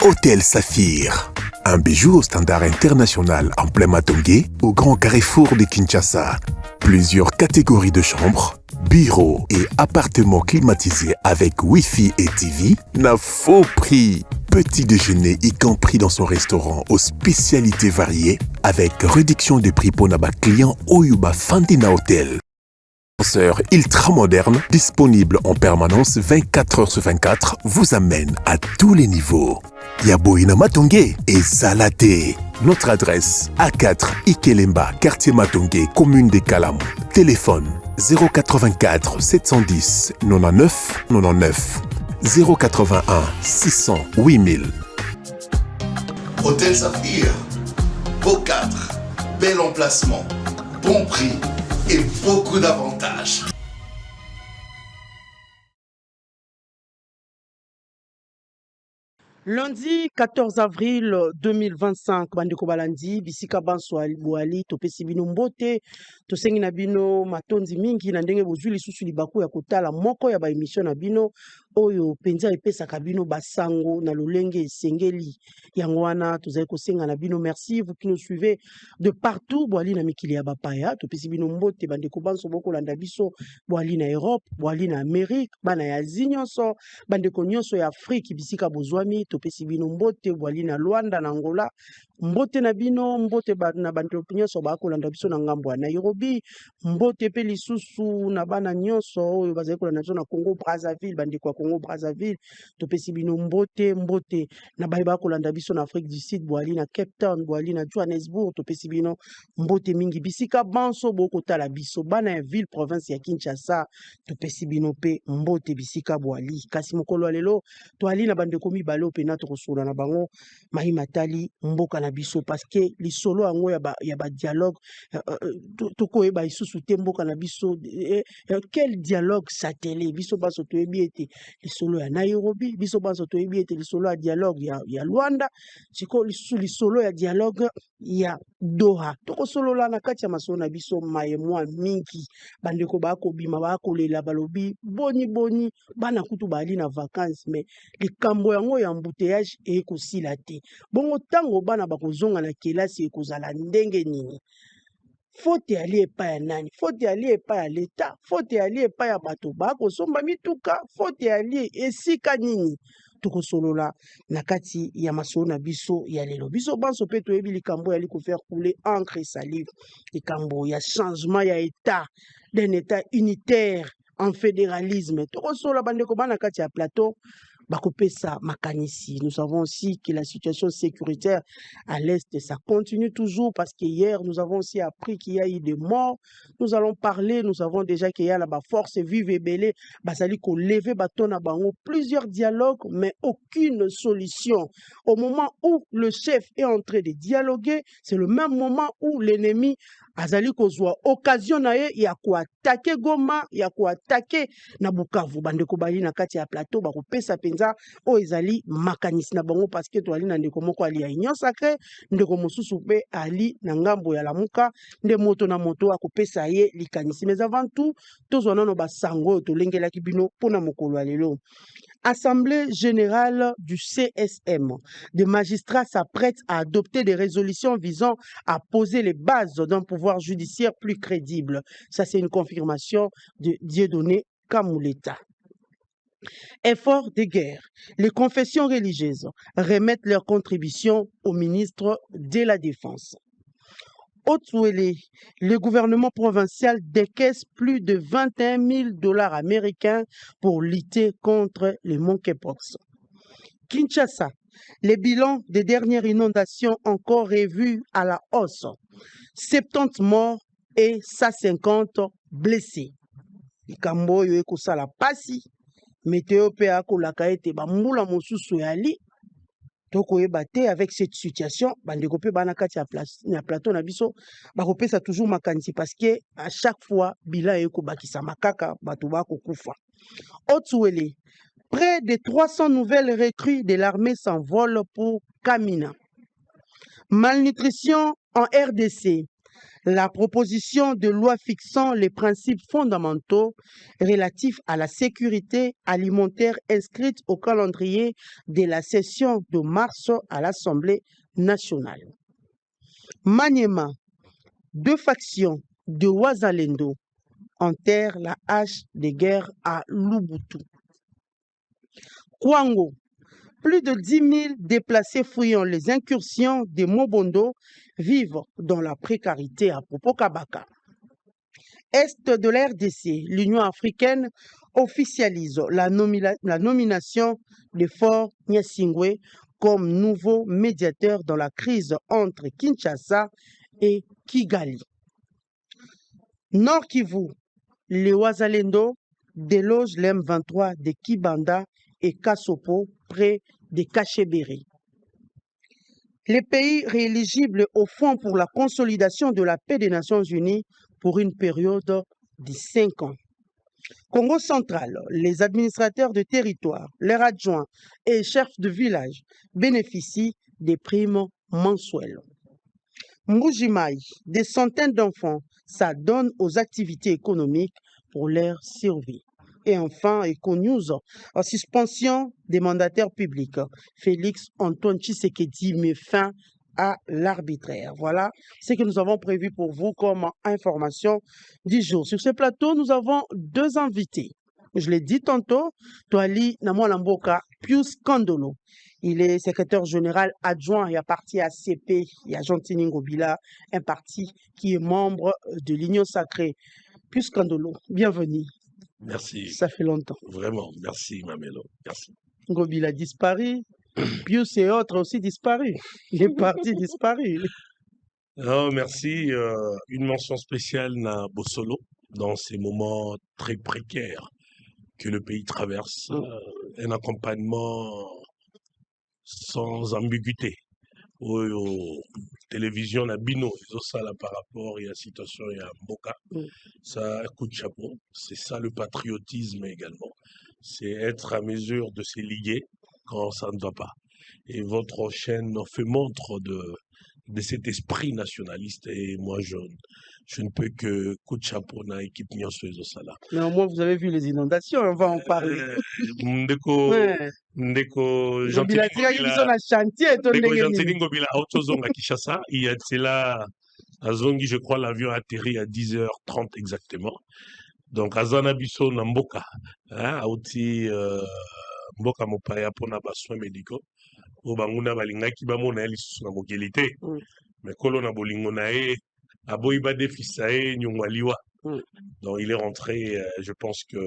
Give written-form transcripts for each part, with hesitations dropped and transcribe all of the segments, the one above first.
Hôtel Saphir. Un bijou au standard international en plein Matongé, au grand carrefour de Kinshasa. Plusieurs catégories de chambres, bureaux et appartements climatisés avec Wi-Fi et TV n'a faux prix. Petit déjeuner y compris dans son restaurant aux spécialités variées avec réduction de prix pour naba client Oyuba Fandina Hotel. Ascenseur ultra moderne, disponible en permanence 24 heures sur 24, vous amène à tous les niveaux. Yaboina Matongé et Zalaté. Notre adresse A4 Ikelemba, quartier Matongé, commune des Kalam. Téléphone 084 710 99 99 081 600 8000. Hôtel Saphir, beau cadre, bel emplacement, bon prix et beaucoup d'avantages. Lundi 14 avril 2025, bandeko balandi bisika banso boali topesi bino mbote tosengi na bino matondi mingi na ndenge bozwi lisusu libaku ya kotala moko ya ba émission na bino oyo penza epesaka bino basango na lolenge esengeli yango wana tozali kosenga na bino. Merci vous qui nous suivez de partout boali na mikili ya bapaya topesi bino mbote bandeko banso bokolanda biso boali na Europe boali na Amérique bana ya Asie nyonso bandeko nyonso ya Afrique bisika bozwami topesi bino mbote boali na Luanda na Angola mbote na bino mbote na bantu nyonso bakolanda biso na ngambo ya Nairobi mbote pe lisusu na bana nyonso oyo bazali kolanda biso na Congo Brazzaville bandeko ya Congo Brazzaville topesi bino mbote na baye bakolanda biso na Afrique du Sud boali na Cape Town boali na Johannesburg topesi bino mbote mingi bisika banso bokotala biso bana ya ville province ya Kinshasa topesi bino pe mbote bisika boali kasi mokolo lelo toali na bandeko mibale opena tokosola na bango mai matali mboka na biso parce que lisolo yango ya ba dialogue tokoyeba isusu te mboka na biso quel dialogue satellé biso baso toyebi ete lisolo ya Nairobi biso baso toyebi ete lisolo ya dialogue ya Luanda siko lisolo ya dialogue ya Doha tokosolola na kati ya masolo na biso mayemwa mingi bandeko bakobima bakolela balobi boni bana kutu bali na vacances mais likambo yango ya embouteillage ekosila te bongo tango bana bakozonga na kelasi ekozala ndenge nini fote ali epa ya nani fote ali epa ya leta fote ali epa ya bato bakosomba mituka fote ali esika nini tokosolola na kati ya masolo na biso ya lelo biso banso pe toyebi likambo yali kofaire couler encre et salive likambo ya changement ya état d'un état unitaire en fédéralisme tokosolola bandeko bana kati ya plateau bakopesa makanisi. Nous savons aussi que la situation sécuritaire à l'Est, ça continue toujours parce que hier, nous avons aussi appris qu'il y a eu des morts. Nous allons parler, nous savons déjà qu'il y a là-bas force vive et belée, basali ko lever baton à bango, plusieurs dialogues, mais aucune solution. Au moment où le chef est en train de dialoguer, c'est le même moment où l'ennemi azali kozwa occasion na ye ya kuatake Goma, ya kuatake na Bukavu. Bandeko bali na kati ya plateau bakopesa penza o ezali makanisi na bango parce que to ali na ndeko moko ali ya union sacré ndeko mosusu pe ali na ngambo ya lamuka nde moto na moto akopesa ye likanisi. Mais avant tout tozwana no basango to lengelaki bino pona mokolo lelo. Assemblée générale du CSM, des magistrats s'apprêtent à adopter des résolutions visant à poser les bases d'un pouvoir judiciaire plus crédible. Ça, c'est une confirmation de Dieudonné Kamouleta. Effort de guerre. Les confessions religieuses remettent leur contribution au ministre de la Défense. Haute-Ouélé, le gouvernement provincial décaisse plus de 21 000 $ américains pour lutter contre les monkeypox. Kinshasa, les bilans des dernières inondations encore revus à la hausse. 70 morts et 150 blessés. Likambo yo ekosala pasi, météo pe akolaka ete bambula mosusu yali. Avec cette situation, bandeko pe bana kati ya plateau na biso bakopesa toujours makanisi parce que à chaque fois bila eko bakisa makaka bato bako kufa. Haute-Ouélé, près de 300 nouvelles recrues de l'armée s'envolent pour Kamina. Malnutrition en RDC. La proposition de loi fixant les principes fondamentaux relatifs à la sécurité alimentaire inscrite au calendrier de la session de mars à l'Assemblée nationale. Maniema, 2 factions de Wazalendo enterrent la hache de guerre à Lubutu. Kwango, plus de 10 000 déplacés fuyant les incursions de Mobondo vivent dans la précarité à Popokabaka. Est de la RDC, l'Union africaine officialise la nomination de Faure Gnassingbé comme nouveau médiateur dans la crise entre Kinshasa et Kigali. Nord Kivu, les Wazalendo délogent l'M23 de Kibanda et Kasopo près de Kacheberi. Les pays rééligibles au Fonds pour la consolidation de la paix des Nations Unies pour une période de 5 ans. Congo central, les administrateurs de territoire, leurs adjoints et chefs de village bénéficient des primes mensuelles. Mbujimaï, des centaines d'enfants s'adonnent aux activités économiques pour leur survie. Et enfin, EcoNews, en suspension des mandataires publics. Félix Antoine Tshisekedi met fin à l'arbitraire. Voilà ce que nous avons prévu pour vous comme information du jour. Sur ce plateau, nous avons 2 invités. Je l'ai dit tantôt, Toali Namwalamboka, Pius Kandolo. Il est secrétaire général adjoint et à parti ACP, il y a Gentini Ngobila, un parti qui est membre de l'Union sacrée. Pius Kandolo, bienvenue. Merci. Ça fait longtemps. Vraiment, merci Mamelo. Merci. Ngobila a disparu, Pius et autres aussi disparus. Les partis disparus. Non, merci. Une mention spéciale à Bossolo dans ces moments très précaires que le pays traverse. Un accompagnement sans ambiguïté. Télévision na bino là par rapport à la situation et à Mboka, ça coup de chapeau. C'est ça le patriotisme également. C'est être à mesure de se liguer quand ça ne va pas. Et votre chaîne fait montre de cet esprit nationaliste et moi je ne peux que coup de chapeau na équipe Nyonso Sala. Mais au moins vous avez vu les inondations, on va en parler. Ndeko Ngobila tika kibiso na chantier to ndenge nini. Ngobila autozonga Kinshasa, il y a cela à Zongi, je crois l'avion a atterri à 10h30 exactement. Donc azana biso na mboka, hein, auti mboka mopaya pona ba soins médicaux. O banguna balingaki ba mona lisusu na mokelité. Mais kolo na bolingo na e aboyi ba defisa e nyongwaliwa. Donc il est rentré, je pense que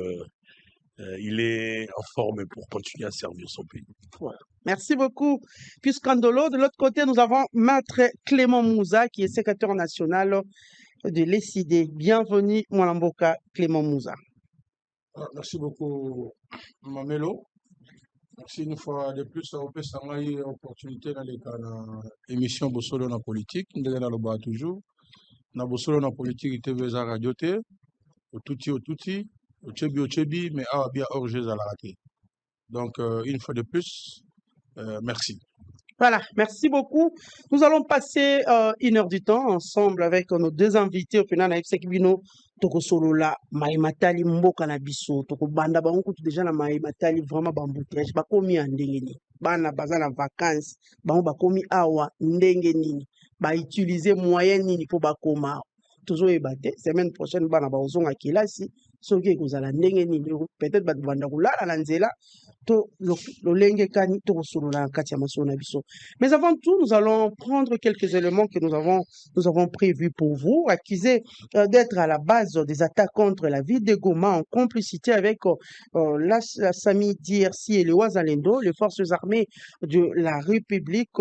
il est en forme pour continuer à servir son pays. Voilà. Merci beaucoup, Pius Kandolo. De l'autre côté, nous avons Maître Clément Mouza, qui est secrétaire national de l'ECID. Bienvenue, Mwalamboka Clément Mouza. Merci beaucoup, Mamelo. Merci une fois de plus à l'opportunité dans l'émission Bossolo na politique. Nous avons toujours. Na Bossolo na politique, il TV Radio T, au Touti. Ochebi, mais bien hors jeu à la raté. Donc, une fois de plus, merci. Voilà, merci beaucoup. Nous allons passer 1 heure du temps ensemble avec nos 2 invités au final na Sekibino toko solo la maimatali mboka na biso toko banda bango kutu déjà na maimatali vraiment bambouteage bakomi en ndenge nini bana baza na vacances bango bakomi awa ndenge nini ba utiliser moyen nini pour bakoma tozoyeba te semaine prochaine bana bazonga kelasi soki ekozala ndenge nini peut-être bato banda kolala na nzela to lolenge kani tokosolola na kati ya masolo na biso. Mais avant tout, nous allons prendre quelques éléments que nous avons prévus pour vous, accusés d'être à la base des attaques contre la ville de Goma en complicité avec la SAMI DRC et les Wazalendo, les forces armées de la République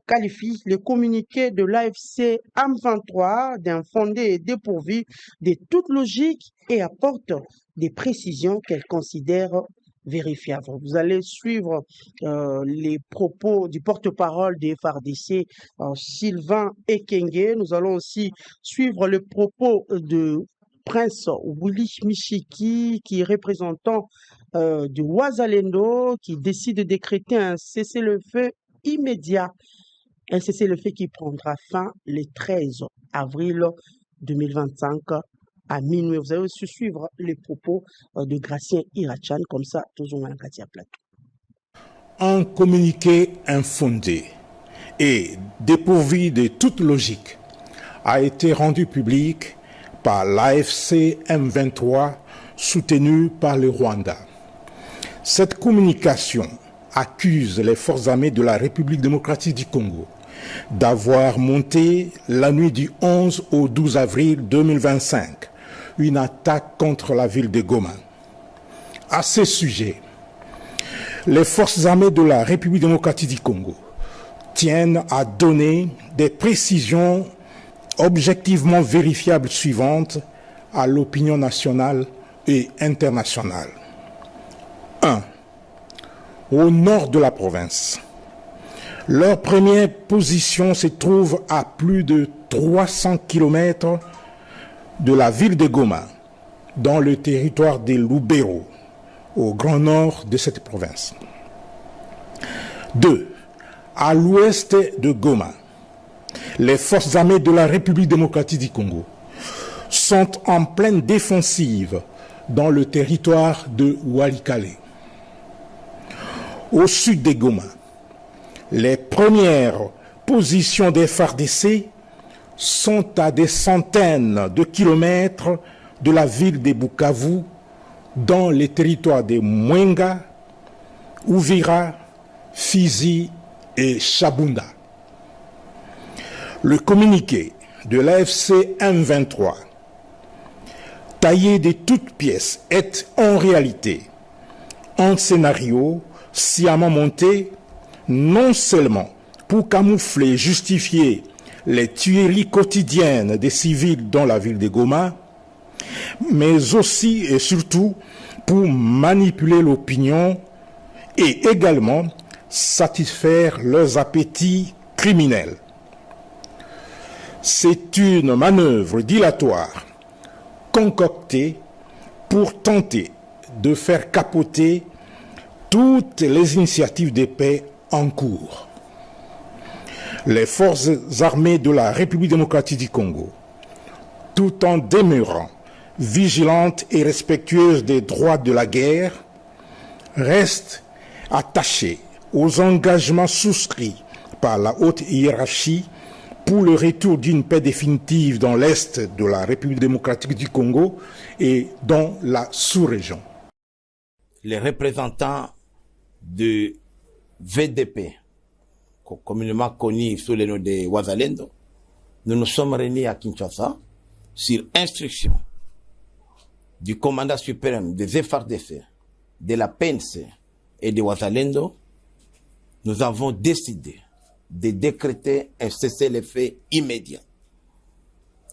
qualifie le communiqué de l'AFC AM23 d'infondé et dépourvu de toute logique et apporte des précisions qu'elle considère vérifiables. Vous allez suivre les propos du porte-parole des FARDC, Sylvain Ekenge. Nous allons aussi suivre le propos de Prince Willy Michiki, qui est représentant de Wazalendo, qui décide de décréter un cessez-le-feu immédiat Un cessez-le-feu qui prendra fin le 13 avril 2025 à minuit. Vous allez aussi suivre les propos de Gratien Irachan, comme ça, tous on a un plateau. Un communiqué infondé et dépourvu de toute logique a été rendu public par l'AFC M23 soutenu par le Rwanda. Cette communication accuse les forces armées de la République démocratique du Congo d'avoir monté la nuit du 11 au 12 avril 2025 une attaque contre la ville de Goma. À ce sujet, les forces armées de la République démocratique du Congo tiennent à donner des précisions objectivement vérifiables suivantes à l'opinion nationale et internationale. 1. Au nord de la province, leur première position se trouve à plus de 300 km de la ville de Goma, dans le territoire de Lubero, au grand nord de cette province. 2. À l'ouest de Goma, les forces armées de la République démocratique du Congo sont en pleine défensive dans le territoire de Walikale. Au sud de Goma, les premières positions des FARDC sont à des centaines de kilomètres de la ville de Bukavu, dans les territoires de Mwenga, Uvira, Fizi et Chabunda. Le communiqué de l'AFC M23, taillé de toutes pièces, est en réalité un scénario sciemment monté non seulement pour camoufler et justifier les tueries quotidiennes des civils dans la ville de Goma, mais aussi et surtout pour manipuler l'opinion et également satisfaire leurs appétits criminels. C'est une manœuvre dilatoire concoctée pour tenter de faire capoter toutes les initiatives de paix en cours. Les forces armées de la République démocratique du Congo, tout en demeurant vigilantes et respectueuses des droits de la guerre, restent attachées aux engagements souscrits par la haute hiérarchie pour le retour d'une paix définitive dans l'Est de la République démocratique du Congo et dans la sous-région. Les représentants de VDP, communément connus sous le nom de Wazalendo, nous nous sommes réunis à Kinshasa sur instruction du commandant suprême des FARDC, de la PNC et de Wazalendo. Nous avons décidé de décréter un cessez-le-feu immédiat.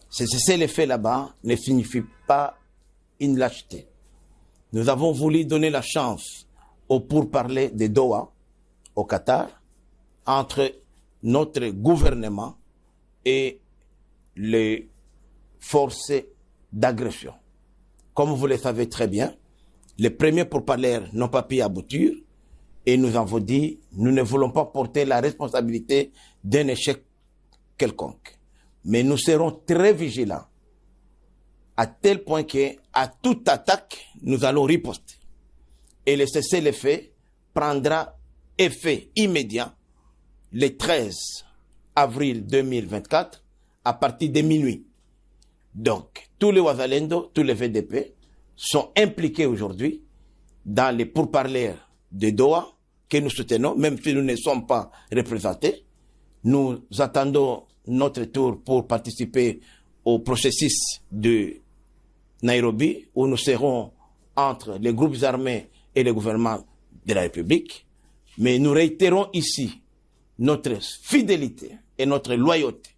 Ce cessez-le-feu là-bas ne signifie pas une lâcheté. Nous avons voulu donner la chance au pourparlers de Doha, au Qatar, entre notre gouvernement et les forces d'agression. Comme vous le savez très bien, les premiers pourparlers n'ont pas pu aboutir et nous avons dit, nous ne voulons pas porter la responsabilité d'un échec quelconque. Mais nous serons très vigilants, à tel point que, à toute attaque, nous allons riposter. Et le cessez-le-feu prendra effet immédiat le 13 avril 2024 à partir de minuit. Donc, tous les Wazalendo, tous les VDP sont impliqués aujourd'hui dans les pourparlers de Doha que nous soutenons, même si nous ne sommes pas représentés. Nous attendons notre tour pour participer au processus de Nairobi, où nous serons entre les groupes armés et le gouvernement de la République. Mais nous réitérons ici notre fidélité et notre loyauté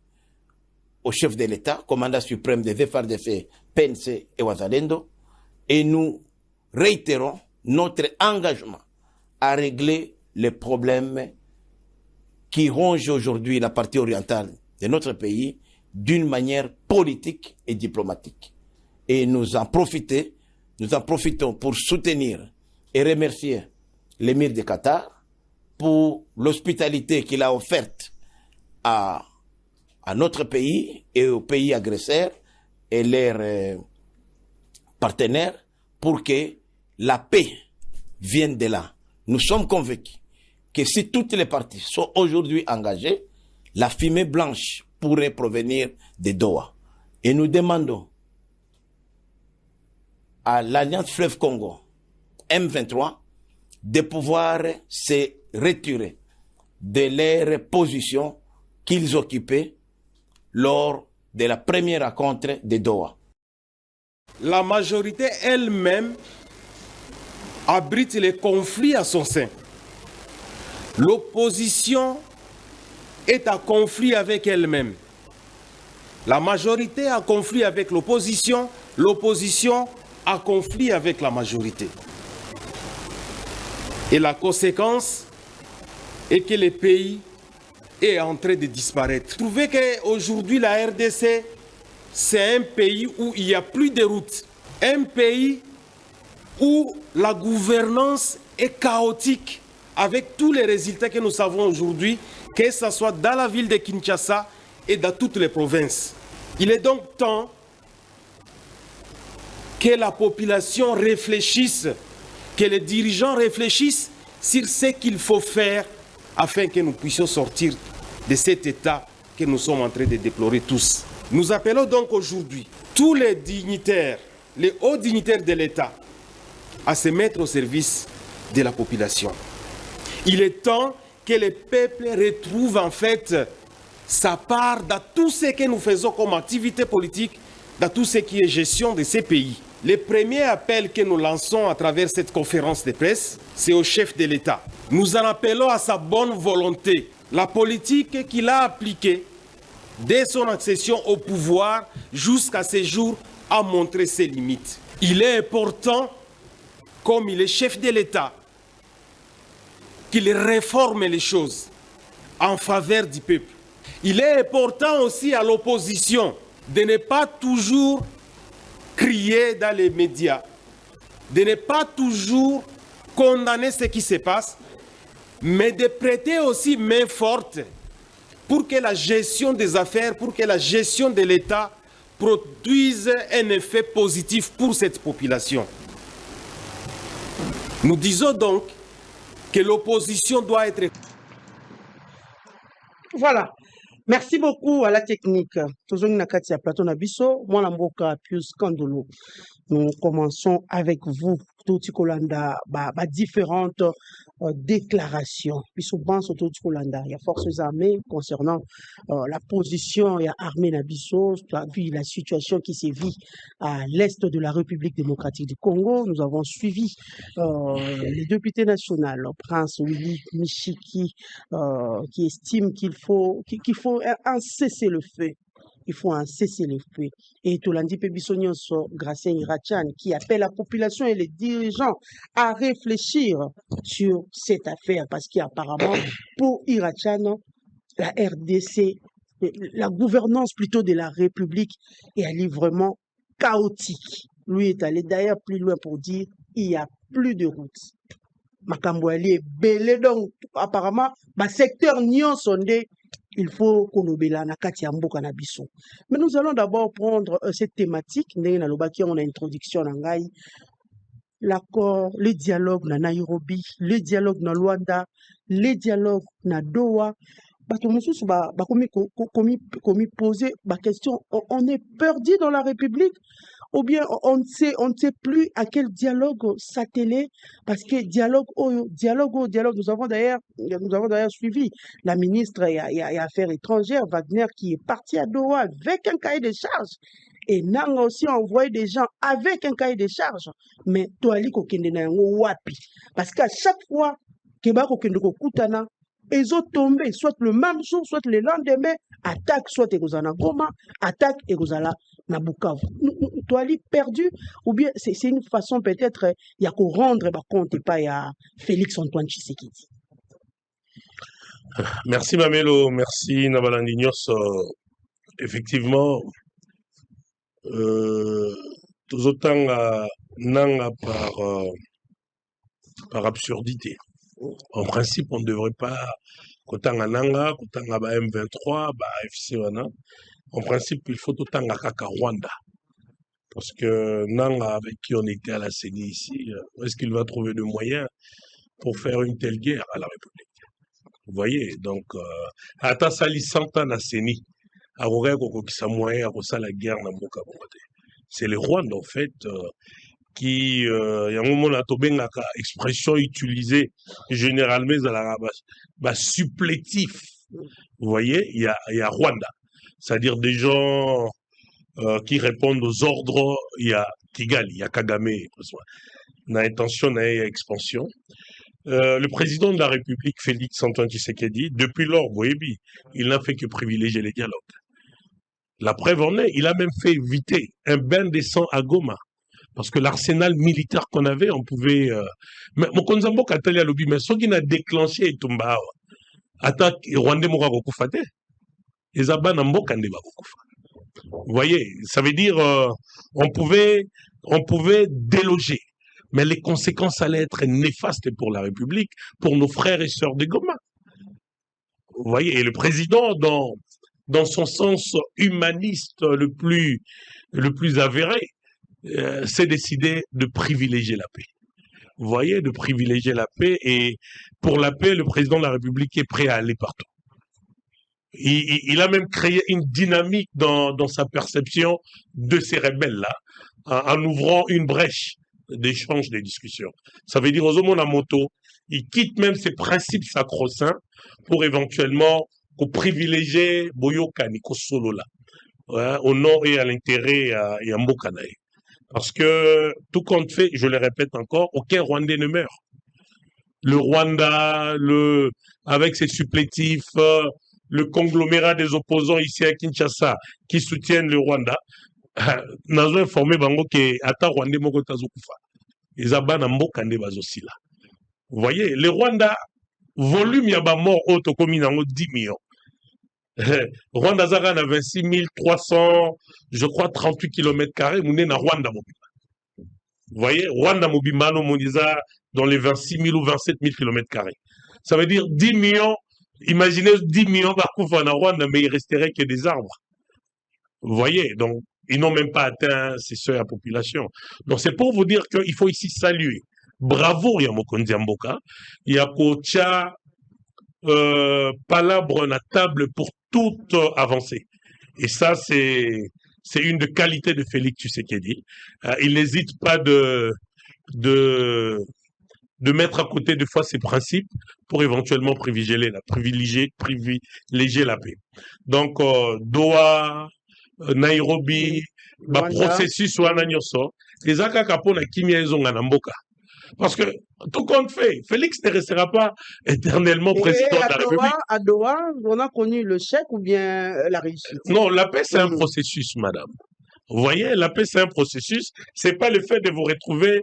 au chef de l'État, commandant suprême des FARDC, PNC et Wazalendo, et nous réitérons notre engagement à régler les problèmes qui rongent aujourd'hui la partie orientale de notre pays d'une manière politique et diplomatique. Et nous en profitons pour soutenir et remercier l'émir de Qatar pour l'hospitalité qu'il a offerte à notre pays et aux pays agresseurs et leurs partenaires pour que la paix vienne de là. Nous sommes convaincus que si toutes les parties sont aujourd'hui engagées, la fumée blanche pourrait provenir de Doha. Et nous demandons à l'Alliance Fleuve Congo, M23, de pouvoir se retirer de leur position qu'ils occupaient lors de la première rencontre de Doha. La majorité elle-même abrite les conflits à son sein. L'opposition est en conflit avec elle-même. La majorité a conflit avec l'opposition, l'opposition a conflit avec la majorité. Et la conséquence est que le pays est en train de disparaître. Vous trouvez qu'aujourd'hui la RDC, c'est un pays où il n'y a plus de routes. Un pays où la gouvernance est chaotique avec tous les résultats que nous savons aujourd'hui, que ce soit dans la ville de Kinshasa et dans toutes les provinces. Il est donc temps que la population réfléchisse, que les dirigeants réfléchissent sur ce qu'il faut faire afin que nous puissions sortir de cet état que nous sommes en train de déplorer tous. Nous appelons donc aujourd'hui tous les dignitaires, les hauts dignitaires de l'État, à se mettre au service de la population. Il est temps que le peuple retrouve en fait sa part dans tout ce que nous faisons comme activité politique, dans tout ce qui est gestion de ces pays. Le premier appel que nous lançons à travers cette conférence de presse, c'est au chef de l'État. Nous en appelons à sa bonne volonté. La politique qu'il a appliquée dès son accession au pouvoir jusqu'à ce jour a montré ses limites. Il est important, comme il est chef de l'État, qu'il réforme les choses en faveur du peuple. Il est important aussi à l'opposition de ne pas toujours crier dans les médias, de ne pas toujours condamner ce qui se passe, mais de prêter aussi main forte pour que la gestion des affaires, pour que la gestion de l'État produise un effet positif pour cette population. Nous disons donc que l'opposition doit être... Voilà. Merci beaucoup à la technique. Toujours na kati ya plateau na biso, mwana mboka Pius Kandolo. Nous commençons avec vous. Toti Kolanda, différentes déclarations. Biso banso Toti Kolanda, il y a forces armées concernant la position et armée na biso, vu la situation qui se vit à l'est de la République démocratique du Congo. Nous avons suivi les députés nationaux, Prince Willy Michiki, qui estime qu'il faut un cessez-le-feu. Il faut un cessez-le-feu. Et Tolandi Pebisonioso, Gracien Irachan, qui appelle la population et les dirigeants à réfléchir sur cette affaire, parce qu'apparemment, pour Irachan, la RDC, la gouvernance plutôt de la République est allée vraiment chaotique. Lui est allé d'ailleurs plus loin pour dire il n'y a plus de route. Makambo Ali est belé, donc apparemment, secteur Nyon Sondé, il faut qu'on obéla na kati ya mboka na biso. Mais nous allons d'abord prendre cette thématique, ndenge na lobaki on a introduction na ngai, l'accord, le dialogue na Nairobi, le dialogue na Luanda, le dialogue na Doha. Bato mosusu komi poser ba question, on est perdu dans la République ou bien on ne sait plus à quel dialogue s'atteler, parce que dialogue, nous avons d'ailleurs suivi la ministre et Affaires étrangères, Wagner, qui est parti à Doha avec un cahier de charges. Et Nang a aussi envoyé des gens avec un cahier de charges. Mais Toali kokende na yango wapi? Parce qu'à chaque fois que ba kokende kokutana, ils ont tombé, soit le même jour, soit le lendemain, attaque, soit Egozana Goma, attaque Egozala Nabukavu. Toali perdu, ou bien c'est une façon peut-être, il y a qu'au rendre compte et pas il y a Félix Antoine Tshisekedi. Merci Mamelo, merci Nabalandignos. Effectivement, tout autant nanga par absurdité. En principe, on ne devrait pas. Kotanga Nanga, Kotanga ba M23, ba FC wana. En principe, il faut autant Kaka Rwanda. Parce que Nanga, avec qui on était à la CENI ici, où est-ce qu'il va trouver de moyens pour faire une telle guerre à la République? Vous voyez, donc, ata sali 100 ans na CENI, aroga kokokisa moyen à la guerre na mboka bongote. C'est les Rwandais, en fait, qui, il y a un moment, la tobengaka expression utilisée généralement dans la supplétif. Vous voyez, il y a Rwanda. C'est-à-dire des gens qui répondent aux ordres. Il y a Kigali, il y a Kagame. On a intention d'expansion. Le président de la République, Félix Antoine Tshisekedi, depuis lors, Boyebi, il n'a fait que privilégier les dialogues. La preuve en est, il a même fait éviter un bain de sang à Goma. Parce que l'arsenal militaire qu'on avait, on pouvait... Mais Mokonzambo Katali a lobby, mais ce qui a déclenché Etumba, attaque Rwandais Moura Kokufate, et Zaba Nambo Kande Bakokufa. Vous voyez, ça veut dire, on pouvait déloger. Mais les conséquences allaient être néfastes pour la République, pour nos frères et sœurs de Goma. Vous voyez, et le président, dans son sens humaniste le plus avéré, s'est décidé de privilégier la paix. Vous voyez, de privilégier la paix. Et pour la paix, le président de la République est prêt à aller partout. Il a même créé une dynamique dans sa perception de ces rebelles-là, en ouvrant une brèche d'échange, des discussions. Ça veut dire, aux moto, il quitte même ses principes sacro-saints pour éventuellement privilégier Boyoka Niko Solola, au nom et à l'intérêt et à Mbokanaï. Parce que, tout compte fait, je le répète encore, aucun Rwandais ne meurt. Le Rwanda, avec ses supplétifs, le conglomérat des opposants ici à Kinshasa, qui soutiennent le Rwanda, nous avons informé que Ata Rwandais moko tazokufa. Ils abana mbokande bazosila. Vous voyez, le Rwanda, volume yaba mort auto comme 10 millions. Rwanda Zara na 26 300, je crois 38 km², mouné na Rwanda Mobima. Vous voyez, Rwanda Mobima no moniza dans les 26 000 ou 27 000 km². Ça veut dire 10 millions, imaginez 10 millions par coup en Rwanda, mais il resterait que des arbres. Vous voyez, donc ils n'ont même pas atteint ces seuils à population. Donc c'est pour vous dire qu'il faut ici saluer. Bravo Yamokondi Mboka, Yakocha palabre na table pour toute avancée. Et ça, c'est une de qualité de Félix Tshisekedi. Il n'hésite pas de mettre à côté des fois ses principes pour éventuellement privilégier la paix. Donc, Doha, Nairobi, processus ou anagnoso, les akakapon na kimia ezonga na mboka. Parce que, tout compte fait, Félix ne restera pas éternellement président de la République. À Doha, on a connu le chèque ou bien la réussite? Non, la paix, c'est un processus, madame. Vous voyez, la paix, c'est un processus. C'est pas le fait de vous retrouver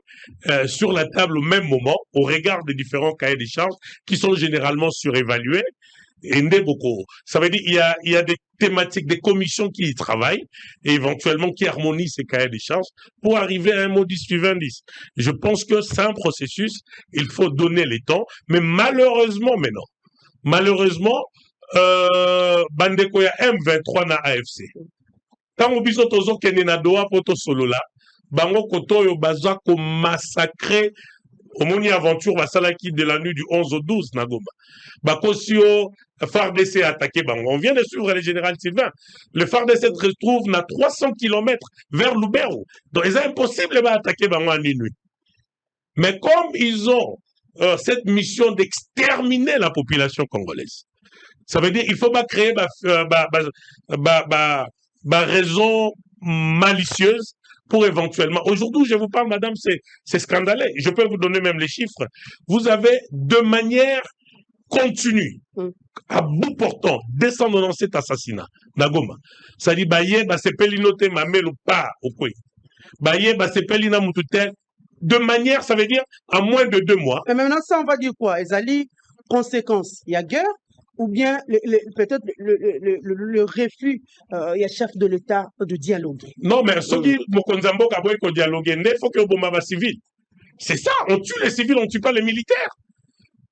sur la table au même moment, au regard des différents cahiers des charges qui sont généralement surévalués. Et ça veut dire il y a des thématiques, des commissions qui y travaillent et éventuellement qui harmonisent ces cahiers des charges pour arriver à un modus vivendis. Je pense que c'est un processus, il faut donner les temps, mais malheureusement, malheureusement, Bandeko ya M23 na AFC. Tango biso tozo kene na Doha poto solo la, bango kotoyo baza ko massacrer Omoni aventure basalaki de la nuit du 11 au 12 na Goma. Bakosio FARDC a attaqué bango. On vient de suivre le général Sylvain. Le FARDC se retrouve à 300 km vers Lubero. Donc c'est impossible d'attaquer bango en une nuit. Mais comme ils ont cette mission d'exterminer la population congolaise, ça veut dire qu'il faut pas créer raison malicieuse pour éventuellement... Aujourd'hui, je vous parle, madame, c'est scandaleux. Je peux vous donner même les chiffres. Vous avez de manière continue, à bout portant, 297 assassinats, Nagoma. Ça dit, c'est pelinote mamelo pas au quoi. C'est pelina mutute. De manière, ça veut dire, en moins de 2 mois. Et maintenant, ça, on va dire quoi? Ezali, conséquence, il y a guerre, ou bien peut-être le refus, il y a chef de l'État de dialoguer. Non, mais ce qui Mokonzambo Kaboy ko dialoguer, il faut que Obama va civil. C'est ça, on tue les civils, on ne tue pas les militaires.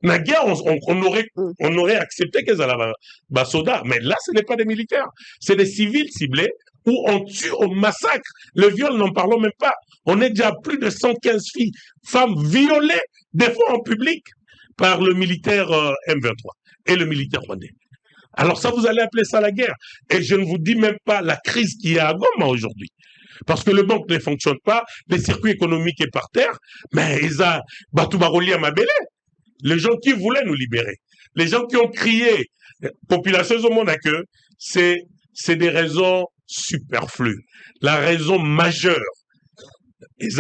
Na guerre, on aurait accepté qu'ils allaient à soda, mais là, ce n'est pas des militaires. C'est des civils ciblés où on tue, on massacre. Le viol, n'en parlons même pas. On est déjà à plus de 115 filles, femmes violées, des fois en public, par le militaire M23 et le militaire rwandais. Alors ça, vous allez appeler ça la guerre. Et je ne vous dis même pas la crise qu'il y a à Goma aujourd'hui. Parce que le banque ne fonctionne pas, les circuits économiques sont par terre, mais ils ont Batoubaroli à Mabélé. Les gens qui voulaient nous libérer. Les gens qui ont crié, population au monde à que c'est des raisons superflues. La raison majeure, ils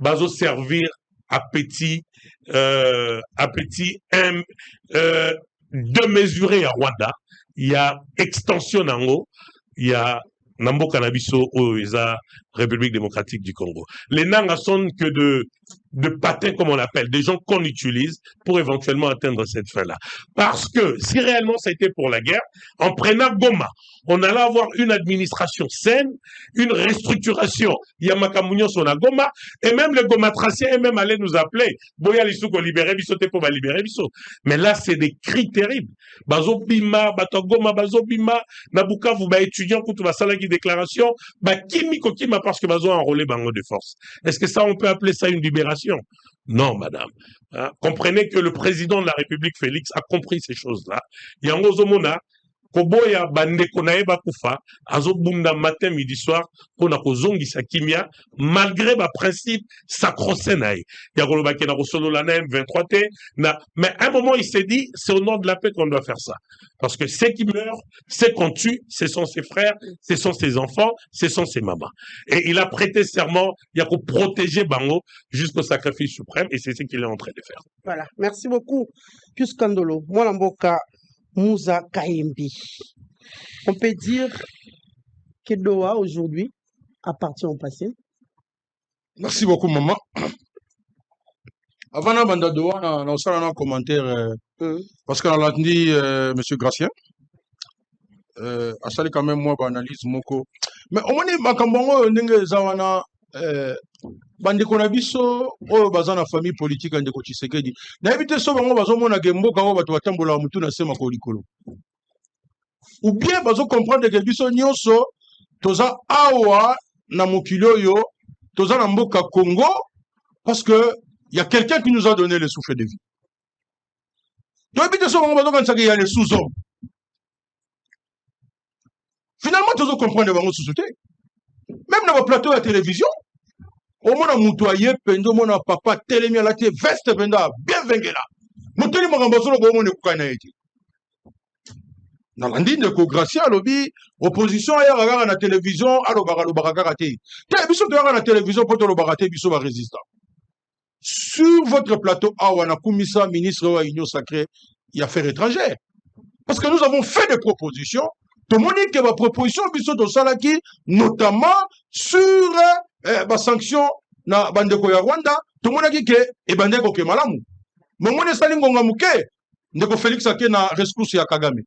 ont servir appétit de mesurer à Rwanda. Il y a extension en haut, il y a Nambo Canabiso ou la République démocratique du Congo. Les Nanga sont que de patins, comme on l'appelle, des gens qu'on utilise pour éventuellement atteindre cette fin-là. Parce que si réellement ça a été pour la guerre, en prenant Goma, on allait avoir une administration saine, une restructuration. Yamakamunyo son à Goma, et même les Gomatraciens eux-mêmes allaient nous appeler. Boya Lissouko libérer Bisso, pour libérer Bisso. Mais là, c'est des cris terribles. Bazo Bima, Bato Goma, Bazo Bima, Nabuka, vous, étudiants, pour tout va qui déclaration, Kimi Kokima, parce que Bazo a enrôlé Bango de force. Est-ce que ça, on peut appeler ça une libération? Non, madame. Hein? Comprenez que le président de la République, Félix, a compris ces choses-là. Yango Zomona, Koboya bande konae bakufa, azo bunda matin, midi, soir, kona kozongi sa kimia, malgré ma principe sacro-saint. Yagolo bakena kosolo la M23 T, mais à un moment, il s'est dit, c'est au nom de la paix qu'on doit faire ça. Parce que ceux qui meurent, ceux qu'on tue, ce sont ses frères, ce sont ses enfants, ce sont ses mamans. Et il a prêté serment, il a protéger Bango jusqu'au sacrifice suprême, et c'est ce qu'il est en train de faire. Voilà. Merci beaucoup, Pius Kandolo. Moi, Lamboka, Moussa Kayembi. On peut dire que Doha aujourd'hui appartient au passé. Merci beaucoup, maman. Avant de Doha, on a un commentaire, parce qu'on a entendu M. Gracien. Ça quand même moi analyse moko. Mais au moins, Makambongo, Nenge Zawana, bandeko na biso oyo baza na famille politique ndeko Tshisekedi na ebite so bango bazomona ke mboka oyo bato batambola mutu na sema ko likolo ou bien bazo comprendre que biso nyonso toza awa na mokili oyo toza na mboka Congo parce que il y a quelqu'un qui nous a donné le souffle de vie. Donc ebite so bango bazo kanisa que il y a les sous-hommes. Finalement tozo comprendre bango sous-souté. Même dans le plateau de la télévision, au moins, on a pendo mon papa, télémi à la télé, veste penda, bien vengela. Mon télémi m'a embassé le bon de dans l'andine de Gracia, lobby, opposition à la télévision, à l'obaragaraté. Télévision de la télévision pour le baraté, biso va résistant. Sur votre plateau, Awana Koumissa, ministre de l'Union sacrée, il y a affaires étrangères. Parce que nous avons fait des propositions. Tout le monde dit que ma proposition, notamment sur la sanction na bandeko ya Rwanda, tout le monde dit que bandeko ke malamu. Mais moi, je ngonga muke, ndeko Félix ake na rescousse ya Kagame.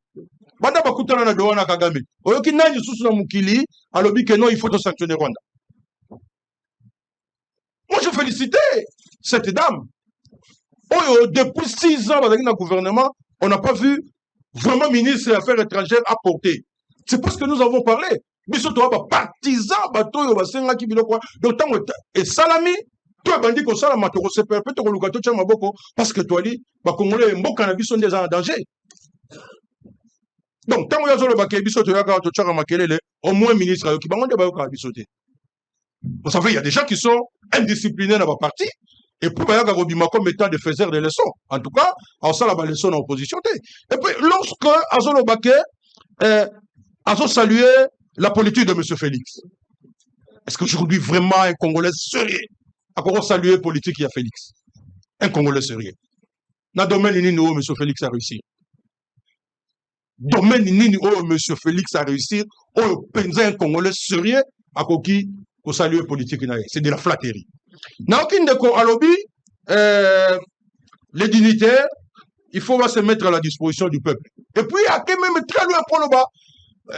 Banda bakutana na doa na Kagame. Oyoki nani susu na mukili, alobi que non, il faut sanctionner Rwanda. Moi, je félicitais cette dame. Oyo, depuis 6 ans, dans le gouvernement, on n'a pas vu vraiment ministre des Affaires étrangères apporter. C'est parce que nous avons parlé. Biso to ba partisan bato yo basenga ki biloko. Donc tango et salami, toi bandi ko sala matoko se perpète ko lukato tcha maboko parce que toi li ba congolais mboka na biso déjà en danger. Donc tango ya zolo ba ke biso to ya ka to tcha makelele au moins ministre yo ki bango de ba yo ka biso te. Vous savez, il y a des gens qui sont indisciplinés dans ma partie. Et puis, il y a des comme étant des faiseurs de leçons. En tout cas, on sait la leçon en opposition. Et puis, lorsque Azolo Baké a salué la politique de M. Félix, est-ce qu'aujourd'hui, vraiment, un Congolais sérieux a salué la politique de Félix? Un Congolais sérieux. Dans le domaine où M. Félix a réussi. Domaine où M. Félix a réussi, où un Congolais sérieux a salué la politique. C'est de la flatterie. Dans aucune de alobi, les dignitaires, il faut se mettre à la disposition du peuple. Et puis, à quand même très loin pour le bas,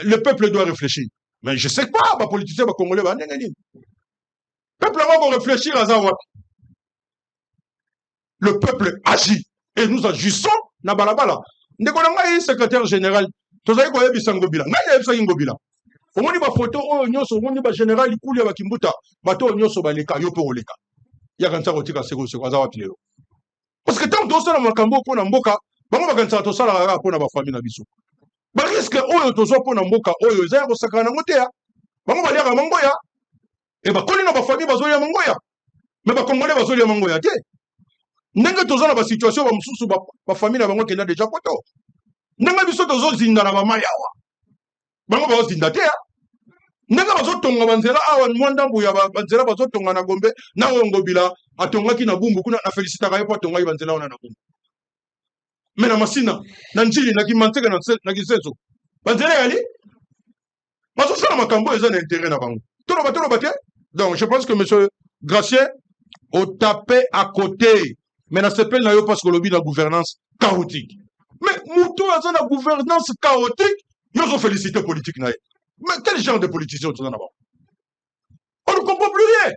le peuple doit réfléchir. Mais je ne sais pas, les politiciens, les Congolais, le peuple va réfléchir à ça. Le peuple agit. et nous agissons na balabala. Ndeko na ngai secrétaire général, tozali koyebisa ngobila. Ngai yebisa ngobila. Omoni ba photo oyo nyonso, omoni ba général ikuli ya bakimbuta, bato nyonso baleka yo pe oleka. Ya kanisa kotika seko seko azawa pilelo. Parce que tant tosala makambo pona mboka, bango bakanisa tosala kaka pona ba famille na biso. Ba risque oyo tozo pona mboka oyo eza ya kosaka na ngote ya. Bango baliaka mangoya. Et ba koni na ba famille bazoli ya mangoya. Mais ba congolais bazoli ya mangoya te. Ndenge tozo na ba situation ba mususu ba famille na bango kenda déjà poto. Ndenge biso tozo zinda na ba mayawa. Bango ba zinda te ya. Ndenge bazo tonga banzela awa mwanda mbuya banzela bazo tonga na Gombe na ngobila atongaki na bumbu kuna na félicitaka yepo tonga banzela ona na bumbu. Mais na masina na njili na kimanteka na kisenso. Banzela yali bazo sala makambo eza na intérêt na bango. Tolo bate. Donc je pense que monsieur Gracien au tapé à côté. Mais na s'appelle na yo parce que lobby la gouvernance chaotique. Mais mouto a la gouvernance chaotique, yo ont félicité politique na. Mais quel genre de politicien tu en as? On ne comprend plus rien.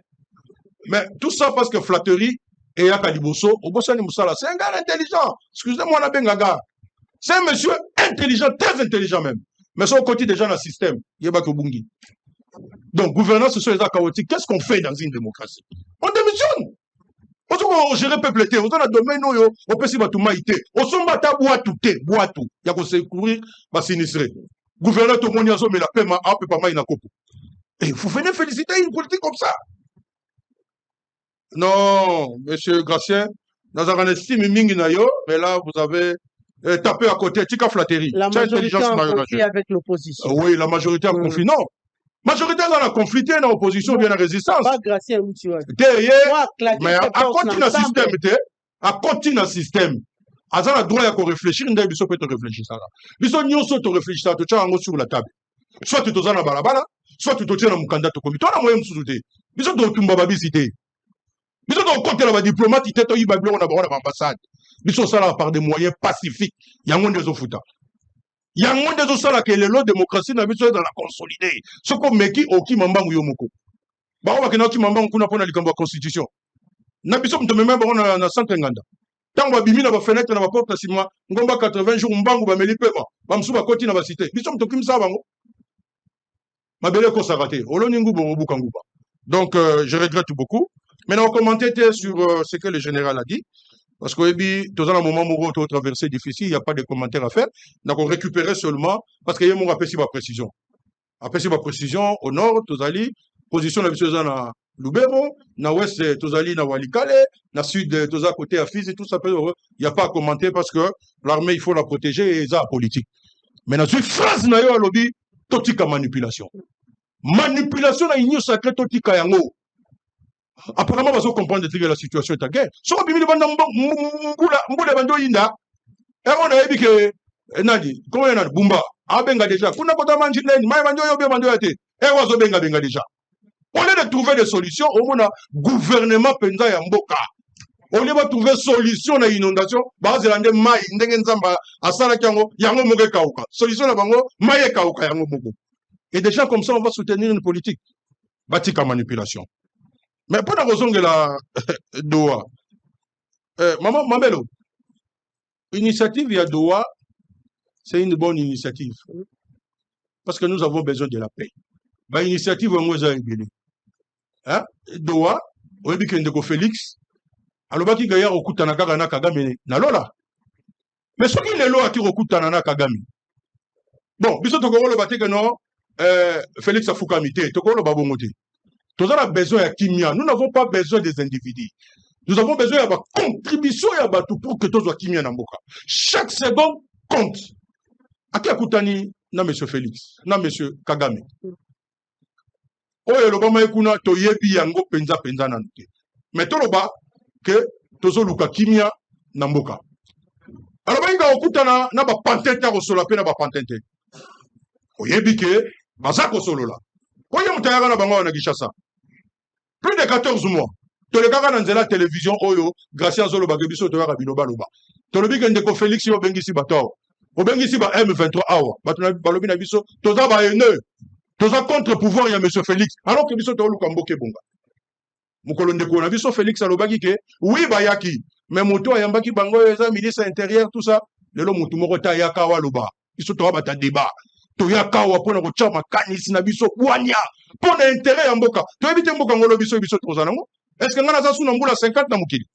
Mais tout ça parce que flatterie et Yakaliboso, Obosani Moussala, c'est un gars intelligent. Excusez-moi, la bengaga. C'est un monsieur intelligent, très intelligent même. Mais son côté déjà dans le système, Yebakobungi. Donc, gouvernance sur les chaotiques, qu'est-ce qu'on fait dans une démocratie? On démissionne. On gère le peuple, on a domaine, on peut s'y battre, on s'en bat à boitou, boitou. Il y a qu'on secourir, va sinistrer. Gouverneur tout le monde mais la paix m'a un peu pas mal. Et vous venez féliciter une politique comme ça. Non, monsieur Gracien, dans un estime mingi na yo, mais là vous avez tapé à côté, tika flatterie. La majorité a conflit avec l'opposition. Oui, la majorité a conflit. Non. Majorité dans la conflit, dans l'opposition, bien la résistance. Pas Gracien où tu vois. Mais à continuer le système, à continuer le système. Aza na droit ya ko réfléchir ndai biso peut réfléchir ça là. Biso nyonso to réfléchir ça to tcha ngo sur la table. Soit tu tozana balabala, soit tu totina mukanda to komito na moyo msuzuté. Biso to tumba babisité. Biso to compter la diplomate ité to yibablo na ba ambassade. Biso sala par des moyens pacifiques. Yango ndezo futa. Yango ndezo sala que le démocratie na biso dans la consolider. Soko meki oki mambangu yo moko. Ba ko bakena oki mambangu kuna pona likambo constitution. Na biso mto memba ba na centre nganda. Tant que bimi na ba fenêtre na ba porte sima ngomba 80 jours mbangu ba meli pema ba msu ba koti na ba cité biso mto kim sa bango mabele ko sarate oloni ngubo obuka nguba. Donc je regrette beaucoup. Maintenant on commenter sur ce que le général a dit parce que ebi tous un moment où on traversé difficile, il y a pas de commentaires à faire. Donc on récupérait seulement parce que y a mon rappel si ba précision. Après si ba précision au nord tozali position la biso na Lubero, na ouest tozali na Walikale, na sud toza côté à Fizi, tout ça il y a pas à commenter parce que l'armée il faut la protéger et ça politique. Mais na une phrase na yo lobby totika manipulation. Manipulation na union sacrée totika yango. Apparemment va se comprendre que la situation est à guerre. So bimi banda mbula bando yinda. Et on a dit que nadi comment yana bumba abenga déjà. Kuna kota manji nani mai bando yo be bando yate. Et wazo benga déjà. Au lieu de trouver des solutions, au moins, gouvernement penza ya mboka. Au lieu de trouver solution à l'inondation, base de l'ande mai, ndengenzamba, asala kiango, yango moge kauka. Solution à bango, mai kauka yango mogo. Et des gens comme ça, on va soutenir une politique. Batika manipulation. Mais pour la raison que la Doha, maman, Mamelo, initiative ya Doha, c'est une bonne initiative. Parce que nous avons besoin de la paix. Bah, initiative, on va y hein? Doha, on dit que Félix, alors qui gagne au Kutana Kagana Kagame, na lola. Mais ce qui est loa qui Kutana Kagame. Bon, bisous to le baté que non, Félix a foukamité, to le babongote. Nous avons besoin de kimia. Nous n'avons pas besoin des individus. Nous avons besoin de la contribution pour que tout soit kimia Namboka. Chaque seconde compte. À qui a Kutani, na monsieur Félix, na monsieur Kagame. Oye loba maikuna to yebi yango penza nanute. Mais to loba que tozo luka kimia na mboka. Alors ba okutana na ba pantente ko solo pe na ba pantente. Oyebi ke baza ko solo la. Oye mutayaka na bango na Kinshasa. Plus de 14 mois. To le kaka na nzela télévision oyo grâce à zolo ba gebiso to yaka biloba loba. To lobi ke ndeko Félix yo bengisi bato. O bengisi ba M23 awa. Bato na balobi na biso toza ba haineux. Tous un contre-pouvoir, il y a M. Félix. Alors que M. Tolu Kamboke Bonga. Moukolonde Kona, M. Félix Alobagi, oui, Bayaki. mais moto ayambaki bango eza ministre intérieur tout ça lelo mutu moko ta yaka waloba biso to bata débat to yaka wa pona ko chama kanisi na biso bwanya pona intérêt ya mboka to ebite mboka ngolo biso tozanango est-ce que ngana za suna mbula 50 na mukili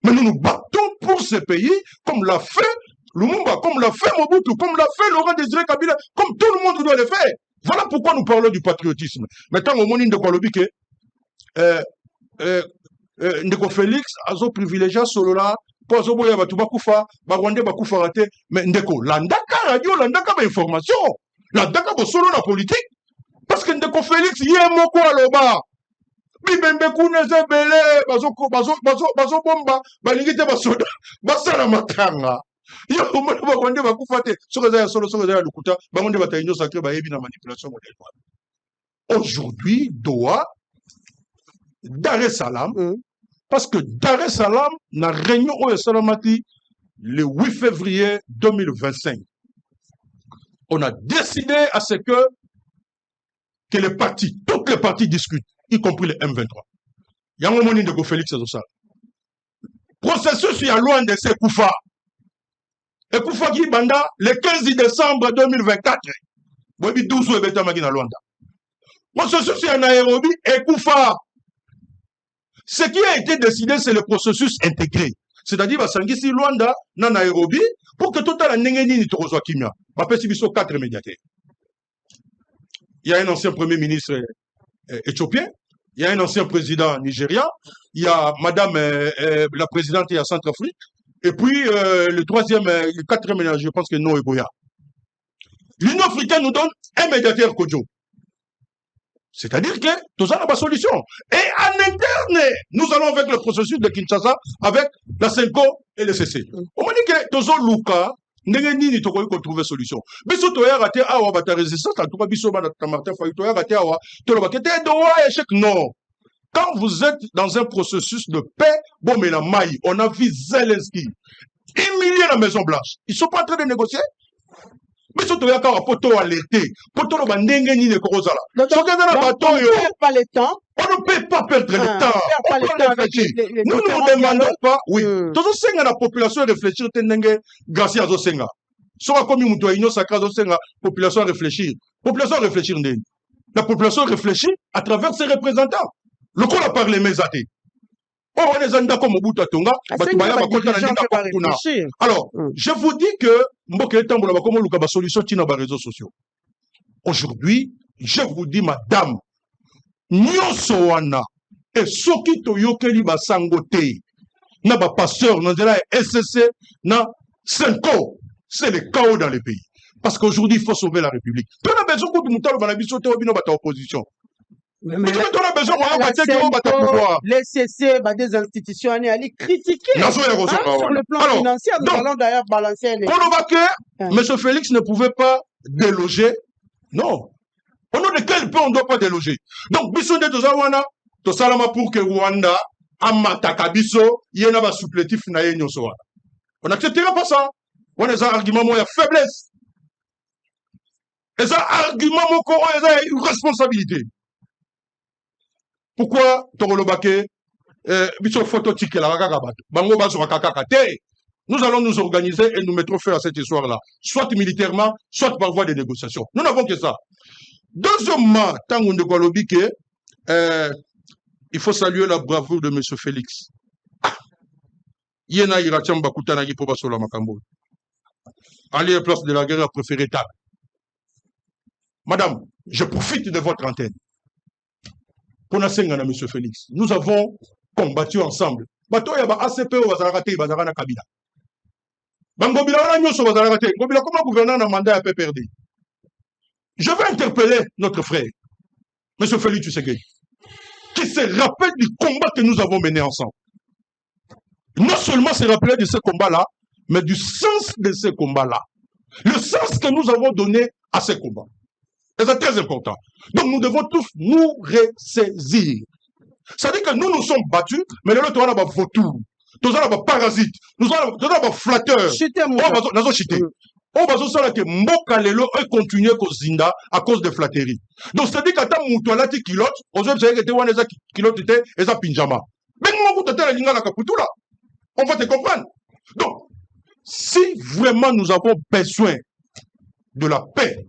mais nous nous battons pour ce pays comme l'a fait Lumumba, comme l'a fait Mobutu, comme l'a fait Laurent Désiré Kabila, comme tout le monde doit le faire. Voilà pourquoi nous parlons du patriotisme. Maintenant, au moment de Kolobike, Ndeko Félix a privilégié solo là, pour Zoboya Batouba Koufa, Barwande Bakoufa raté, mais Ndeko, Landaka radio, Landaka information, Landaka solo la politique, parce que Ndeko Félix, y a moko aloba. Bibembe kuneze bele, bazo bomba, balingite basoda, basala makanga. Aujourd'hui, Doha, Dar es Salaam, parce que Dar es Salaam n'a réunion au Salamati le 8 février 2025. On a décidé à ce que les partis, toutes les parties discutent, y compris les M23. Il y a un moment de Félix Azosal. Processus, il y a loin de ces Koufa. Et Koufa qui banda le 15 décembre 2024. Bobi 12 ou ebeta magina Luanda. Processus en Nairobi et Koufa. Ce qui a été décidé, c'est le processus intégré. C'est-à-dire, Basangisi Luanda, na Nairobi, pour que tout la nengeni ni torozwa kimia. Bapé sibiso 4 médiateurs. Il y a un ancien premier ministre éthiopien, il y a un ancien président nigérien, il y a madame la présidente de la Centrafrique, et puis le troisième, le quatrième, je pense que non, Eboya. L'Union africaine nous donne un médiateur Kodjo. C'est-à-dire que tout ça n'a pas de solution. Et en interne, nous allons avec le processus de Kinshasa, avec la CENCO et le CC. On m'a dit que Tozo Luka, n'engeni ni toko ko trouver solution. Biso to ya raté awa bata résistance en tout cas biso ba Martin Fayulu to ya raté awa to ba kete doa échec non. Quand vous êtes dans un processus de paix, bon mais la maille, on a vu Zelensky humilier la Maison Blanche. Ils sont pas en train de négocier. Biso to ya ka poto alerter, poto lo ba ndengeni ne ko zala. So que dans la bateau yo, pas le temps. on ne peut pas perdre le temps. On peut réfléchir. Nous ne demandons pas, oui. Tozo senga la population réfléchir tenenge grâce à Zosenga. Soit comme nous doit sacré Zosenga, population réfléchir. Population réfléchir ndeni. La population réfléchit à travers ses représentants. Le qu'on a parlé mesate. Oh, on est en comme Mobutu Atonga, alors, je vous dis que Mboke Tambola va comme Luka ba solution tina ba réseaux sociaux. Aujourd'hui, je vous dis madame nyonso wana et soki toyokeli basango te na ba pasteur na nzela SCC na Senko, c'est le chaos dans le pays parce qu'aujourd'hui il faut sauver la République. Tu as besoin que mutalo bana biso te obino bata opposition. Mais tu as besoin de bata pouvoir. Les CC des institutions aller critiquer sur le plan financier, nous allons d'ailleurs balancer les M. Félix ne pouvait pas déloger. Non. Au nom de quel point on ne doit pas déloger? Donc, biso de Tozawana, Tosalama pour que Rwanda, Amataka biso, yena ba supplétif na yenyo soa. On n'acceptera pas ça. On a des arguments, il y a faiblesse. Et ça, argument, mon corps, il y a une responsabilité. Pourquoi Torolobake, biso photo ticket la ragabato, bango baso kakakate. Nous allons nous organiser et nous mettrons fin à cette histoire-là, soit militairement, soit par voie de négociation. Nous n'avons que ça. Deuxièmement, tant qu'on il faut saluer la bravoure de M. Félix. Yena Iratiam Bakuta Nagi Pobasola Makambo. Aller à la place de la guerre a préféré table. Madame, je profite de votre antenne. Pour Nasenga, M. Félix, nous avons combattu ensemble. Bato ya ba ACP ou Bazarate, Bazarana Kabila. Bangobila Nyoso Bazarate, Gobila, comment gouverneur a mandat à PPRD? Je vais interpeller notre frère, M. Félix Tshisekedi, qui se rappelle du combat que nous avons mené ensemble. Non seulement se rappeler de ce combat-là, mais du sens de ce combat-là. Le sens que nous avons donné à ce combat. Et c'est très important. Donc nous devons tous nous ressaisir. C'est-à-dire que nous nous sommes battus, mais le l'autre, on a des vautours, nous avons des parasites, nous avons des flatteurs. Nous avons chité. On va se dire que Mboka Lelo est continué qu'au Zinda à cause de flatteries. Donc c'est-à-dire qu'à ta moutouala ti kilote, aux autres, c'est que tu vois les kilotes et les pinjama. Mais nous avons tout à la linga la caputula. On va te comprendre. Donc, si vraiment nous avons besoin de la paix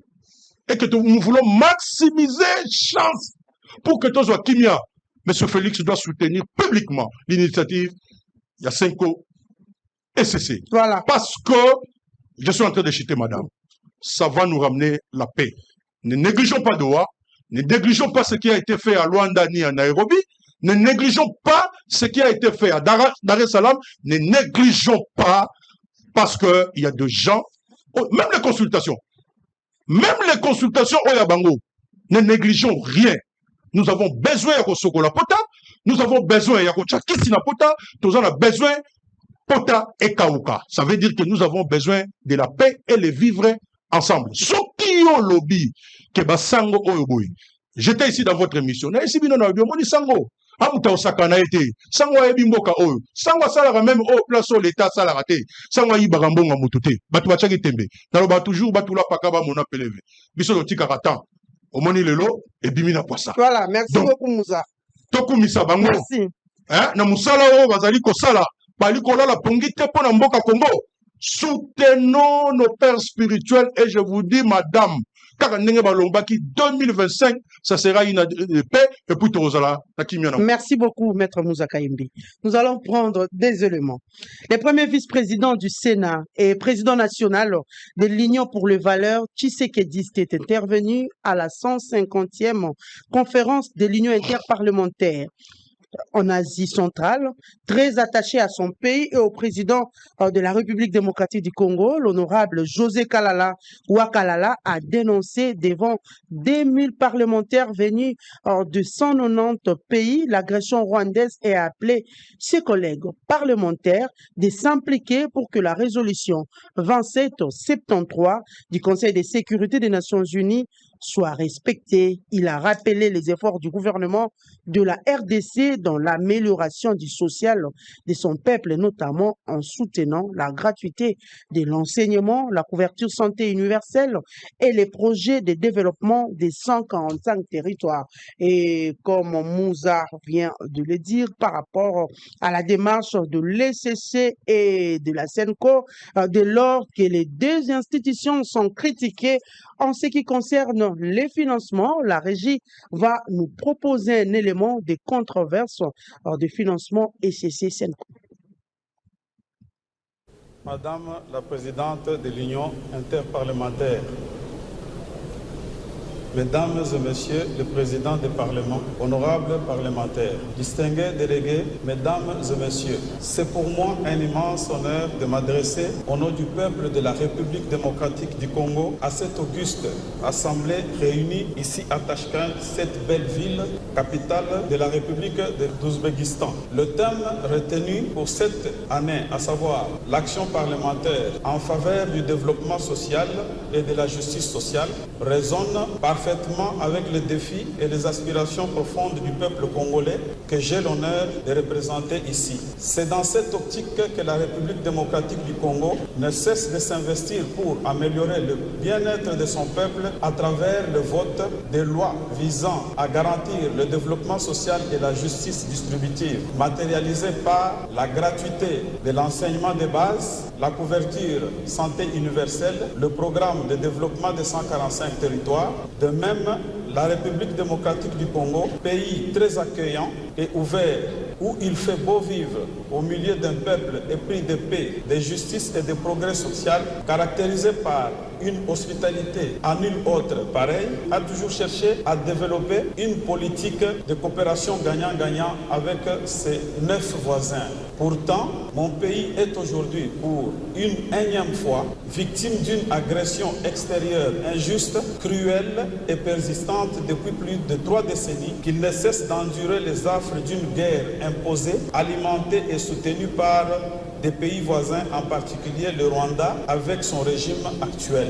et que nous voulons maximiser chance pour que tous soient Kimia, M. Félix doit soutenir publiquement l'initiative Yasenko SCC. Voilà. Parce que, je suis en train de citer madame, ça va nous ramener la paix. Ne négligeons pas Doha, ne négligeons pas ce qui a été fait à Luanda ni à Nairobi, ne négligeons pas ce qui a été fait à Dar es Salaam, ne négligeons pas parce qu'il y a des gens, même les consultations au Yabango, ne négligeons rien. Nous avons besoin de Sokola Pota, nous avons besoin de Chakisina Pota, nous avons besoin de Pota et Kauka. Ça veut dire que nous avons besoin de la paix et les vivre ensemble. Sokio lobby, Kebasango Oyoboy. J'étais ici dans votre émission. Ici, Sango. Amuta Osaka na été. Sango Ebimboka Oyo. Sango Salara même au place où l'État Salarate. Sango Ibarambonga Mutute. Batu Bachaki Tembe. Naloba toujours Batula Pakaba Mona Peleve. Biso Tika Ratan. Omoni Lelo et Bimina Poissa. Voilà, merci beaucoup Moussa. Toku Misa Bango. Merci. Na Musala O, Bazali Kosala. Bali Kola Pongi Tepo na Mboka Congo. Soutenons nos pères spirituels et je vous dis, madame, car en 2025, ça sera une paix et puis Merci beaucoup, Maître Moussa Kayembe. Nous allons prendre des éléments. Les premiers vice-présidents du Sénat et président national de l'Union pour les valeurs, Tshisekedi, est intervenu à la 150e conférence de l'Union interparlementaire en Asie centrale, très attaché à son pays et au président de la République démocratique du Congo, l'honorable José Kalala Ouakalala a dénoncé devant 2000 parlementaires venus de 190 pays l'agression rwandaise et a appelé ses collègues parlementaires de s'impliquer pour que la résolution 2773 du Conseil de sécurité des Nations Unies soit respectée. Il a rappelé les efforts du gouvernement de la RDC dans l'amélioration du social de son peuple, notamment en soutenant la gratuité de l'enseignement, la couverture santé universelle et les projets de développement des 145 territoires. Et comme Moussa vient de le dire, par rapport à la démarche de l'ECC et de la SENCO, dès lors que les deux institutions sont critiquées en ce qui concerne les financements, la régie va nous proposer un élément de controverse de financement ECC-SENCO. Madame la Présidente de l'Union interparlementaire, Mesdames et Messieurs les Présidents des Parlements, honorables parlementaires, distingués délégués, Mesdames et Messieurs, c'est pour moi un immense honneur de m'adresser au nom du peuple de la République démocratique du Congo à cette auguste assemblée réunie ici à Tashkent, cette belle ville, capitale de la République d'Ouzbékistan. Le thème retenu pour cette année, à savoir l'action parlementaire en faveur du développement social et de la justice sociale, résonne parfaitement avec les défis et les aspirations profondes du peuple congolais que j'ai l'honneur de représenter ici. C'est dans cette optique que la République démocratique du Congo ne cesse de s'investir pour améliorer le bien-être de son peuple à travers le vote des lois visant à garantir le développement social et la justice distributive, matérialisée par la gratuité de l'enseignement de base, la couverture santé universelle, le programme de développement des 145 territoires. De même, la République démocratique du Congo, pays très accueillant et ouvert, où il fait beau vivre au milieu d'un peuple épris de paix, de justice et de progrès social, caractérisé par une hospitalité à nul autre pareil, a toujours cherché à développer une politique de coopération gagnant-gagnant avec ses 9 voisins. Pourtant, mon pays est aujourd'hui, pour une énième fois, victime d'une agression extérieure injuste, cruelle et persistante depuis plus de 3 décennies, qu'il ne cesse d'endurer les affres d'une guerre imposée, alimentée et soutenue par des pays voisins, en particulier le Rwanda, avec son régime actuel.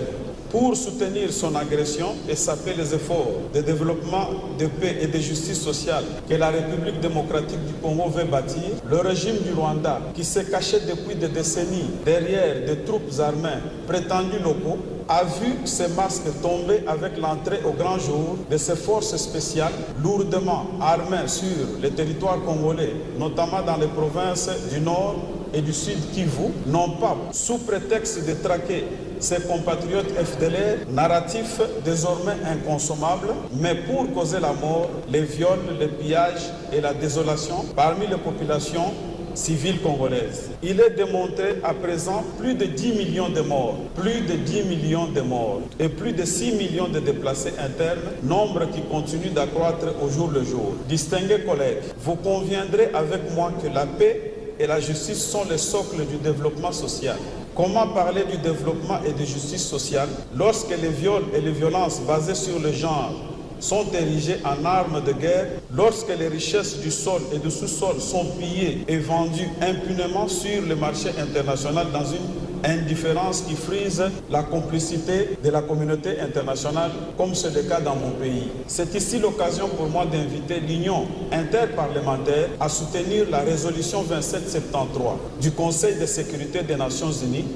Pour soutenir son agression et saper les efforts de développement, de paix et de justice sociale que la République démocratique du Congo veut bâtir, le régime du Rwanda, qui s'est caché depuis des décennies derrière des troupes armées prétendues locaux, a vu ces masques tomber avec l'entrée au grand jour de ces forces spéciales lourdement armées sur le territoire congolais, notamment dans les provinces du Nord, et du Sud Kivu, non pas sous prétexte de traquer ses compatriotes FDLR, narratif désormais inconsommable, mais pour causer la mort, les viols, les pillages et la désolation parmi les populations civiles congolaises. Il est démontré à présent plus de 10 millions de morts, plus de 10 millions de morts et plus de 6 millions de déplacés internes, nombre qui continue d'accroître au jour le jour. Distingués collègues, vous conviendrez avec moi que la paix et la justice sont les socles du développement social. Comment parler du développement et de justice sociale lorsque les viols et les violences basées sur le genre sont érigés en armes de guerre, lorsque les richesses du sol et du sous-sol sont pillées et vendues impunément sur le marché international dans une indifférence qui frise la complicité de la communauté internationale, comme c'est le cas dans mon pays. C'est ici l'occasion pour moi d'inviter l'Union interparlementaire à soutenir la résolution 2773 du Conseil de sécurité des Nations Unies,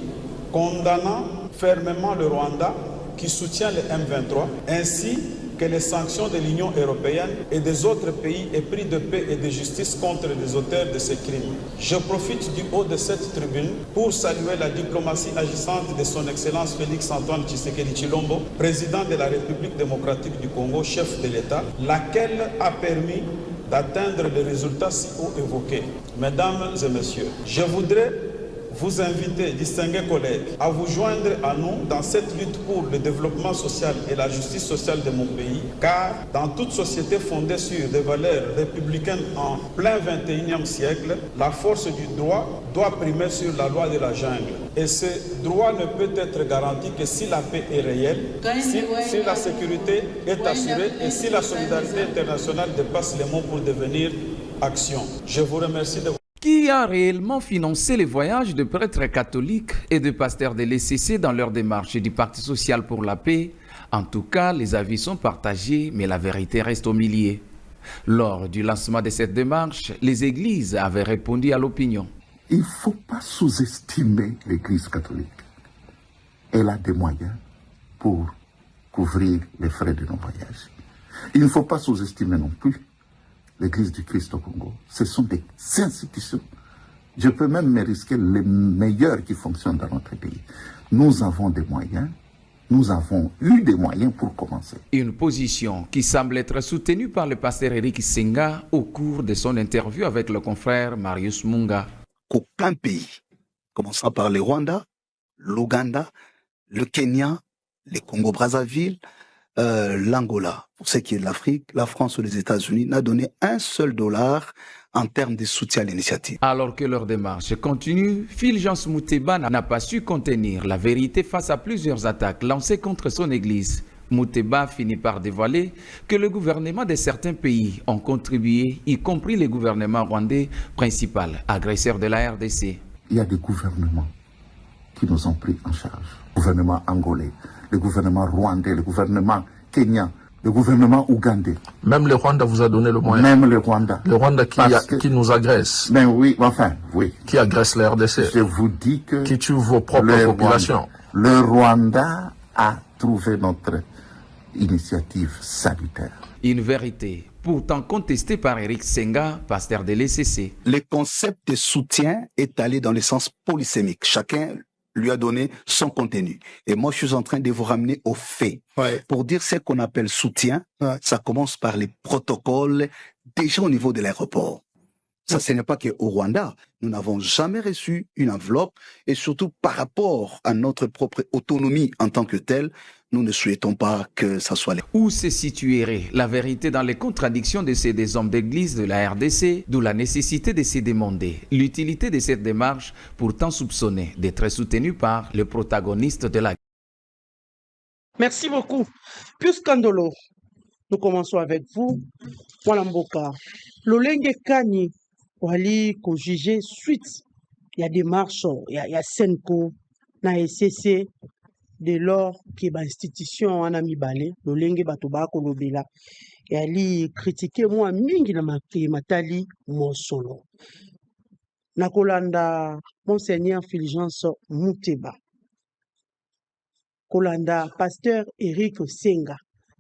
condamnant fermement le Rwanda qui soutient le M23, ainsi que les sanctions de l'Union européenne et des autres pays épris de paix et de justice contre les auteurs de ces crimes. Je profite du haut de cette tribune pour saluer la diplomatie agissante de son Excellence Félix-Antoine Tshisekedi Tshilombo, président de la République démocratique du Congo, chef de l'État, laquelle a permis d'atteindre les résultats si haut évoqués. Mesdames et messieurs, je voudrais vous inviter, distingués collègues, à vous joindre à nous dans cette lutte pour le développement social et la justice sociale de mon pays, car dans toute société fondée sur des valeurs républicaines en plein 21e siècle, la force du droit doit primer sur la loi de la jungle. Et ce droit ne peut être garanti que si la paix est réelle, si la sécurité est assurée et si la solidarité internationale dépasse les mots pour devenir action. Je vous remercie de Qui a réellement financé les voyages de prêtres catholiques et de pasteurs de l'ECC dans leur démarche du Parti social pour la paix? En tout cas, les avis sont partagés, mais la vérité reste au milieu. Lors du lancement de cette démarche, les églises avaient répondu à l'opinion. Il ne faut pas sous-estimer l'Église catholique. Elle a des moyens pour couvrir les frais de nos voyages. Il ne faut pas sous-estimer non plus l'Église du Christ au Congo. Ce sont des institutions. Je peux même me risquer les meilleures qui fonctionnent dans notre pays. Nous avons des moyens. Nous avons eu des moyens pour commencer. Une position qui semble être soutenue par le pasteur Eric Senga au cours de son interview avec le confrère Marius Munga. Qu'aucun pays, commençant par le Rwanda, l'Ouganda, le Kenya, le Congo-Brazzaville, l'Angola, pour ce qui est de l'Afrique, la France ou les États-Unis n'a donné un seul dollar en termes de soutien à l'initiative. Alors que leur démarche continue, Fulgence Muteba n'a pas su contenir la vérité face à plusieurs attaques lancées contre son église. Muteba finit par dévoiler que le gouvernement de certains pays ont contribué, y compris le gouvernement rwandais, principal agresseur de la RDC. Il y a des gouvernements qui nous ont pris en charge. Le gouvernement angolais, le gouvernement rwandais, le gouvernement kenyan, le gouvernement ougandais. Même le Rwanda vous a donné le moyen. Même le Rwanda. Le Rwanda qui nous agresse. Ben oui, enfin, oui. Qui agresse la RDC. Je vous dis que... Qui tue vos propres populations. Le Rwanda a trouvé notre initiative salutaire. Une vérité pourtant contestée par Eric Senga, pasteur de l'ECC. Le concept de soutien est allé dans le sens polysémique. Chacun lui a donné son contenu. Et moi, je suis en train de vous ramener aux faits. Ouais. Pour dire ce qu'on appelle soutien, ça commence par les protocoles, déjà au niveau de l'aéroport. Ça, ce n'est pas qu'au Rwanda. Nous n'avons jamais reçu une enveloppe et surtout par rapport à notre propre autonomie en tant que telle, nous ne souhaitons pas que ça soit... Où se situerait la vérité dans les contradictions de ces des hommes d'église de la RDC, d'où la nécessité de se demander l'utilité de cette démarche pourtant soupçonnée d'être soutenue par le protagoniste de la... Merci beaucoup. Pius Kandolo, nous commençons avec vous. Mwanamboka, Lolenge Kani, wali ko juger suite il y a des marches il y a Senko na SCC de lors que ba institution wana mibale lolenge bato ba ko lobela yali critiquer moi mingi na matali mosolo na kolanda monseigneur Fulgence Muteba kolanda pasteur Eric Senga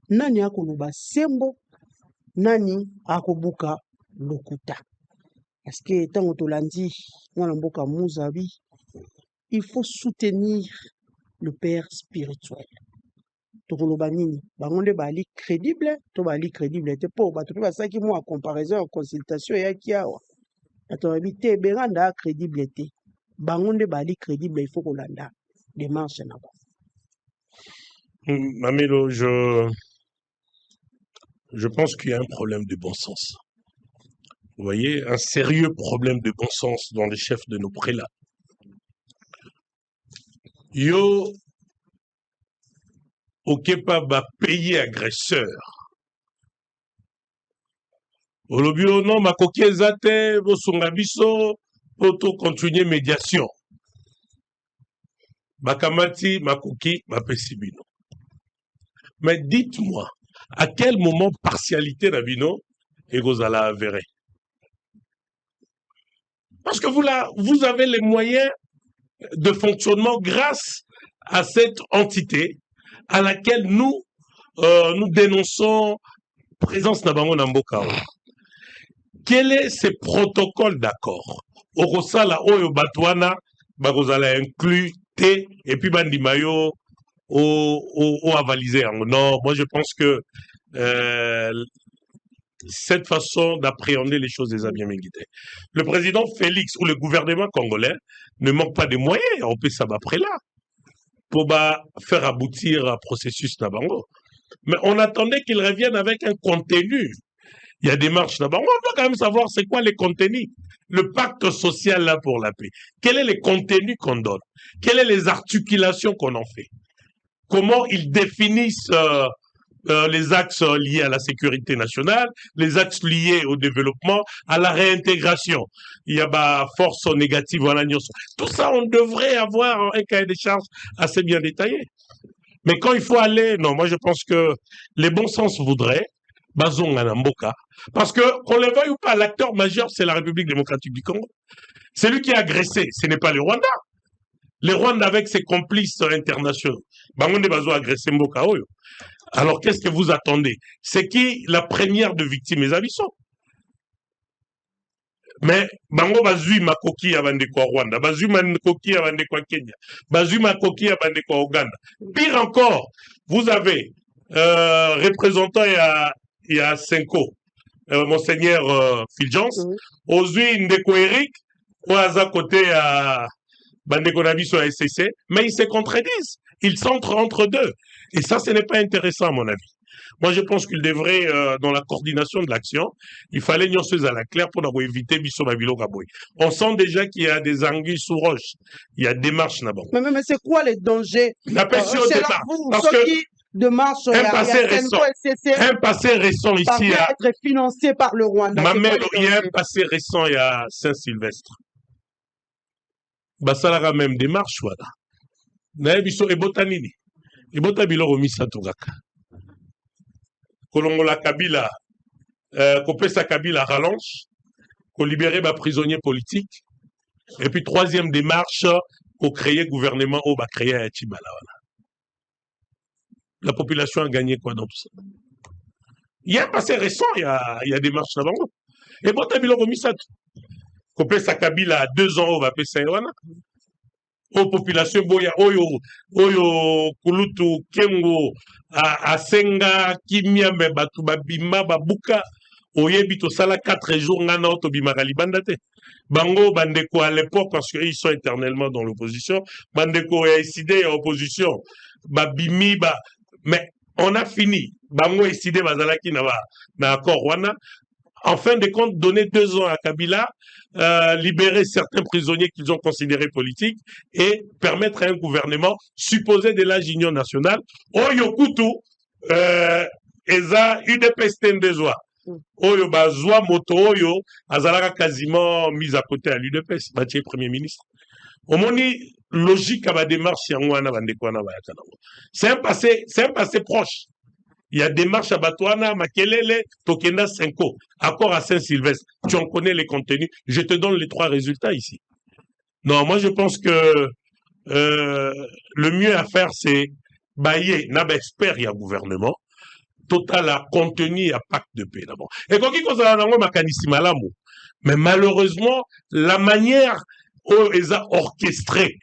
nani akoloba sembo nani akobuka lokuta. Parce que tant que Tolandi, il faut soutenir le père spirituel. Tokolobanini, bangonde bali crédible, to bali crédible, te po bato pe basaki mo en comparaison en consultation ya kiawa. Bato habité beranda crédible te. Bangonde bali crédible, il faut kolanda démarche na ba. Mamelo, je pense qu'il y a un problème de bon sens. Vous voyez, un sérieux problème de bon sens dans les chefs de nos prélats. Yo, okepa ba pays agresseur. Olobio non makoki ezate bosunga biso poto continuer médiation. Bakamati makoki mapesibino. Mais dites-moi, à quel moment partialité Rabino et Gozala avéré? Parce que vous avez les moyens de fonctionnement grâce à cette entité à laquelle nous dénonçons présence Nabango Namboka. Quel est ce protocole d'accord? Orosala Oyo Batwana, Bagozala inclus T et puis Bandimayo au avalisé. Non, moi je pense que cette façon d'appréhender les choses les a bien guidés. Le président Félix ou le gouvernement congolais ne manque pas de moyens, on peut ça après là, pour faire aboutir un processus Nabango. Mais on attendait qu'il revienne avec un contenu. Il y a des marches Nabango, on doit quand même savoir c'est quoi les contenus. Le pacte social là pour la paix. Quel est le contenu qu'on donne? Quelles sont les articulations qu'on en fait? Comment ils définissent les axes liés à la sécurité nationale, les axes liés au développement, à la réintégration. Il y a force négative en l'agnon. Tout ça, on devrait avoir un cahier des charges assez bien détaillé. Mais quand il faut aller, non, moi je pense que les bons sens voudraient, Bazong Anamboka, parce que, qu'on le veuille ou pas, l'acteur majeur, c'est la République démocratique du Congo. C'est lui qui a agressé, ce n'est pas le Rwanda. Le Rwanda avec ses complices internationaux. Bangonde Bazo a agressé Mboka Oyo. Alors, qu'est-ce que vous attendez? C'est qui la première de victimes? Les avisons. Mais, Bango Bazui Makoki à Bandekwa Rwanda, Bazui Makoki à Bandekwa Kenya, Bazui Makoki à Bandekwa Ouganda. Pire encore, vous avez représentant il y a Senko, Monseigneur Fulgence, Ozui Ndeko Eric, Oaza côté à Bandeko Nabiso à SCC, mais ils se contredisent. Ils s'entrent entre deux. Et ça, ce n'est pas intéressant, à mon avis. Moi, je pense qu'il devrait, dans la coordination de l'action, il fallait nuanceuse à la claire pour éviter Bisso Babilo Gaboui. On sent déjà qu'il y a des anguilles sous roche. Il y a des marches là-bas. Mais c'est quoi les dangers? La pression de départ. Parce que un passé récent ici à être financé par le Rwanda. Il y a un passé récent il y a Saint-Sylvestre. Basalara même des marches, voilà. Naebiso ebotanini. Ebota biloro misatugaka. Kolongola Kabila, Kopesa Kabila rallonge, qu'on libérer les prisonniers politiques. Et puis, troisième démarche, qu'on crée gouvernement au créer à Chibala. La population a gagné quoi dans tout ça? Il y a un passé récent, il y a des marches là-bas. Et bon, t'as mis le remisat. Kopesa Kabila, 2 ans, on va payer ça. Aux populations, oyo kulutu kengo asenga kimyambe batu babima babuka oyebi to sala 4 jours ngana oto bimaka libanda te bango bandeko à l'époque parce qu'ils sont éternellement dans l'opposition bandeko ya décidé ya opposition babimi mais on a fini bango décidé bazalaki na accord wana. En fin de compte, donner 2 ans à Kabila, libérer certains prisonniers qu'ils ont considérés politiques et permettre à un gouvernement supposé de l'âge union nationale. Oyo Kutu, Eza UDPS Tendezoa. Oyo Bazwa Moto Oyo, Azalaka quasiment mis à côté à l'UDPS, Mathieu Premier ministre. Au moni logique à ma démarche, c'est un passé proche. Il y a des marches à Batouana, Makelele, Tokenda, Senko, accord à Saint-Sylvestre. Tu en connais les contenus. Je te donne les 3 résultats ici. Non, moi je pense que le mieux à faire, c'est bailler, n'aba expert, il y a gouvernement, total à contenir à pacte de paix d'abord. Et quand il cause un mécanisme à l'amour, mais malheureusement la manière où ils ont orchestré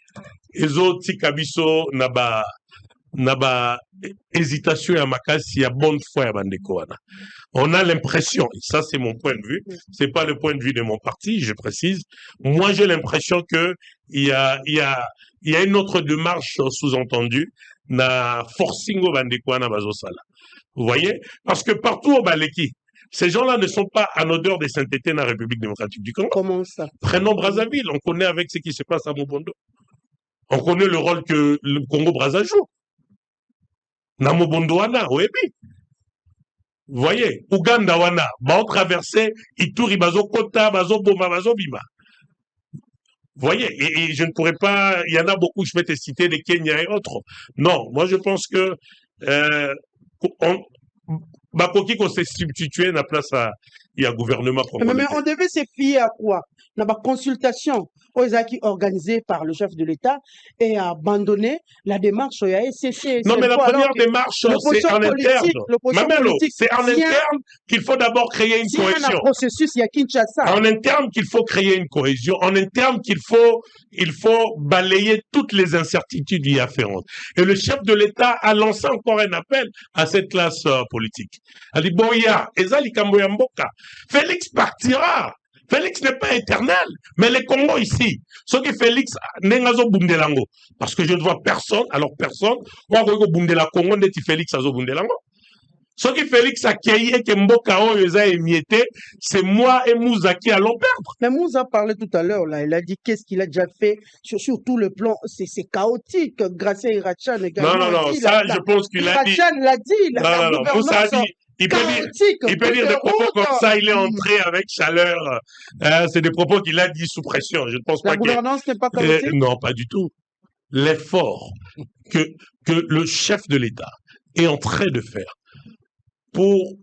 les autres Tikabiso naba hésitation à makasi à bonne foi à Bandekoana. On a l'impression, et ça c'est mon point de vue, c'est pas le point de vue de mon parti, je précise. Moi j'ai l'impression que il y a une autre démarche sous-entendue na forcingo Bandekoana bazosala. Vous voyez? Parce que partout au Baleki, ces gens-là ne sont pas en odeur de sainteté dans la République démocratique du Congo. Comment ça? Prenons Brazzaville, on connaît avec ce qui se passe à Mobondo. On connaît le rôle que le Congo-Brazza joue. Namobondo wana, oebi. Vous voyez, Ouganda wana, ba on traversait Ituri, bazo Kota, bazo Boma, bazo Bima. Vous voyez, et je ne pourrais pas, il y en a beaucoup, je vais te citer des Kenya et autres. Non, moi je pense que Bakoki qu'on s'est substitué la place à il y a gouvernement congolais. Mais on devait se fier à quoi? Dans la consultation aux acquis organisée par le chef de l'État et à abandonner la démarche au SCC. Non, mais la première démarche, c'est en interne. Mamelo, c'est en interne qu'il faut d'abord créer une cohésion. Un processus, il y a Kinshasa. En interne qu'il faut créer une cohésion. En interne qu'il faut balayer toutes les incertitudes y afférentes. Et le chef de l'État a lancé encore un appel à cette classe politique. Il a dit, Boya, Ezali Kamboya Mboka, Félix partira. Félix n'est pas éternel, mais les Congos ici, ce que Félix n'engazo bundelango, parce que je ne vois personne, alors personne, on va bundela Congo, n'est-il Félix azo bundelango. Ce que Félix a accueilli et que Mboka a émietté, c'est moi et Moussa qui allons perdre. Mais Moussa parlait tout à l'heure, là, il a dit qu'est-ce qu'il a déjà fait sur tout le plan, c'est chaotique, grâce à Irachan également. Non, ça, je pense qu'il a dit. Irachan l'a dit, non, Moussa a dit. Il peut dire des propos comme ça, il est entré avec chaleur. C'est des propos qu'il a dit sous pression. Je ne pense pas que... La gouvernance n'est pas chaotique? Non, pas du tout. L'effort que le chef de l'État est en train de faire pour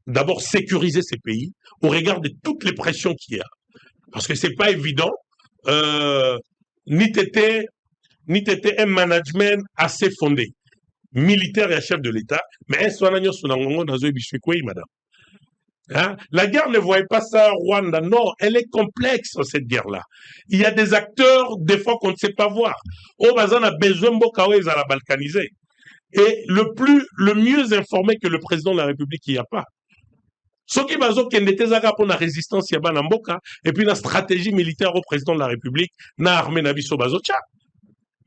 d'abord sécuriser ces pays au regard de toutes les pressions qu'il y a. Parce que c'est pas évident, ni t'étais un management assez fondé. Militaire et chef de l'État, mais madame. Hein? La guerre ne voyait pas ça Rwanda, non, elle est complexe cette guerre-là. Il y a des acteurs, des fois qu'on ne sait pas voir. Au Bazan a besoin de la balkaniser. Et le mieux informé que le président de la République, il n'y a pas. Ce qui va dire qu'il était pour la résistance, il y a Banamboka, et puis la stratégie militaire au président de la République, na armée Nabiso Bazocha.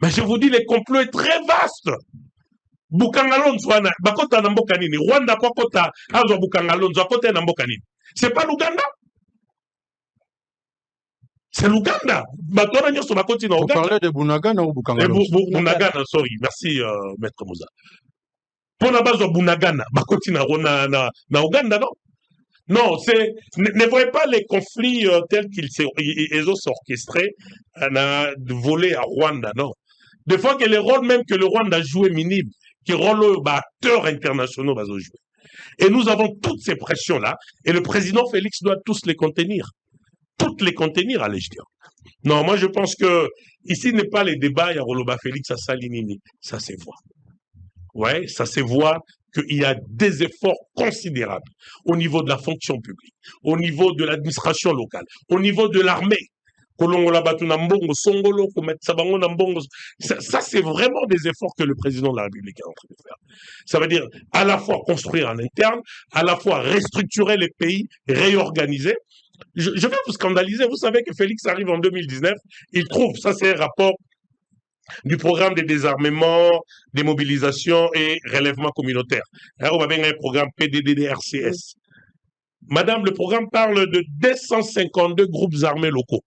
Mais je vous dis, le complot est très vaste. Bukangalonzo wana bakota na mboka nini Rwanda kwa kota azo Bukangalonzo akota na mboka nini c'est pas l'Ouganda, c'est l'Ouganda batona nyoso bakoti na Ouganda. Vous parlez de Bunagana ou Bukangalonzo? Bunagana, sorry, merci maître Moussa. Pona bazo Bunagana bakoti na Ouganda, non. Non, ne voyez pas les conflits tels qu'ils ont orchestrés de voler à Rwanda, non. Des fois que les rôles même que le Rwanda a joué minime, qui rôle acteurs internationaux va jouer. Et nous avons toutes ces pressions-là, et le président Félix doit tous les contenir. Toutes les contenir, allez-je dire. Non, moi je pense que ici n'est pas les débats, il y a Roloba Félix à Salinini, ça se voit. Ouais, ça se voit qu'il y a des efforts considérables au niveau de la fonction publique, au niveau de l'administration locale, au niveau de l'armée. Ça, c'est vraiment des efforts que le président de la République est en train de faire. Ça veut dire à la fois construire en interne, à la fois restructurer les pays, réorganiser. Je vais vous scandaliser. Vous savez que Félix arrive en 2019. Il trouve, ça c'est un rapport du programme de désarmement, démobilisation et relèvement communautaire. On va bien un programme PDDRCS. Madame, le programme parle de 252 groupes armés locaux.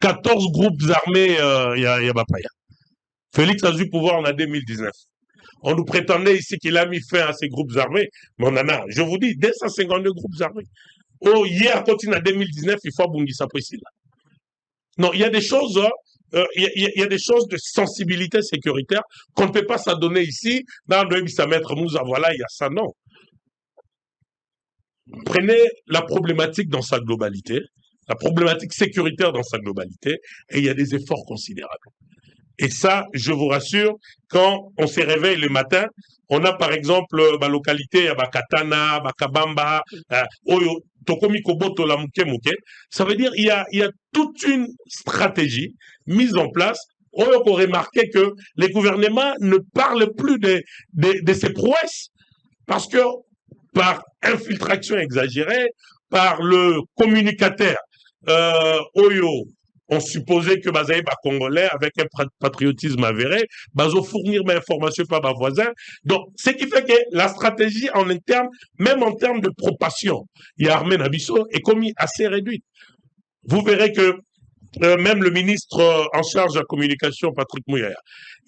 14 groupes armés, Yabapaya. Félix a eu pouvoir en 2019. On nous prétendait ici qu'il a mis fin à ces groupes armés, mais on en a, je vous dis, 252 groupes armés. Oh, hier, continue en 2019, il faut abonder ça pour ici, là. Non, il y a des choses, il y a des choses de sensibilité sécuritaire qu'on ne peut pas s'adonner ici, dans le maître Moussa, voilà, il y a ça, non. Prenez la problématique dans sa globalité, la problématique sécuritaire dans sa globalité, et il y a des efforts considérables. Et ça, je vous rassure, quand on se réveille le matin, on a par exemple ma localité, Katana, Kabamba, Oyo, Tokomi Koboto, la Muke Muke. Ça veut dire il y a toute une stratégie mise en place. Oyo qu'on remarquait que les gouvernements ne parlent plus de ces prouesses parce que par infiltration exagérée, par le communicateur, Oyo, on supposait que Bazaï Congolais, avec un patriotisme avéré, Bazo fournir mes informations par ma voisin. Donc, ce qui fait que la stratégie en interne, même en termes de propagation, il y a Armé Nabiso, est commis assez réduite. Vous verrez que même le ministre en charge de la communication, Patrick Mouyaya,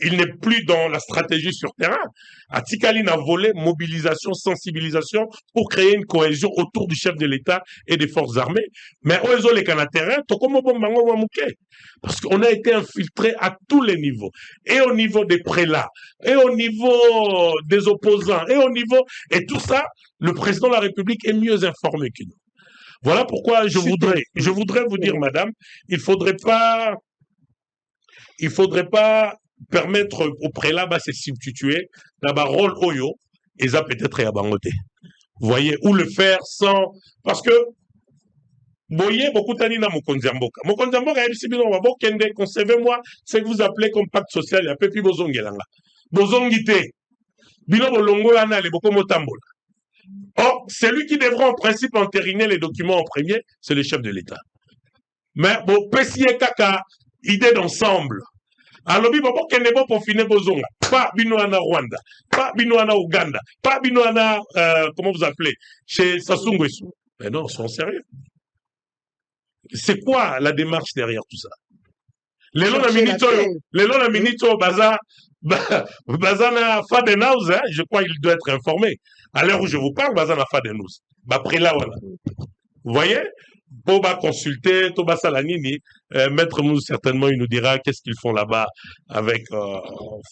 il n'est plus dans la stratégie sur terrain. Atikaline a volé mobilisation, sensibilisation pour créer une cohésion autour du chef de l'État et des forces armées. Mais Oezo les Canaterrains, parce qu'on a été infiltré à tous les niveaux. Et au niveau des prélats, et au niveau des opposants, et tout ça, le président de la République est mieux informé que nous. Voilà pourquoi je voudrais vous dire, madame, il faudrait pas permettre au prélat de se substituer dans le rôle Oyo, et ça peut-être à Bangote. Vous voyez, ou le faire sans, parce que, voyez, beaucoup d'années dans Mokonzamboka. Mokonzamboka, concevez-moi ce que vous appelez comme pacte social, il y a peu plus bozongelanga. Bozongite, bino bolongo lana le boko motambola. Or, celui qui devra en principe entériner les documents en premier, c'est le chef de l'État. Mais bon, Pessie Kaka, idée d'ensemble. Alors, pour finir Bozonga, pas Binoana Rwanda, pas Binoana Ouganda, pas Binoana, comment vous appelez, chez Sassou Nguesso. Mais non, soyons sérieux. C'est quoi la démarche derrière tout ça? Les longs minito, Bazana Fadenhouse, je crois qu'il doit être informé. À l'heure où je vous parle, Bazana Fadenhouse. Après là, voilà. Vous voyez? Pour consulter, Toba Salanini, Maître Mou, certainement, il nous dira qu'est-ce qu'ils font là-bas avec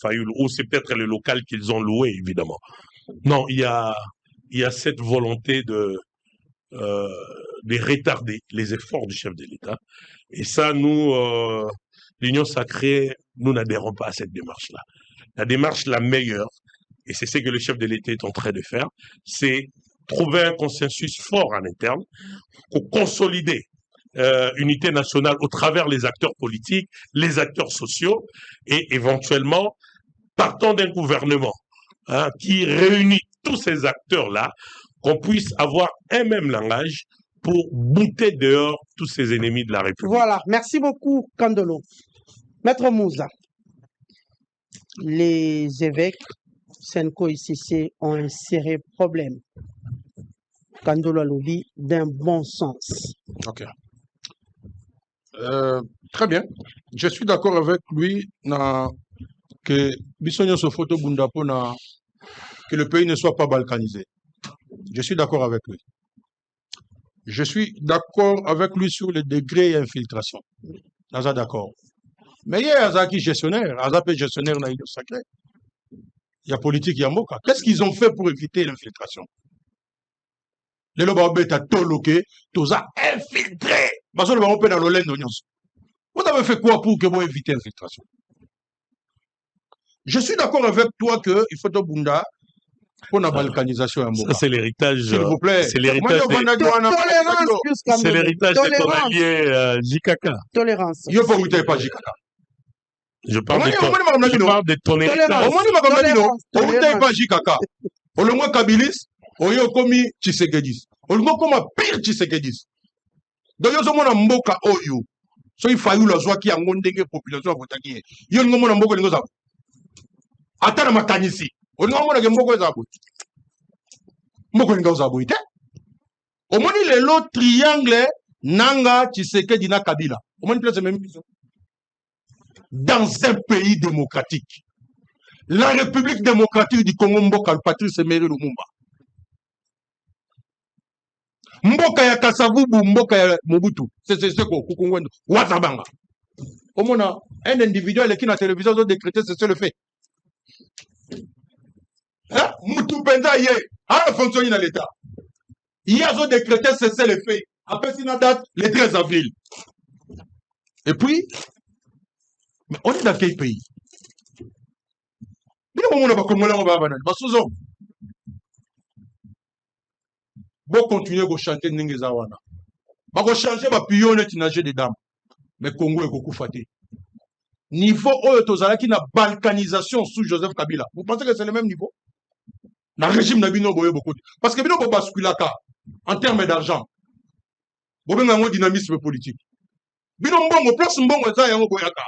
Fayoul, ou c'est peut-être le local qu'ils ont loué, évidemment. Non, il y a cette volonté de retarder les efforts du chef de l'État. Et ça, nous, l'Union sacrée, nous n'adhérons pas à cette démarche-là. La démarche la meilleure, et c'est ce que le chef de l'État est en train de faire, c'est trouver un consensus fort en interne pour consolider unité nationale au travers les acteurs politiques, les acteurs sociaux, et éventuellement, partant d'un gouvernement qui réunit tous ces acteurs-là, qu'on puisse avoir un même langage pour bouter dehors tous ces ennemis de la République. Voilà, merci beaucoup, Kandolo. Maître Moussa, les évêques Senko et Cissé ont un sérieux problème. Kandolo Alobi, d'un bon sens. Ok. Très bien. Je suis d'accord avec lui que Bissonio se photo Bundapona, que le pays ne soit pas balkanisé. Je suis d'accord avec lui. Je suis d'accord avec lui sur le degré d'infiltration. Naza d'accord. Mais il y a Azaki gestionnaire, Azapé gestionnaire dans l'Union sacrée. Il y a politique, il y a Moka. Qu'est-ce qu'ils ont fait pour éviter l'infiltration? Les lobabés t'as toloqué, t'as infiltré. Parce que le baron peut dans l'olène d'oignons. Vous avez fait quoi pour que vous évitez l'infiltration? Je suis d'accord avec toi qu'il faut de Bunda pour la balkanisation. Ça, c'est l'héritage. S'il vous plaît. C'est l'héritage. C'est l'héritage de ton allié JKK. Tolérance. Je ne peux pas JKK. Je parle de ton héritage. On ne pas JKK. On le moins Kabilis, on y a commis Tshisekedi. On le moins comme pire Tshisekedi. Donc, il y a un mboka oyo. So il faillit la joie qui a ngondenge population à voter. Il y a un moment mboka lingoza. Attends ma tanisi. On a un mboka zabu. Mboka lingoza boite. Au moins il est l'autre triangle Nanga Tshisekedi na Kabila. Au moins il place même dans un pays démocratique. La République démocratique du Congo mboka le Patrice Emery Lumumba. Mboka ya Kasavubu, mboka ya Mobutu. C'est quoi, Kukungwendo, Wazabanga. Au moins, un individuel qui n'a télévision doit décréter, c'est le fait. Hein? Moutou Benza, il a fonctionné dans l'État. Il a décrété, c'est le fait. Après, c'est la date, le 13 avril. Et puis, Mais on est dans quel pays? On va continuer à chanter Ningezawana. On va changer ma pionne qui nage des dames. Mais Congo est beaucoup fatigué. Niveau qui na balkanisation sous Joseph Kabila. Vous pensez que c'est le même niveau? Le régime n'a pas beaucoup. Parce que Bino va basculer en termes d'argent. Vous avez un dynamisme politique. Bino mbongo place mbongo ça yango boyaka.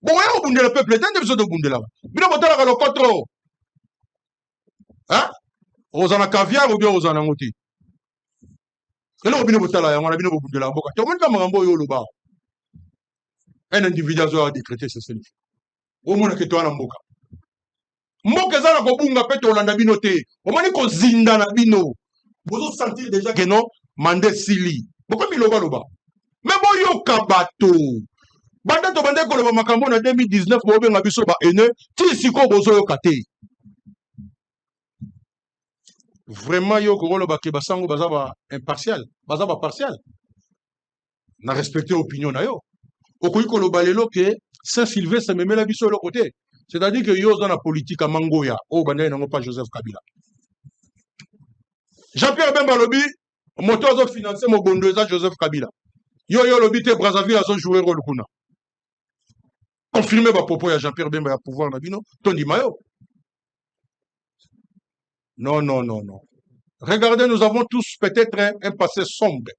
Bon yango bunde le peuple est besoin de bunde là. Bino botala le contrôle. Hein? Osana caviar ou bien osana ngoti. Et là bino botala yango na bino bunde la mboka. To monka mangambo yo loba. Un individu a décrété ce self. Au moins que toi na mboka. Mboka za na kobunga pe to landa bino te. O moni ko zinda na bino. Vous sentir déjà que non mandé sili. Pourquoi biloba loba? Mais bon yo kabato. Banda to bande ko loba makambo na 2019 bo benga biso ba ene ti siko bozo yo kate. Vraiment yo ko loba ke basango bazaba impartial, bazaba partial. Na respecter opinion na yo. Okoyi ko loba lelo ke Saint-Sylvestre me mela biso le côté. C'est-à-dire que yo dans la politique à Mangoya, oh banda na pas Joseph Kabila. Jean-Pierre Bemba lobi moto a financé mon bondoza Joseph Kabila. Yo lobi te Brazzaville a son joueur rôle kuna. Confirmé ba propos ya Jean-Pierre Bemba ya pouvoir na bino, Tony Mayo. Non. Regardez, nous avons tous peut-être un passé sombre.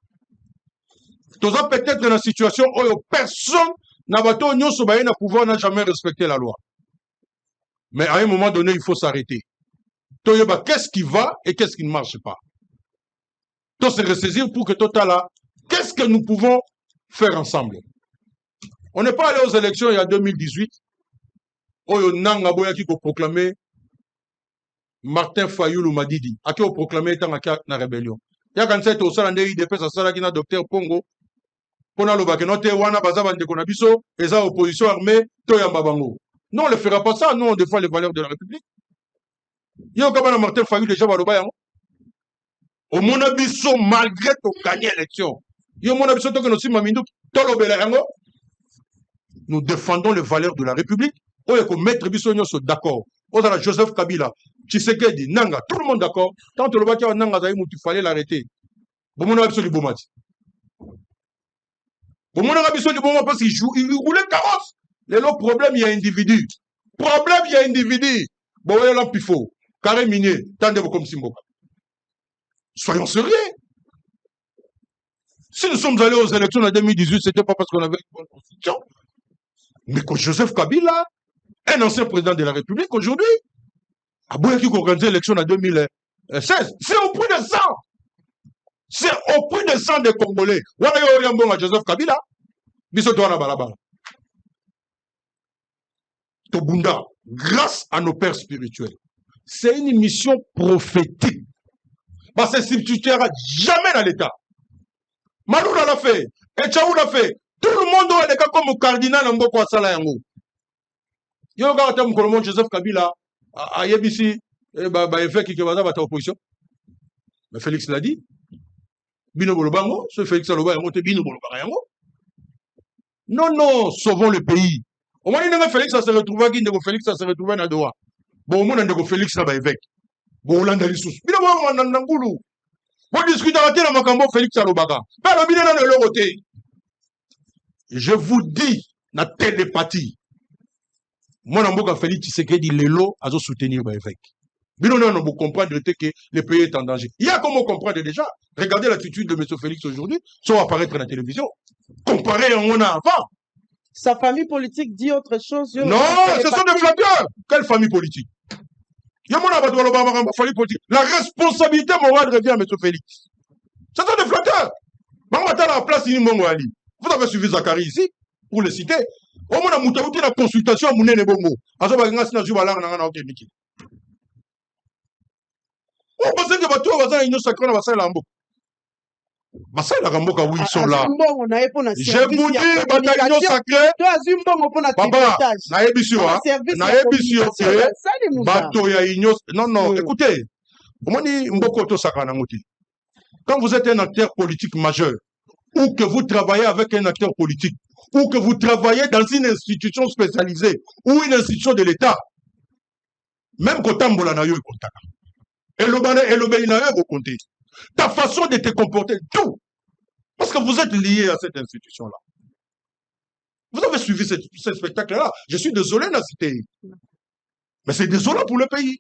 Tous peut-être dans la situation où personne n'a pas pouvoir n'a jamais respecté la loi. Mais à un moment donné, il faut s'arrêter. Qu'est-ce qui va et qu'est-ce qui ne marche pas? Tout se ressaisir pour que tout là, qu'est-ce que nous pouvons faire ensemble? On n'est pas allé aux élections il y a 2018. Oyo nanga boya qui proclamé Martin Fayoulou Madidi, a qui proclamé tant na rébellion. Il y a quand c'est au salon de IDP, ça sera qui na docteur Pongo. Pona lo bakenote wana bazaba ndeko na biso, eza opposition armée, to yamba bango. Non, on ne fera pas ça, nous on défend les valeurs de la République. Yo kabana Martin Fayoulou déjà baloba yango. Au monabiso malgré ton gagné l'élection. Yo monabiso to que nous sommes mindu tolobela yango. Nous défendons les valeurs de la République. On est comme maître biso nyonso d'accord. On a Joseph Kabila, Tshisekedi, Nanga, tout le monde d'accord. Tant que le baki Nanga zaïmou, il fallait l'arrêter. Bon mon abiso du bomati. Bon mon abiso du bomati parce qu'il roulait carrosse. Le problème il y a individu. Problème il y a individu. Bon ouais là pifo. Carré minier. Tendez vous comme Simboka. Soyons sérieux. Si nous sommes allés aux élections en 2018, c'était pas parce qu'on avait une bonne constitution. Mais que Joseph Kabila, un ancien président de la République aujourd'hui, a beau qui organisé l'élection en 2016, c'est au prix de sang. C'est au prix de sang des Congolais. Joseph Kabila, Tobunda, grâce à nos pères spirituels, c'est une mission prophétique. Parce que si tu ne jamais dans l'État. Maloula l'a fait, Echaou l'a fait. Tout le monde a des cas comme le cardinal Mboko Asala Yango. Yo ga tam ko Joseph Kabila a yebisi évêque qui va dans opposition. Mais Félix l'a dit. Bino Bolobango, ce Félix Lobango te Bino Bolobango. Non, sauvons le pays. Au moins il Félix ça se retrouve à Guinée, Félix ça se retrouve à Doha. Bon au moins ndeko Félix là évêque. Bon Hollande lisusu. Bino ba ngulu. Bon discuter à la makambo Félix Alobaka. Pas le bino na le côté. Je vous dis, la télépathie. Moi, je suis Félix Tshisekedi Lelo à soutenir l'évêque. Mais non, vous comprenez que le pays est en danger. Il y a comment comprendre déjà. Regardez l'attitude de M. Félix aujourd'hui, sans apparaître à la télévision. Comparé à on a avant. Sa famille politique dit autre chose. Non, ce sont des flatteurs. Quelle famille politique? Famille politique. La responsabilité morale revient à M. Félix. Ce sont des flatteurs. La place, vous avez suivi Zachary ici, pour le citer. Au moins, vous avez la consultation à Mounene Bongo. On pense que les gens sacrés dans la Lambo. La Ramboka, oui, ils sont là. Je vous dis, bataillon sacré. Papa, non, écoutez. Quand vous êtes un acteur politique majeur, ou que vous travaillez avec un acteur politique, ou que vous travaillez dans une institution spécialisée ou une institution de l'État, même quand Tambola na yo kontaka. Et le vous comptez. Ta façon de te comporter, tout. Parce que vous êtes lié à cette institution-là. Vous avez suivi ce spectacle-là. Je suis désolé de citer. Mais c'est désolant pour le pays.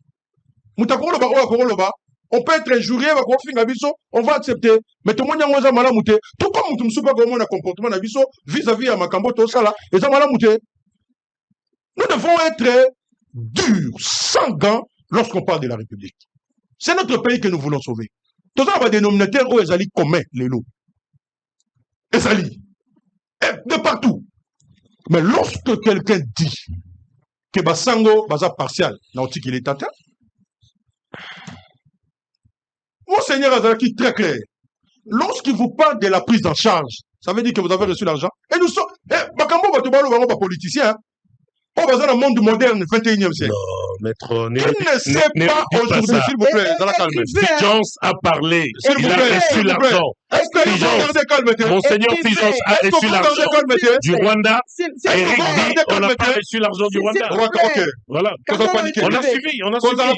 On peut être injurié, on va accepter. Mais tout le monde a malamouté. Tout comme tout le monde a un comportement vis-à-vis à Makambo, tout ça là, et ça malamouté. Nous devons être durs, sans gants, lorsqu'on parle de la République. C'est notre pays que nous voulons sauver. Tout ça va dénominateur où les alliés communs, les lots. Les alliés. De partout. Mais lorsque quelqu'un dit que Basango, Baza partial, nautique, il est atteint, Monseigneur Azalaki, très clair. Lorsqu'il vous parle de la prise en charge, ça veut dire que vous avez reçu l'argent. Et nous sommes. Bakambo va te parler aux politiciens. On va dans le monde moderne, 21e siècle. Non, maître. Il ne sait pas aujourd'hui, s'il vous plaît, dans la calme. Fidjans a parlé. Il a reçu l'argent. Est-ce que Monseigneur Fidjans a reçu l'argent du Rwanda. Eric dit on n'a pas reçu l'argent du Rwanda. Voilà. On a suivi. On a suivi.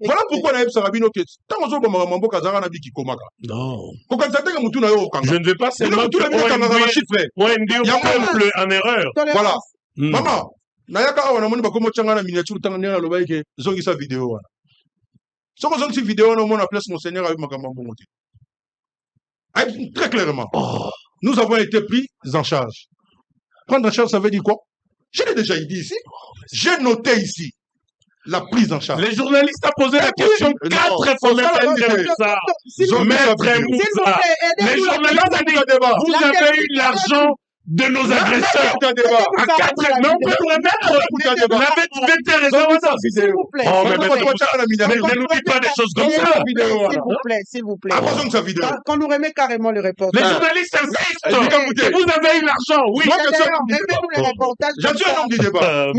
Voilà pourquoi on a eu Sarabino qui tant on a mambo Kazara Nabi qui komaka. Non. Je ne veux pas seulement que OND peuple en erreur. Voilà. Maman. Nayaka awa namoni bakomo changa na miniature tanga nena loba ke zongi sa vidéo wana. Soko zongi sa vidéo na mona place monseigneur avec makambo ngote. Très clairement. Nous avons été pris en charge. Prendre en charge ça veut dire quoi? Je l'ai déjà dit ici. J'ai noté ici la prise en charge. Les journalistes ont posé la question 4 fois ça. Maître Moussa. Les journalistes ont dit vous avez eu l'argent de nos agresseurs. À 4 mais on peut remettre la vérité raison. S'il vous plaît. Mais ne nous dites pas des choses comme ça. S'il vous plaît. Qu'on nous remet carrément le reportage. Les journalistes insistent. Vous avez eu l'argent, oui. Remettez-nous le reportage. J'ai un homme du débat.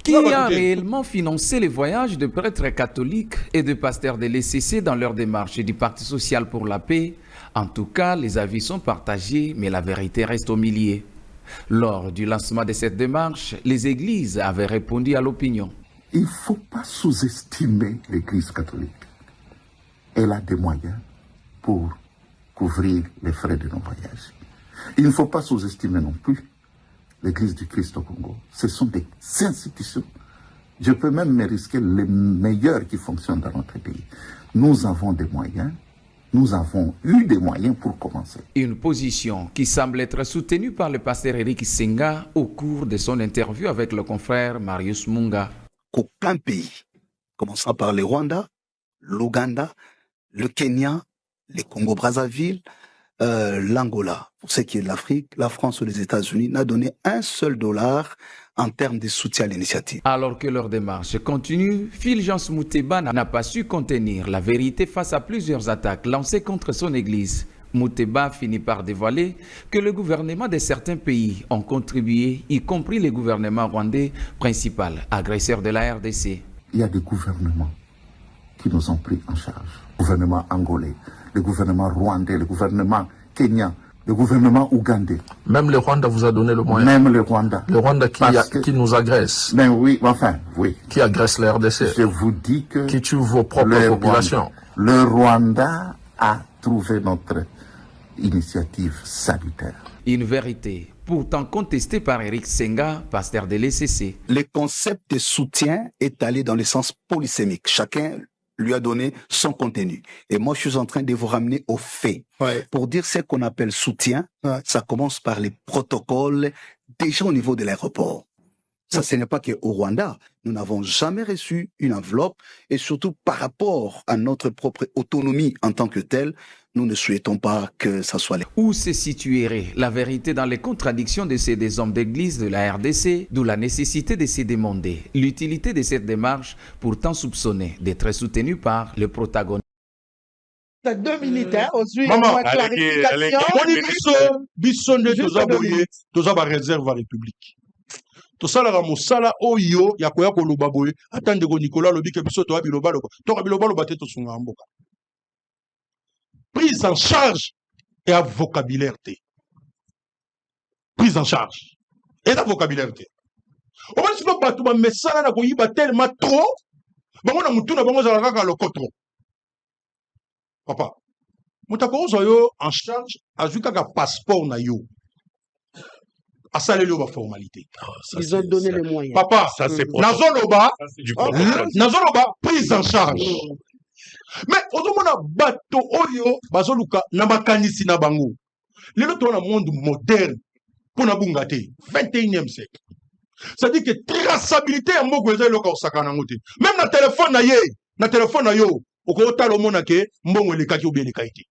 Qui a réellement financé les voyages de prêtres catholiques et de pasteurs de l'ECC dans leur démarche du Parti social pour la paix? En tout cas, les avis sont partagés, mais la vérité reste au milieu. Lors du lancement de cette démarche, les églises avaient répondu à l'opinion. Il ne faut pas sous-estimer l'Église catholique. Elle a des moyens pour couvrir les frais de nos voyages. Il ne faut pas sous-estimer non plus l'Église du Christ au Congo. Ce sont des institutions. Je peux même me risquer les meilleurs qui fonctionnent dans notre pays. Nous avons des moyens. Nous avons eu des moyens pour commencer. Une position qui semble être soutenue par le pasteur Eric Senga au cours de son interview avec le confrère Marius Munga. Qu'aucun pays, commençant par le Rwanda, l'Ouganda, le Kenya, le Congo-Brazzaville, l'Angola, pour ce qui est de l'Afrique, la France ou les États-Unis, n'a donné un seul dollar en termes de soutien à l'initiative. Alors que leur démarche continue, Fulgence Moutéba n'a pas su contenir la vérité face à plusieurs attaques lancées contre son église. Moutéba finit par dévoiler que le gouvernement de certains pays ont contribué, y compris le gouvernement rwandais, principal agresseur de la RDC. Il y a des gouvernements qui nous ont pris en charge. Le gouvernement angolais, le gouvernement rwandais, le gouvernement kenyan, le gouvernement ougandais. Même le Rwanda vous a donné le moyen. Même le Rwanda. Le Rwanda qui nous agresse. Mais oui, enfin, oui. Qui agresse la RDC. Je vous dis que... Qui tue vos propres populations. Le Rwanda a trouvé notre initiative salutaire. Une vérité pourtant contestée par Eric Senga, pasteur de l'ECC. Le concept de soutien est allé dans le sens polysémique. Chacun lui a donné son contenu. Et moi, je suis en train de vous ramener aux faits. Pour dire ce qu'on appelle soutien, ça commence par les protocoles déjà au niveau de l'aéroport. Ça, ce n'est pas qu'au Rwanda. Nous n'avons jamais reçu une enveloppe et surtout par rapport à notre propre autonomie en tant que telle, nous ne souhaitons pas que ça soit... Où se situerait la vérité dans les contradictions de ces des hommes d'église de la RDC, d'où la nécessité de se demander l'utilité de cette démarche, pourtant soupçonnée d'être soutenue par le protagoniste. 2 minutes, aujourd'hui, Maman, clarification. Bisson de Toza réserve à la République. tosalaka mosala oyo ya koya koloba boye ata ndeko Nicolas lobi ke biso toya biloba loba te tosunga mboka. Prise en charge et à vocabulaire te. Prise en charge et à vocabulaire te. Au moins si pas bato ba mesala na koyiba tellement trop bango na mutu na bango za kaka lokotro. Papa mutako yo en charge azwi kaka passeport na yo. À ça, les formalité. Ils ont donné les moyens. Papa, ça c'est Nazoloba, prise en charge. Mais ozomona bato oyo bazoluka na makanisi na bango. Lelo to na monde moderne pour na bungate 21e siècle. Ça dit que traçabilité ya mboko eza loka osakana ngote. Même na téléphone na yo, okota lo mona ke mbongo elekaki obelekaite.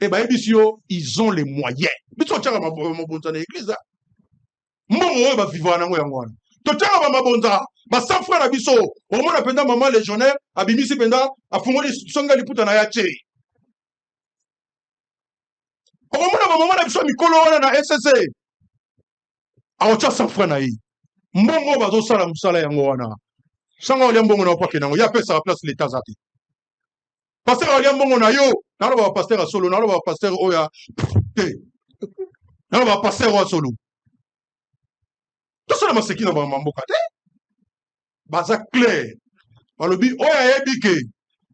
Eh bien, ils ont les moyens. Ils ont les moyens. Ils ont vivre en Angola. Totala mabonza, ba sans frère na biso, au moins penda maman légionnaire, abimisi penda, afungoli songa liputa na yache. Au moins maman na biso mikolo wana na SSC. Aocha sans frère na yi. Mbongo bazo sala musala yango wana. Sanga oli mbongo na opake nango, ya pesa place l'état zati. Pasteur oli mbongo na yo, nalo ba pasteur a solo, nalo ba pasteur oya te. Nalo ba pasteur a solo. Tout ça, c'est qui n'a pas mamboka. Baza clair. Balobi, oya ebike.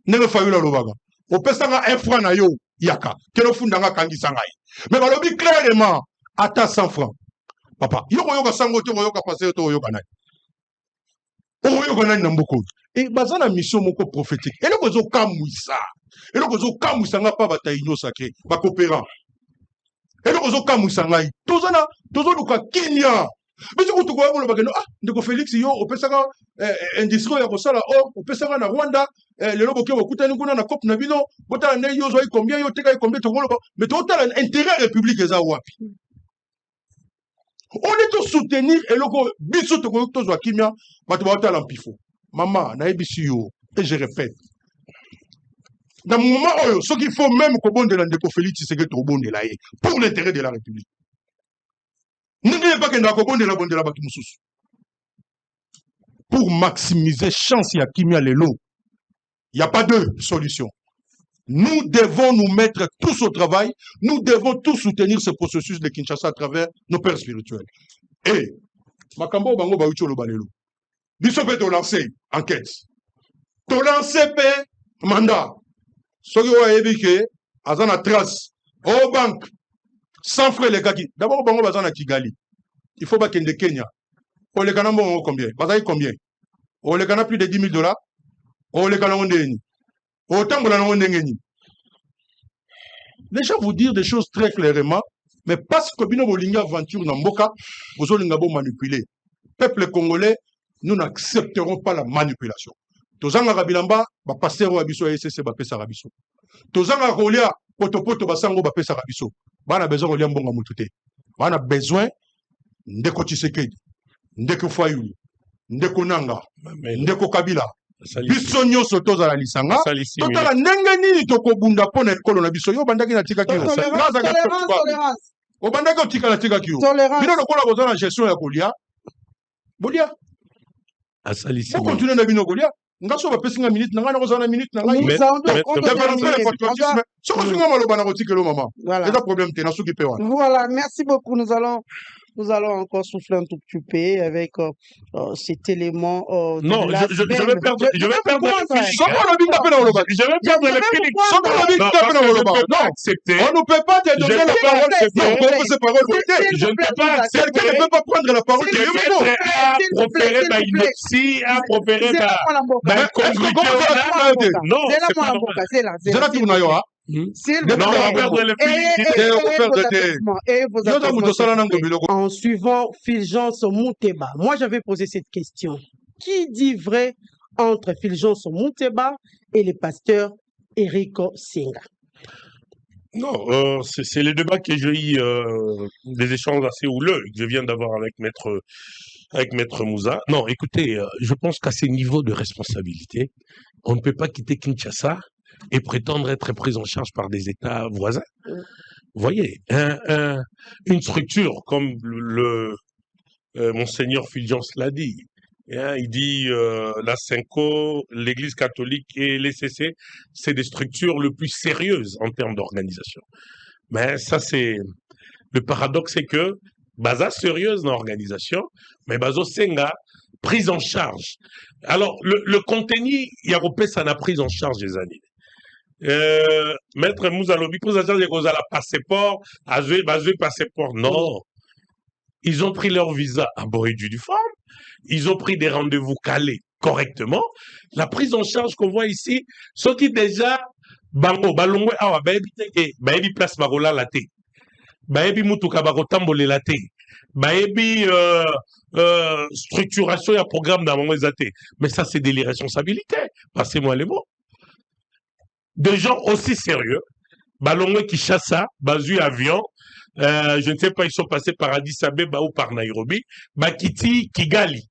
Nebe fayula lobaga. Opesanga un franc na yo, yaka. Keno fundanga kangi sangai. Mais balobi clairement, ata 100 francs. Papa, yoko yoka sango te yoka passer to yoka nai. Yoka nai namboko. Et baza na mission moko prophétique. Et le kozo kamwisa. Et le kozo kamwisa nga pa bata inyo sacré. Ba coopérant. Et le kozo kamwisa ngai. Tozana, tozo luka Kenya. Mais si vous avez dit Félix, on peut savoir industrie ya kosala on peut savoir na Rwanda le lobo ke bakutani kuna na COP na bino bota na yo zo combien yo teka combien to mais total intérêt république eza wapi. On est tous soutenir et loko biso to ko to zo kimia bato ba tala mpifo. Maman na ebisi yo et je répète. Dans le moment où ce qu'il faut même ko bonde la ndeko Félix c'est que to bonde la pour l'intérêt de la République. Pour maximiser chance à Kimia Lelo, il n'y a pas de solution. Nous devons nous mettre tous au travail, nous devons tous soutenir ce processus de Kinshasa à travers nos pères spirituels. Et, Makambo Bango Baucho lo Balelo, Bissop est lancé enquête. To lancé pe mandat. Soki wa ebike, azana trace, au banque. Sans frais les gars qui. D'abord, Bango Bazan à Kigali. Il faut pas qu'il y ait de Kenya. On les gagne combien? Bazaï combien? On les gagne plus de 10 000 $. On les gagne autant que l'on. Les gens vous dire des choses très clairement, mais parce que Bino Bolinga aventure dans Mboka, vous allez manipuler. Peuple congolais, nous n'accepterons pas la manipulation. Tozanga Rabilamba, ba pasteur Abiso et SSC ba pesa Rabiso. Tozanga Rolia, Potopoto Basango ba pesa Rabiso. On a besoin de mbonga mutute. On a besoin ndeko Tshisekedi, ndeko Fayulu, ndeko Nanga, ndeko Kabila. Biso nyonso tozala lisanga. Totala ndenge nini tokobunda pona ekolo na biso yo bandaki na tika kiyo. Tolérance. O bandaki otika na tika kiyo. Bino lokola kozala gestion ya kolia. Bolia. Asalisi. On continue na bino kolia. Ngaso ba pesinga minute nanga na kozala minute nanga. Mais voilà, merci beaucoup. Nous allons encore souffler un tout petit peu avec cet élément. Non, je vais perdre le feeling. On ne peut pas te donner la parole. Je ne peux pas accepter. Quelqu'un ne peut pas prendre la parole. À proférer ma ineptie, à proférer ma conviction. Non, c'est pas normal. En suivant Fulgence Muteba, moi j'avais posé cette question. Qui dit vrai entre Fulgence Muteba et le pasteur Eric Senga? Non, c'est le débat que j'ai eu, des échanges assez houleux que je viens d'avoir avec Maître Moussa. Non, écoutez, je pense qu'à ces niveaux de responsabilité, on ne peut pas quitter Kinshasa et prétendre être pris en charge par des États voisins. Vous voyez, une structure comme Monseigneur Fulgence l'a dit. Hein, il dit la Cinco, l'Église catholique et l'ECC, c'est des structures les plus sérieuses en termes d'organisation. Mais ça, c'est... Le paradoxe, c'est que, baza sérieuse dans l'organisation, mais bazo senga, prise en charge. Alors, le contenu, il y a ça n'a prise en charge des années. Maître Mouzalobi, prise en charge des causes à la passeport, à jouer passeport. Non. Ils ont pris leur visa à Borédu du Forme. Ils ont pris des rendez-vous calés correctement. La prise en charge qu'on voit ici, ceux qui déjà, bango, balongwe, awa, baebi place barola la té. Baebi mutuka barotambole la té. Baebi, structuration, il y a programme dans mon té. Mais ça, c'est des responsabilités. Passez-moi les mots. Des gens aussi sérieux. Balongwe qui chasse, bazu avion, je ne sais pas, ils sont passés par Addis Abeba ou par Nairobi, Bakiti, Kigali.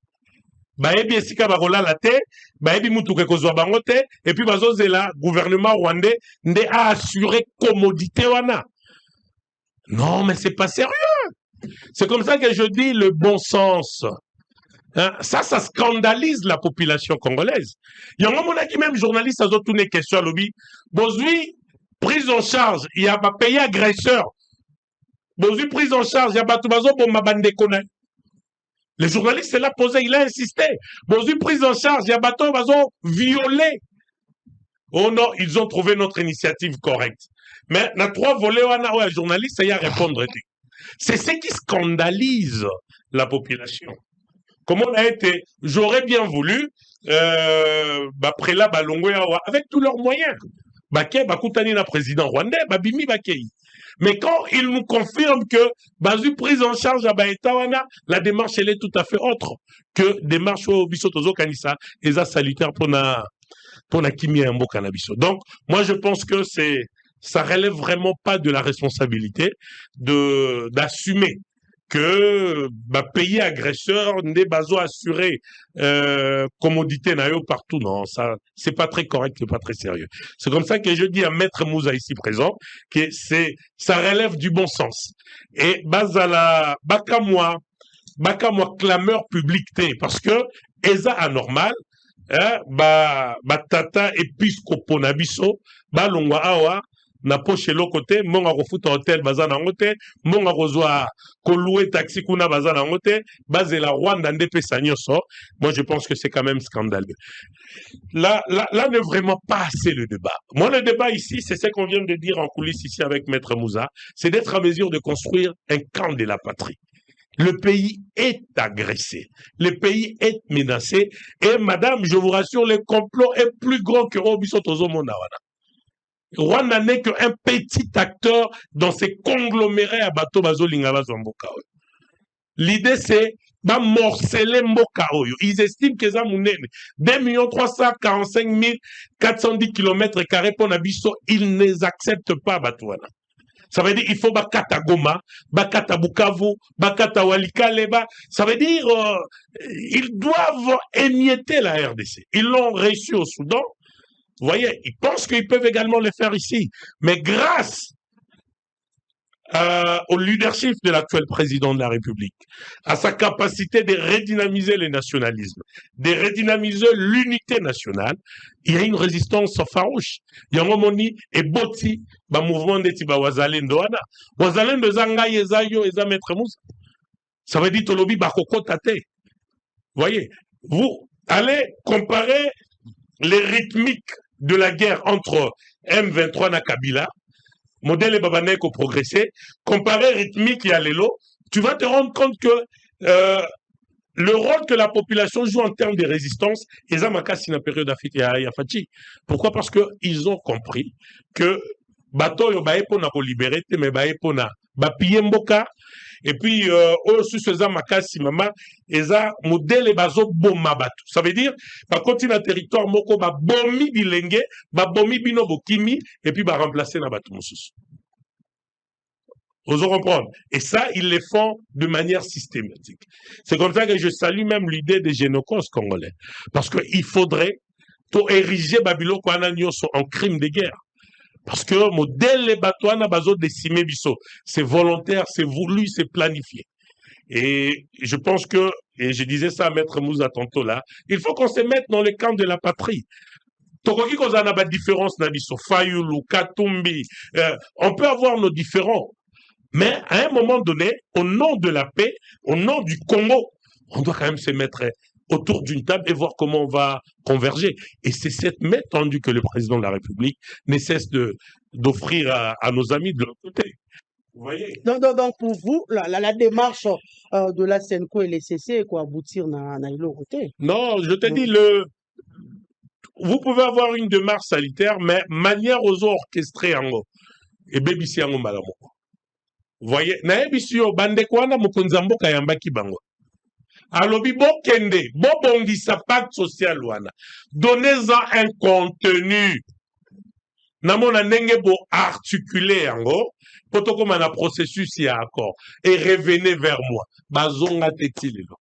Baebi esika barola la te, baebi mutuke kozwa bango te, et puis bazozela gouvernement rwandais nde a assuré commodité wana. Non, mais c'est pas sérieux. C'est comme ça que je dis le bon sens. Hein? Ça scandalise la population congolaise. Il y a un moment qui même journaliste a tourné question à l'objet. Bozui, prise en charge, il y a pas payé agresseur. Bozui, prise en charge, il y a pas tout bazo pour ma bande de connaître. Le journaliste l'a posé, il a insisté. Bozui, prise en charge, il y a pas tout bazo violé. Oh non, ils ont trouvé notre initiative correcte. Mais na trois volets, ouais, journaliste, ça y a répondre. C'est ce qui scandalise la population. Comme on a été, j'aurais bien voulu, après là, avec tous leurs moyens. Baké, Bakoutani, le président rwandais, Babimi Bakei. Mais quand il nous confirme que Bazu prise en charge à Baetawana, la démarche, elle est tout à fait autre que démarche au Bissotozo Kanissa, et ça salutaire pour na Kimi Ambo Canabiso. Donc, moi, je pense que ça relève vraiment pas de la responsabilité d'assumer que pays agresseur n'est pas assuré commodité naïo partout. Non, ça c'est pas très correct, c'est pas très sérieux. C'est comme ça que je dis à Maître Mouza ici présent que ça relève du bon sens. Et bazala bakamwa clameur public parce que eza anormal tata épiscopo nabiso longwa awa na poche l'autre monga kofuta hotel bazana ngote monga kozwa louer taxi kuna bazana ngote bazela Rwanda ndepe sanyoso. Moi je pense que c'est quand même scandaleux. Là n'est vraiment pas assez le débat. Moi le débat ici c'est ce qu'on vient de dire en coulisses ici avec Maître Mouza, c'est d'être en mesure de construire un camp de la patrie. Le pays est agressé, le pays est menacé et madame je vous rassure le complot est plus grand que Robiso Tozo Monawana. Rwanda n'est qu'un petit acteur dans ces conglomérés à bateau bazolinga bazomboka. L'idée c'est de morceler mboka oyo. Ils estiment que ça mounene 2 345 410 km² pour Nabiso, ils ne les acceptent pas batouana. Ça veut dire il faut bakata Goma, bakata Bukavu, bakata Walikaleba. Ça veut dire ils doivent émietter la RDC. Ils l'ont réussi au Soudan. Vous voyez, ils pensent qu'ils peuvent également le faire ici. Mais grâce au leadership de l'actuel président de la République, à sa capacité de redynamiser le nationalisme, de redynamiser l'unité nationale, il y a une résistance farouche. Il y a un moment donné, et boti, mouvement de Tiba Wazalendo, Wazalendo Zanga Yezayo Eza Maître Moussa. Ça veut dire Tolobi Bakoko Tate. Vous voyez, vous allez comparer les rythmiques de la guerre entre M23 et Kabila, modèle et Babanek ont progressé, comparé rythmique et Alelo, tu vas te rendre compte que le rôle que la population joue en termes de résistance, ils ont une période d'Afiti. Pourquoi? Parce qu'ils ont compris que bateau yo bae pona ko libérer mais bae pona ba piller mboka et puis aussi ces makasi mama eza modèle bazo bomba bato. Ça veut dire ba continue territoire moko ba bomi bilenge ba bomi bino bokimi et puis ba remplacer na bato mosusu. Vous comprenez? Et ça, ils le font de manière systématique. C'est comme ça que je salue même l'idée des génocos congolais. Parce qu'il faudrait tout ériger Babylone en crime de guerre. Parce que le modèle les bateaux n'a pas décimé biso. C'est volontaire, c'est voulu, c'est planifié. Et je pense que, et je disais ça à Maître Moussa tantôt là, il faut qu'on se mette dans le camp de la patrie. Tokoki kozana ba différence na biso Fayulu, Katumbi, on peut avoir nos différends, mais à un moment donné, au nom de la paix, au nom du Congo, on doit quand même se mettre autour d'une table et voir comment on va converger. Et c'est cette main tendue que le président de la République ne cesse d'offrir à nos amis de l'autre côté. Vous voyez? Donc pour vous, la démarche de la SENCO et les CC quoi aboutir na l'autre côté. Non, je te dis vous pouvez avoir une démarche sanitaire, mais manière aux orchestrée en haut. Et bébissi en haut malamo. Vous voyez? Na ebisio bande kwana mokonzambo kayambaki bango. Alobi bo kende, bo bongisa pacte social wana. Donnez-en un contenu. Namona ndenge bo articuler yango. Poto comme un processus y a accord. Et revenez vers moi. Bazonga tetilelo.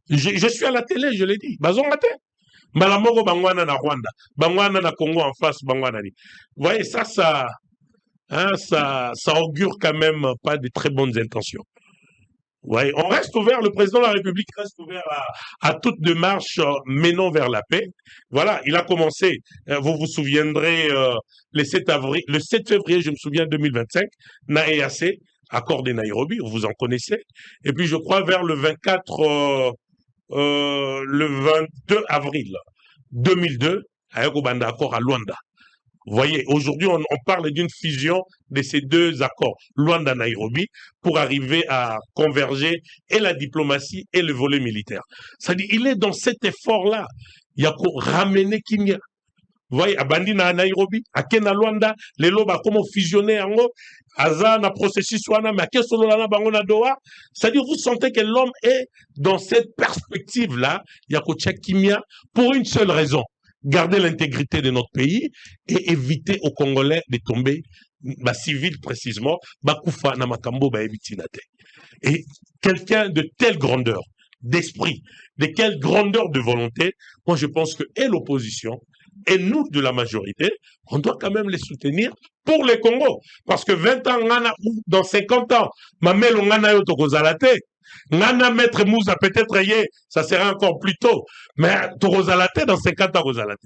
Je suis à la télé, je l'ai dit. Bazonga te. Malamoko bangwana na Rwanda. Bangwana na Congo en face, bangwana ni. Vous voyez, ça augure quand même pas de très bonnes intentions. Ouais, on reste ouvert, le président de la République reste ouvert à toute démarche menant vers la paix. Voilà, il a commencé, vous vous souviendrez, le 7 février, je me souviens, 2025, na EAC, accord de Nairobi, vous en connaissez. Et puis je crois vers le 22 avril 2002, avec un accord à Luanda. Vous voyez, aujourd'hui, on parle d'une fusion de ces deux accords, Luanda-Nairobi, pour arriver à converger et la diplomatie et le volet militaire. C'est-à-dire, il est dans cet effort-là. Il y a qu'à ramener Kimia. Vous voyez, à Bandina, à Nairobi, à Kena Luanda, les lobes, comment fusionner en haut, Aza, na processus, mais à Kesololana, Bangona Doha. C'est-à-dire, vous sentez que l'homme est dans cette perspective-là, il y a qu'à Kimia, pour une seule raison. Garder l'intégrité de notre pays et éviter aux Congolais de tomber, civils précisément, Bakoufa Namakambo Baebitinate. Et quelqu'un de telle grandeur d'esprit, de quelle grandeur de volonté, moi je pense que et l'opposition et nous de la majorité, on doit quand même les soutenir pour le Congo. Parce que 20 ans, dans 50 ans, Mamel Ngana Yotokozalate, Ngana Maître Moussa, peut-être ça sera encore plus tôt. Mais Torozalate, dans 50 ans, Rozalate.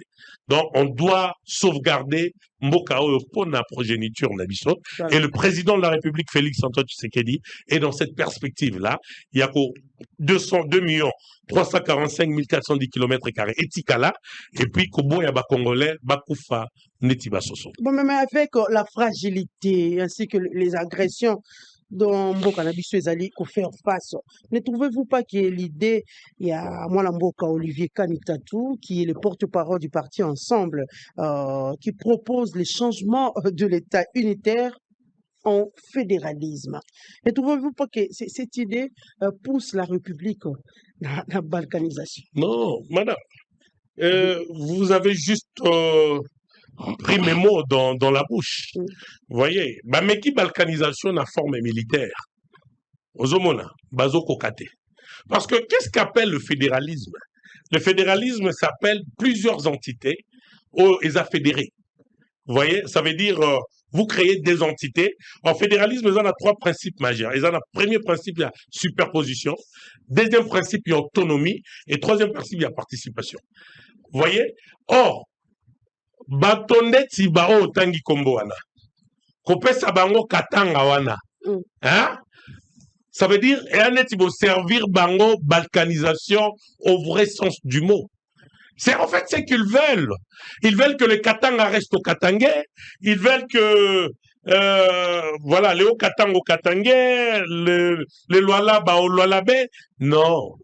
Donc, on doit sauvegarder Mbokao pour la progéniture Nabiso. Et le président de la République, Félix Antoine Tshisekedi, est dans cette perspective-là. Il y a 2 345 410 km². Etikala. Et puis, Kobo Yaba Congolais, Bakoufa, Netiba Soso. Bon, mais avec la fragilité ainsi que les agressions dont Mboka Nabiso ezali ko faire face. Ne trouvez-vous pas que l'idée, il y a Mwana Mboka Olivier Kanitatou, qui est le porte-parole du parti Ensemble, qui propose les changements de l'État unitaire en fédéralisme. Ne trouvez-vous pas que cette idée pousse la République à la balkanisation? Non, madame. Vous avez juste pris mes mots dans la bouche. Vous voyez, mais qui balkanisation na forme militaire? Ozomona, bazo kokate. Parce que qu'est-ce qu'appelle le fédéralisme? Le fédéralisme s'appelle plusieurs entités ils a fédéré. Vous voyez, ça veut dire vous créez des entités. En fédéralisme, il y a 3 principes majeurs. Il y a le premier principe, il y a superposition. Deuxième principe, il y a autonomie. Et troisième principe, il y a participation. Vous voyez? Or, batonde tibao tangi kombo wana. Kopesa bango katanga wana. Hein? Ça veut dire, et servir bango balkanisation au vrai sens du mot. C'est en fait ce qu'ils veulent. Ils veulent que le Katanga reste au Katangais. Ils veulent que, voilà, les Hauts-Katanga au Katangais, les Lualaba au Lualabé. Non.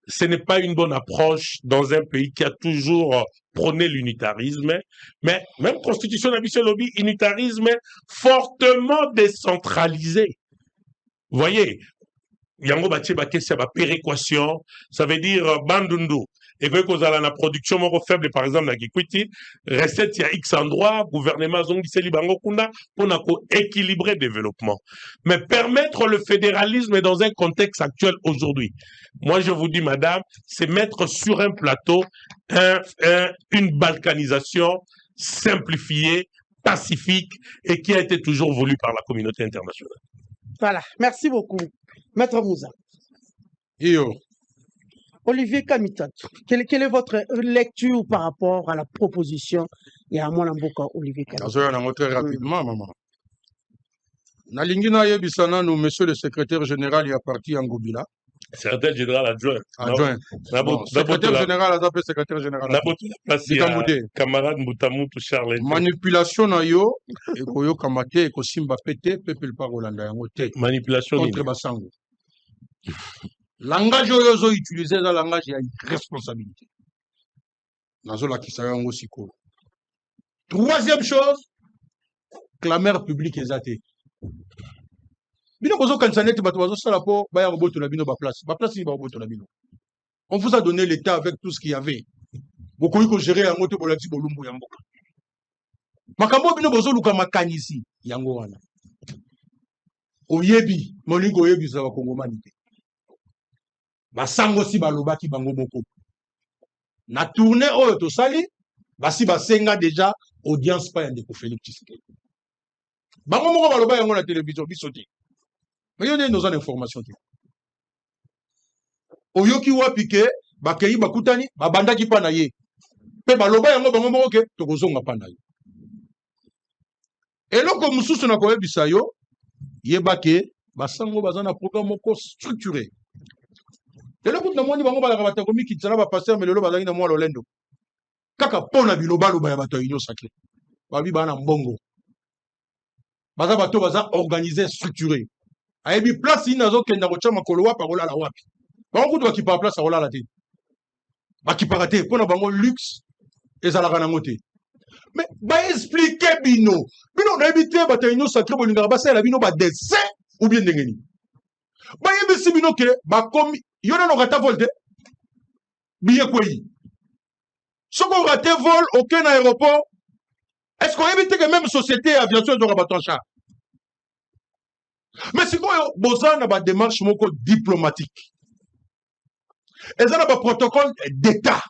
Ce n'est pas une bonne approche dans un pays qui a toujours prôné l'unitarisme. Mais même Constitution d'Abyssal Lobby, unitarisme fortement décentralisé. Vous voyez, Yango Batie Bakessia ba péréquation, ça veut dire Bandundu. Et que vous avez la production moins faible, par exemple, la Gikwiti, recette, il y a X endroits, gouvernement Zongiseli Bango Kuna, on a équilibrer le développement. Mais permettre le fédéralisme dans un contexte actuel aujourd'hui. Moi, je vous dis, madame, c'est mettre sur un plateau une balkanisation simplifiée, pacifique et qui a été toujours voulue par la communauté internationale. Voilà. Merci beaucoup. Maître Mouza. Yo. Olivier Kamitat, quelle est votre lecture par rapport à la proposition et à Mwanamboka Olivier Kamitat? Très rapidement, maman. Nalingi na yebisana nous, monsieur le secrétaire général, il a parti en Gobila. Secrétaire général adjoint. Adjoint. Bon, secrétaire général, adjoint secrétaire général. Camarade Moutamutu Charles. Manipulation na yo, et koyo kamate, et kosimba pete, peuple par Rolanda yango te. Manipulation contre Basango. Langage oyo utilisé dans le langage, il y a une responsabilité. Nazo la kisayango siko. Troisième chose, clameur publique exaté. Bino bozo kansanete bato bazo sala po ba ya roboto na bino ba place. Ba place ni ba roboto na bino. On vous a donné l'état avec tout ce qu'il y avait. Beaucoup ko gérer yango te bolati bolumbu ya mboka. Makambo bino bozo luka makanisi yango wana. Oyebi, molingo oyebi za ba kongomani te. Basango si balobaki bango moko. Na tournée oyo to sali, basi basenga déjà audience pa ya ndeko Félix Tshisekedi. Bango moko baloba yango na télévision biso te. Mais il y a des informations. Oyoki wapike, bakei bakutani, babandaki pa na ye. Pe baloba yango bango moko ke tokozonga pa na ye. Eloko mususu na koyebisa yo, yebake basango bazana programme moko structuré. Eloko na moni bango balaka batako mikitsana ba pasteur melelo bazangi na mwa lolendo. Kaka pona biloba loba ya bato ya union sacrée. Babi bana mbongo. Baza bato baza organisé structuré. Ayebi place inazo kenda kocha makolo wa parola la wapi. Bango kutu bakipa place arola la te. Bakipaka te pona bango luxe ezalaka nango te. Mais ba expliquer bino. Bino na ebité bato ya union sacrée bolinga ba sala bino ba dessin ou bien ndengeni. Ba yebisi bino ke ba komi yona no rata volte. Biye kwei. Soko rate vol aucun aéroport. Est-ce qu'on évite que même société aviation de rabattre mais si quoi boza na ba démarche moko diplomatique. Et ça na ba protocole d'état.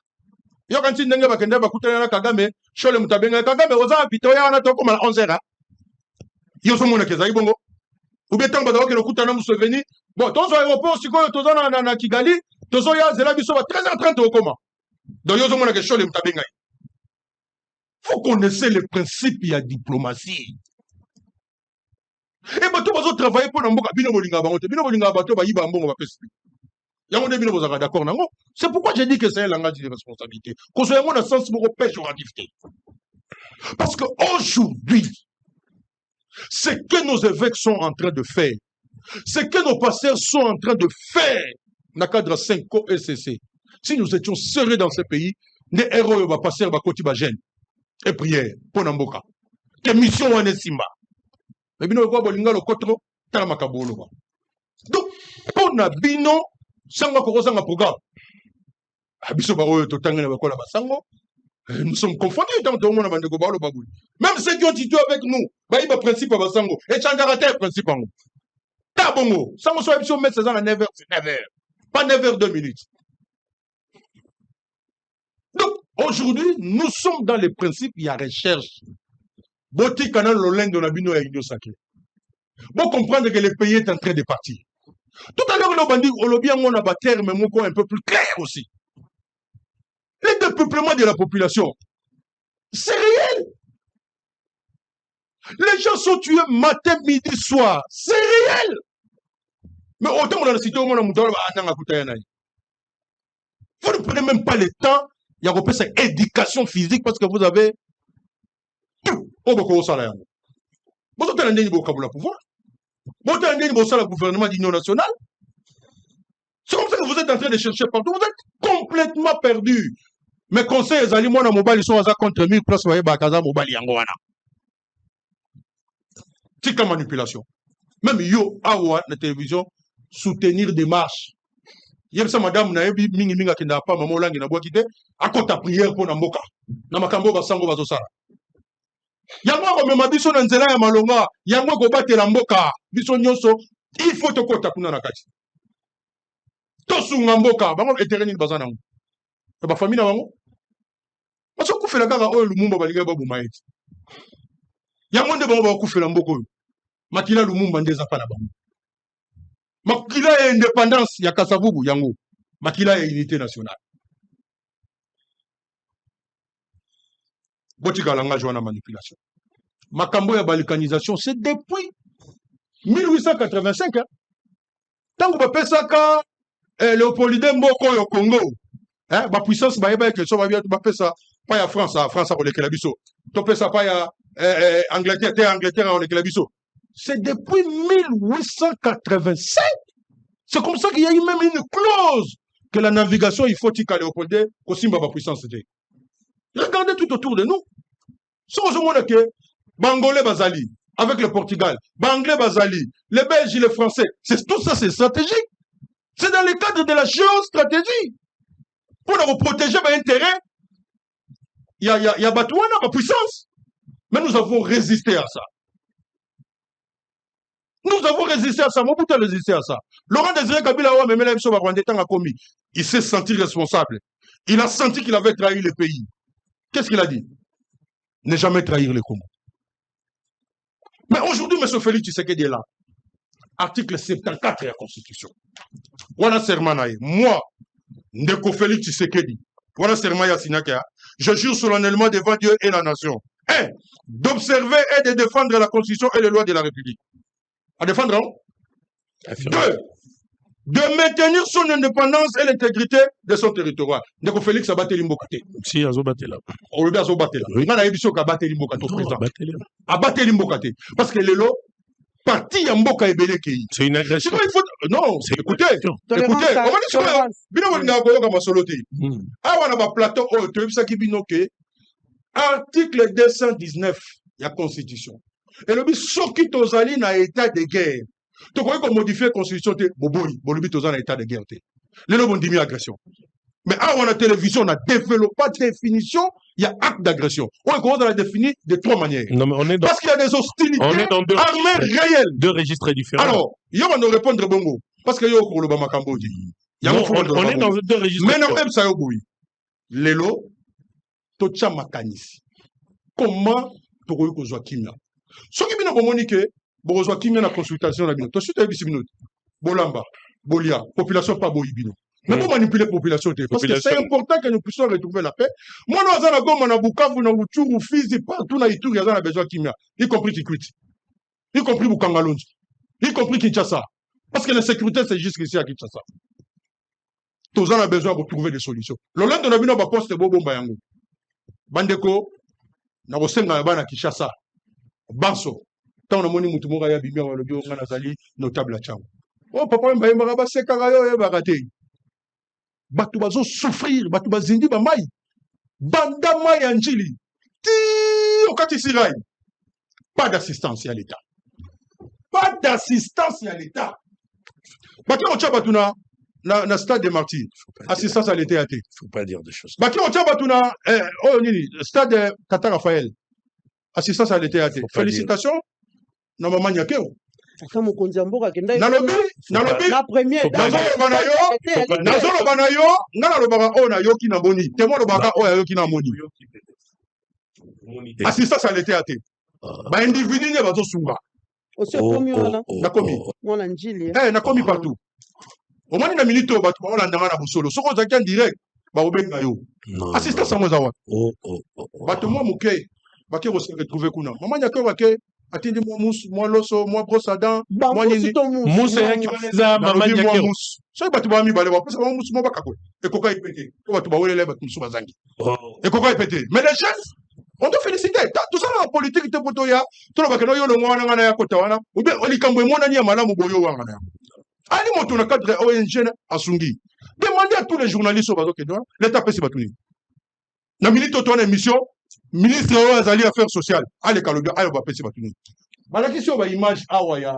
Yo kanti ndenge ba kende ba kutana na Kagame, shole mutabenga Kagame oza bitoya na to comme à 11h. Yo so mona keza ibongo. Ou bien tant ba dawo ke kutana mu souvenir. Bon, ton aéroport si quoi toza na Kigali, tozo ya zela biso ba 13h30 au coma. Donc yo so mona ke shole mutabenga. Faut connaître les principes de la diplomatie. Et bato bazo travailler pour namboka bino bolinga bango te bino bolinga bato ba yiba mbongo ba pesi. Yango de bino bozaka d'accord nango. C'est pourquoi j'ai dit que c'est un langage de responsabilité. Qu'on soit dans le sens beaucoup péjoratif. Parce que aujourd'hui, ce que nos évêques sont en train de faire, ce que nos pasteurs sont en train de faire dans le cadre 5 ECC, si nous étions sérieux dans ce pays, les héros va passer ba koti ba gêne et prière pour namboka. Que mission on est simba. Mais bino ko bolinga lo kotro tala makabolo ba. Donc pour na bino sanga ko sanga programme. Abiso ba oyo to tangana ba kola basango. Nous sommes confondus dans tout le monde ba ndeko ba lo baguli. Même ceux qui ont été avec nous, ba iba principe ba sango et changarate principe ngo. Ta bongo, sango so ebiso mettre ça à 9h, c'est 9h. Pas 9h 2 minutes. Donc aujourd'hui, nous sommes dans les principes, il y a recherche. Boti canal l'olène de la bino et Union sacrée. Bon comprendre que le pays est en train de partir. Tout à l'heure, on a dit on a battu mais mon un peu plus clair aussi. Le dépeuplement de la population, c'est réel. Les gens sont tués matin, midi, soir. C'est réel. Mais autant on a cité au monde, vous ne prenez même pas le temps. Il y a cette éducation physique parce que vous avez tout au salaire. Vous avez un pouvoir. Vous avez un gouvernement d'union nationale. C'est comme ça que vous êtes en train de chercher partout. Vous êtes complètement perdu. Mes conseils, les aliments à mobile, ils sont à contre 1000 places. Vous voyez, Bakaza mobile yangoana. C'est comme manipulation. Même yo, awa, la télévision, soutenir des marches. Yebsa madame na yebi mingi minga kenda pa mama olangi na bwa kite akota prière pour na mboka na makambo ba sango bazo sala yango ko mema biso na nzela ya malonga yango ko batela mboka biso nyonso il faut to kota kuna na kati to sunga mboka bango etereni bazana ngo ba famille na bango baso kufela kaka oyo lumumba balinga ba bumaeti yango nde bango ba kufela mboko oyo makila lumumba ndeza pa na bango makila ya indépendance ya Kasavubu yango makila ya unité nationale botika langage wana manipulation makambo ya balkanisation c'est depuis 1885 hein? Tango bapesaka Léopoldin Mboko au Congo hein ba puissance ba yeba que so ba bapesa pas ya France a kolekela biso to pesa pas ya Angleterre on lekela biso. C'est depuis 1885. C'est comme ça qu'il y a eu même une clause que la navigation, il faut qu'il Léopoldin, qu'aussi ma puissance était. Regardez tout autour de nous. Si on se montre que Bangolais Bazali, avec le Portugal, Banglais Bazali, les Belges, les Français, tout ça c'est stratégique. C'est dans le cadre de la géostratégie. Pour nous protéger nos intérêts, il y a Batouana, ma puissance. Mais nous avons résisté à ça. Nous avons résisté à ça. Mobutu a résisté à ça. Laurent Désiré Kabila, il s'est senti responsable. Il a senti qu'il avait trahi le pays. Qu'est-ce qu'il a dit? Ne jamais trahir le Congo. Mais aujourd'hui, M. Félix Tshisekedi est là. Article 74 de la Constitution. Voilà Sermanaï. Moi, Ndeko Félix Tshisekedi. Voilà Sermanaï Sinaka. Je jure solennellement devant Dieu et la nation. 1. D'observer et de défendre la Constitution et les lois de la République. À défendre, hein? 2. De maintenir son indépendance et l'intégrité de son territoire. Ndeko Félix a battu l'Imbokate. Si, a battu là. On le a battu là. Il a dit qu'il a battu l'Imbokate au président. A battu l'Imbokate. Parce que l'élo, parti Yamboka et Belekei. C'est une agression. Non, écoutez. On va dire Bino Ngago comme Soloté. Ah, on a un plateau, tu sais qui binoke. Article 219 de la Constitution. Et le but, ce qui tozali na état de guerre. Tu crois qu'on modifie la Constitution, le but tozali na état de guerre. Les gens ont dit agression. Mais on a la télévision, on a développé la définition, il y a acte d'agression. On commence à la définir de 3 manières. Non, mais on est dans... Parce qu'il y a des hostilités armées réelles. 2 registres différents. Alors, il y a un répondre bongo. Parce qu'il y a un Bama Cambodge. On est dans 2 registres. Mais non, même ça, oui. Lélo, Tocha Makanisi. Comment tu vois que Joachim ce qui est communiqué, Joachim a la consultation, tu suis à minutes. Bolamba, Bolia, population pas Boibino. Mais pour manipuler la population, parce que c'est important que nous puissions retrouver la paix. Moi, nous avons goma na Bukavu, na Uturu, Fizi, partout na Ituri, il y a besoin Kimia, y compris Kikwit, y compris Bukangalonji, y compris Kinshasa. Parce que la sécurité, c'est juste ici à Kinshasa. Tous en a besoin de trouver des solutions. Le lendemain, on a vu nos postes de Bobo Bayango. Bandeko, na Rosenga na Kinshasa. Banso, tant on a moni mutumura ya bimia wa lobi on a zali notable à Tchao. Oh papa mbaye maraba sekarayo ya barate. Batu bazo souffrir, batu bazindi ba mai. Banda mai anjili. Ti okati sirai. Pas d'assistance à l'État. Pas d'assistance à l'État. Baki on tcha batuna na stade des martyrs. Assistance à l'État. Faut pas dire des choses. Baki on tcha batuna stade Tata Raphaël. Assistance à l'État. Félicitations. Na maman Nyakeo. Ata mokonzi mboka kenda. Nalobi na premier. Nazolo banayo, ngana lobaka o na yoki na boni. Temo lobaka o ya yoki na moni. Assistance à l'État. Ba individu ne bazo sunga. Aussi komi wana. Na komi. Wana njili. Na komi partout. Au moins na minute o batu ba ndanga na busolo. Soko zaki en direct. Ba obenga yo. Assistance à mozawa. Batu mo muke. Baki se retrouver kuna. Maman Nyakeo bake atindi moi mousse, moi loso, moi brosse à dents, moi nini. Mousse et kiweza maman Nyakeo. So batu ba mi bale ba pesa mousse mo bakako. Et koka ipete. Ko batu ba wele batu musu bazangi. Et koka ipete. Mais les jeunes, on doit féliciter. Tout ça en politique te poto ya, to ba keno yo lo mwana ngana ya kota wana. Ou bien olikambo mona ni ya malamu boyo wanga na. Ali moto na cadre ONG asungi. Demandez à tous les journalistes au bazo que l'État peut se battre. Na minute to na émission ministre Azali Affaires sociales, allez Kalobi, allez va passer batuni. La question va image awa ya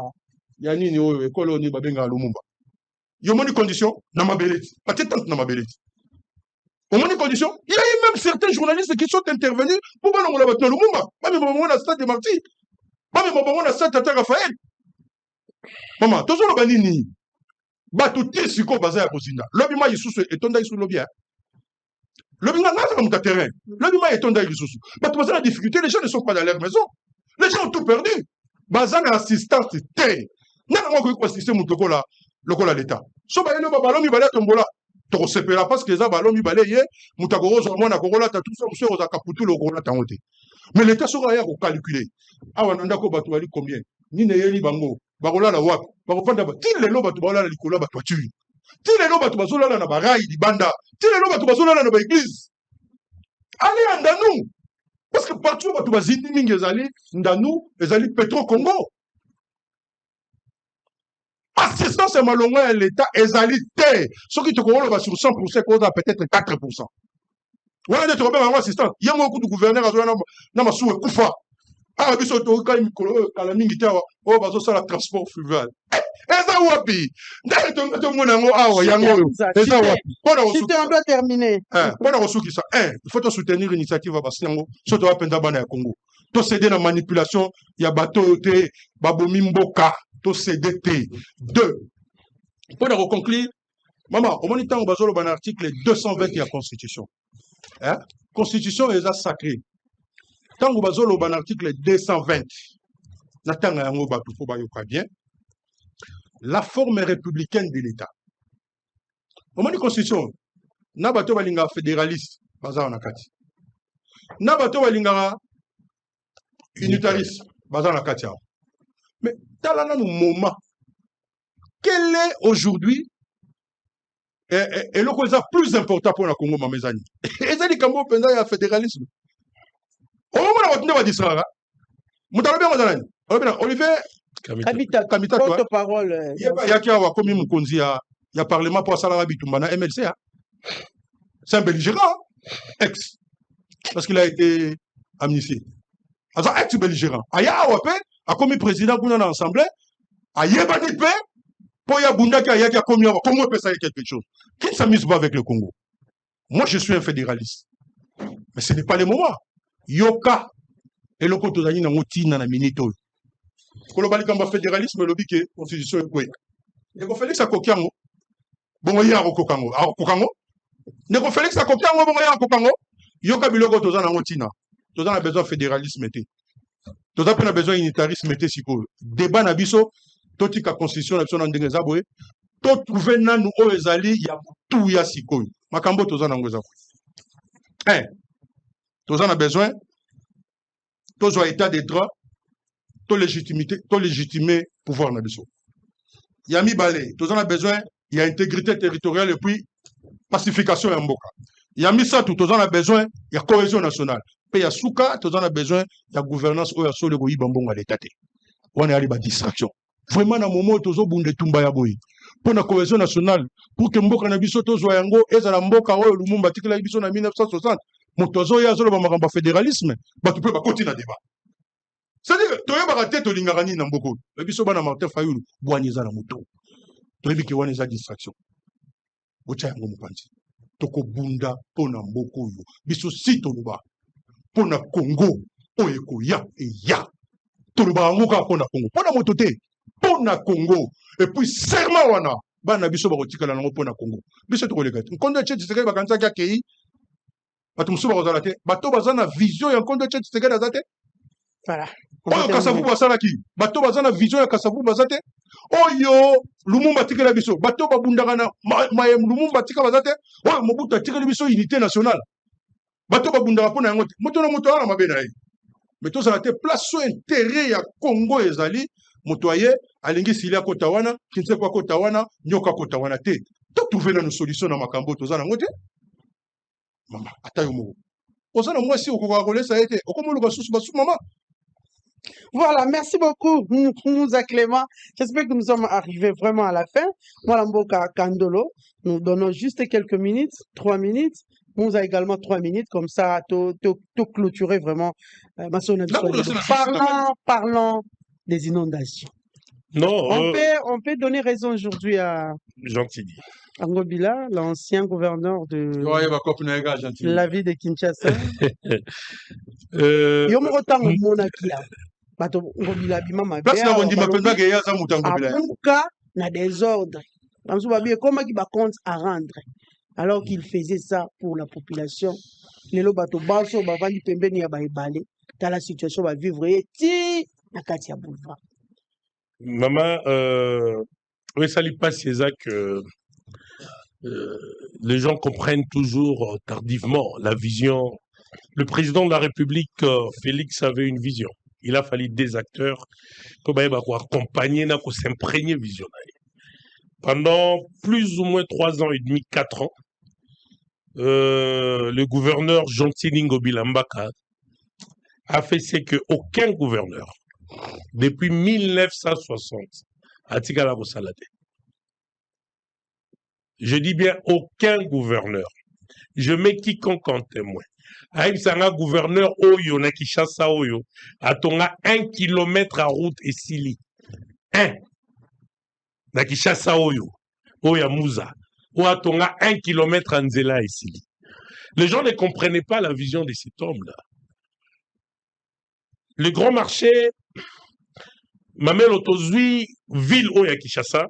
nini oyo ekolo ni babenga Lumumba. Yo moni condition na mabeleti. Peut-être na mabeleti. Au moni condition, il y a eu même certains journalistes qui sont intervenus pour voir la battu Lumumba. Pas même au stade de Martyrs. Pas même au stade Tata Raphaël. Maman, tous les banini. Batu tisiko baza ya kozinda. Lobi ma yisusu etonda yisu lobi ya. Le bima n'a pas de terrain. Le bima est tombé sur sous. Mais tu as la difficulté, les gens ne sont pas dans leur maison. Les gens ont tout perdu. Bazan assistance terre. N'a pas quoi assister mon toko là. lokola l'État. So ba yelo ba balomi bale tombola. To sepela parce que ça balomi bale ye mutakoro zo mona korola ta tout ça monsieur oza kaputu lokola tangote. Mais l'État sera ya ko calculer. Awa nanda ko batu bali combien? Ni ne yeli bango. Bakola la wapi? Bakofanda ba tile lo batu bala likola batu atu. Tile lo batu bazola na barai di banda. Tile lo batu bazola na ba église. Allez en Danou. Parce que partout batu bazindi mingi ezali Danou, ezali Petro Congo. Assistance à Malonga à l'État ezali te. Ce qui te corrompt sur 100%, cause peut-être 4%. Voilà des problèmes en assistance. Il y a beaucoup de gouverneurs à na masu kufa. Ah biso to ka mikolo kala mingi tawa. Oh bazo sala transport fluvial. Eza wapi? Ndale to mona ngo awa yango. Eza wapi? Si on doit terminer. Pour la ressource qui ça, il faut soutenir l'initiative à Bastiango, surtout à Pendabana et Congo. To céder la manipulation, il y a bateau te, babomi mboka, to céder te. 2. Pour la conclure, maman, au moment où on a l'article 220 de la Constitution. Constitution est sacrée. Tant que on a l'article 220, bien, la forme républicaine de l'État. Au moment de la Constitution, na bato balinga fédéraliste baza na kati na bato balinga unitariste baza na kati. Mais talana no moment quel est aujourd'hui et le cause plus important pour la Congo mamezani ezali kambo penza ya fédéralisme au moment la bato ba disara mutalobe ngozalani Olivier Kamita porte parole yaki awa komi mukonzi ya parlement pour sala bitumba na MLC. C'est un belligérant, ex, parce qu'il a été amnistié. Alors, ex-belligérant. Aya Awape a commis président dans l'Assemblée, a Yebani Pe, pour Yabunda qui a commis Congo peut ça quelque chose. Qui ne s'amuse pas avec le Congo? Moi, je suis un fédéraliste. Mais ce n'est pas le moment. Yoka et le côté d'Anina Mouti dans la minito. Quand on parle de fédéralisme, le bique, constitution est quoi? Il faut faire ça Kokiango. Bon, il y a Kokango. Neko Félix a copié en Montréal, Kokango. Yoka Biloko, Tozan en Motina. Tozan a besoin de fédéralisme. Tozan a besoin d'unitarisme. Débat Nabiso, Totika Constitution, la Constitution de Zaboué. Tout trouver nan nous ezali, il y a tout ya sikoy. Makambo Tozan en Zaboué. Tozan a besoin, Tozo état de droit, to légitimité, to légitimer pouvoir Nabiso. Yami Balé, Tozan a besoin, il y a intégrité territoriale et puis pacification ya mboka. Ya misa tout on a besoin, il y a cohésion nationale. Pe ya souka, tout on a besoin, il y a gouvernance ou ya solo go yibambonga l'état. On est allé ba distraction. Vraiment na moment tozo bunde tumba ya boyi. Pour la cohésion nationale, pour que mboka na biso tozo yango ezala mboka oyo Lumumba tikela biso na 1960. Motozo ya zolo ba makamba fédéralisme, ba tu peux ba continuer débat. C'est-à-dire toyo ba raté to lingangani na mboko. Biso bana Martin Fayulu, boanyeza na moto. Toyebi ki wana za distraction. Bocha yango mupanzi toko bunda pona mboko yo biso si toluba pona Congo oyeko ya ya toluba ngoka pona Congo pona moto te pona Congo et puis serment wana bana biso bakotikala nango pona Congo biso tokoleka nkondo tche tseke bakanza kya kei bato musuba kozala te bato bazana vision ya nkondo tche tseke dazate voilà oyo Kasavu basalaki bato bazana vision ya Kasavu bazate oyo Lumumba tikela biso bato babundaka na Lumumba tika bazate oyo Mobutu tikela biso unité nationale bato babundaka pona yango te moto na moto ala mabe na ye mais to ça te place so intérêt ya Congo ezali moto aye alingi silia kota wana kinse kwa kota wana nyoka kota wana te to trouver na solution na makambo to zana ngote mama atayo mo ozana mwasi okoka kolesa ete okomoluka susu basu mama. Voilà, merci beaucoup, Moussa Clément. J'espère que nous sommes arrivés vraiment à la fin. Moi, Mboka Kandolo, nous donnons juste quelques minutes, 3 minutes. Moussa également 3 minutes, comme ça, tout clôturer vraiment. Parlons des inondations. Non, on peut donner raison aujourd'hui à Gentilly. Angobila, l'ancien gouverneur de la ville de Kinshasa. Na désordre. Compte à rendre. Alors qu'il faisait ça pour la population. Lelo bato baso bavandi pembeni ya baibale. Dans la situation va vivre ti na kati ya boulevard. Maman, Oui, ça lui passe, c'est ça que les gens comprennent toujours tardivement la vision. Le président de la République, Félix, avait une vision. Il a fallu des acteurs pour accompagner, pour s'imprégner vision. Pendant plus ou moins 3 ans et demi, 4 ans, le gouverneur Jean-Tiningo Bilambaka a fait ce que aucun gouverneur, depuis 1960, a tigala Salade. Je dis bien aucun gouverneur. Je mets quiconque en témoin. Aïbsanga gouverneur Oyo, na Kinshasa Oyo, a tonga 1 kilomètre à route et sili. 1. Na Kinshasa Oyo, Oya Mouza. Ou a tonga 1 kilomètre à Nzela et sili. Les gens ne comprenaient pas la vision de cet homme-là. Le grand marché, Mamel Otozui, ville Oya Kinshasa,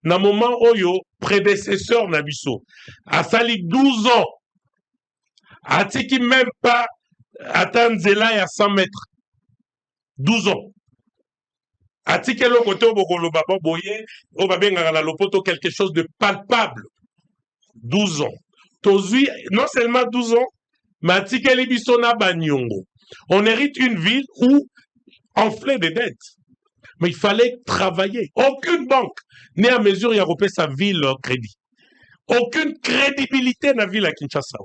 na moment Oyo, prédécesseur Nabiso, a sali 12 ans, a tiki même pas atteindre Zela et à 100 mètres. 12 ans. A tiki le côté au Bogolo Baba Boye, au Babenga la Lopoto, quelque chose de palpable. 12 ans. Tozui, non seulement 12 ans, mais a tiki l'Ibisona Banyongo. On hérite une ville où enflait des dettes. Mais il fallait travailler. Aucune banque n'est à mesure de repérer sa ville crédit. Aucune crédibilité dans la ville à Kinshasa.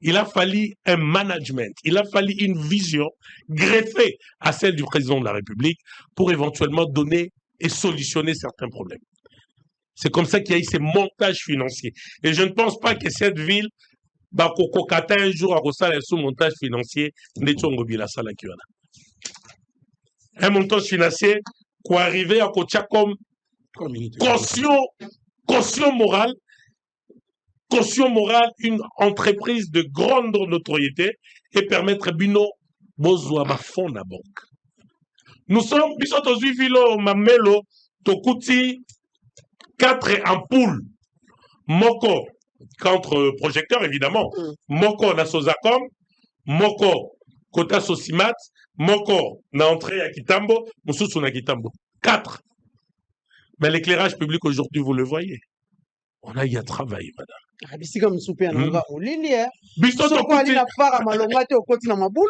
Il a fallu un management, il a fallu une vision greffée à celle du président de la République pour éventuellement donner et solutionner certains problèmes. C'est comme ça qu'il y a eu ces montages financiers. Et je ne pense pas que cette ville va un jour à Rossal sous montage financier un montage financier qui arriver à Kotia comme caution morale, une entreprise de grande notoriété et permettre Bino Bozwa ma fond la banque. Nous sommes, Bisoto Vilo Mamelo, Tokuti, 4 ampoules, Moko, contre-projecteur évidemment, Moko na Sozacom, Moko Kota Sosimat, Moko na entrée à Kitambo, Moussousou na Kitambo. 4. Mais l'éclairage public aujourd'hui, vous le voyez. On a eu à travailler, madame.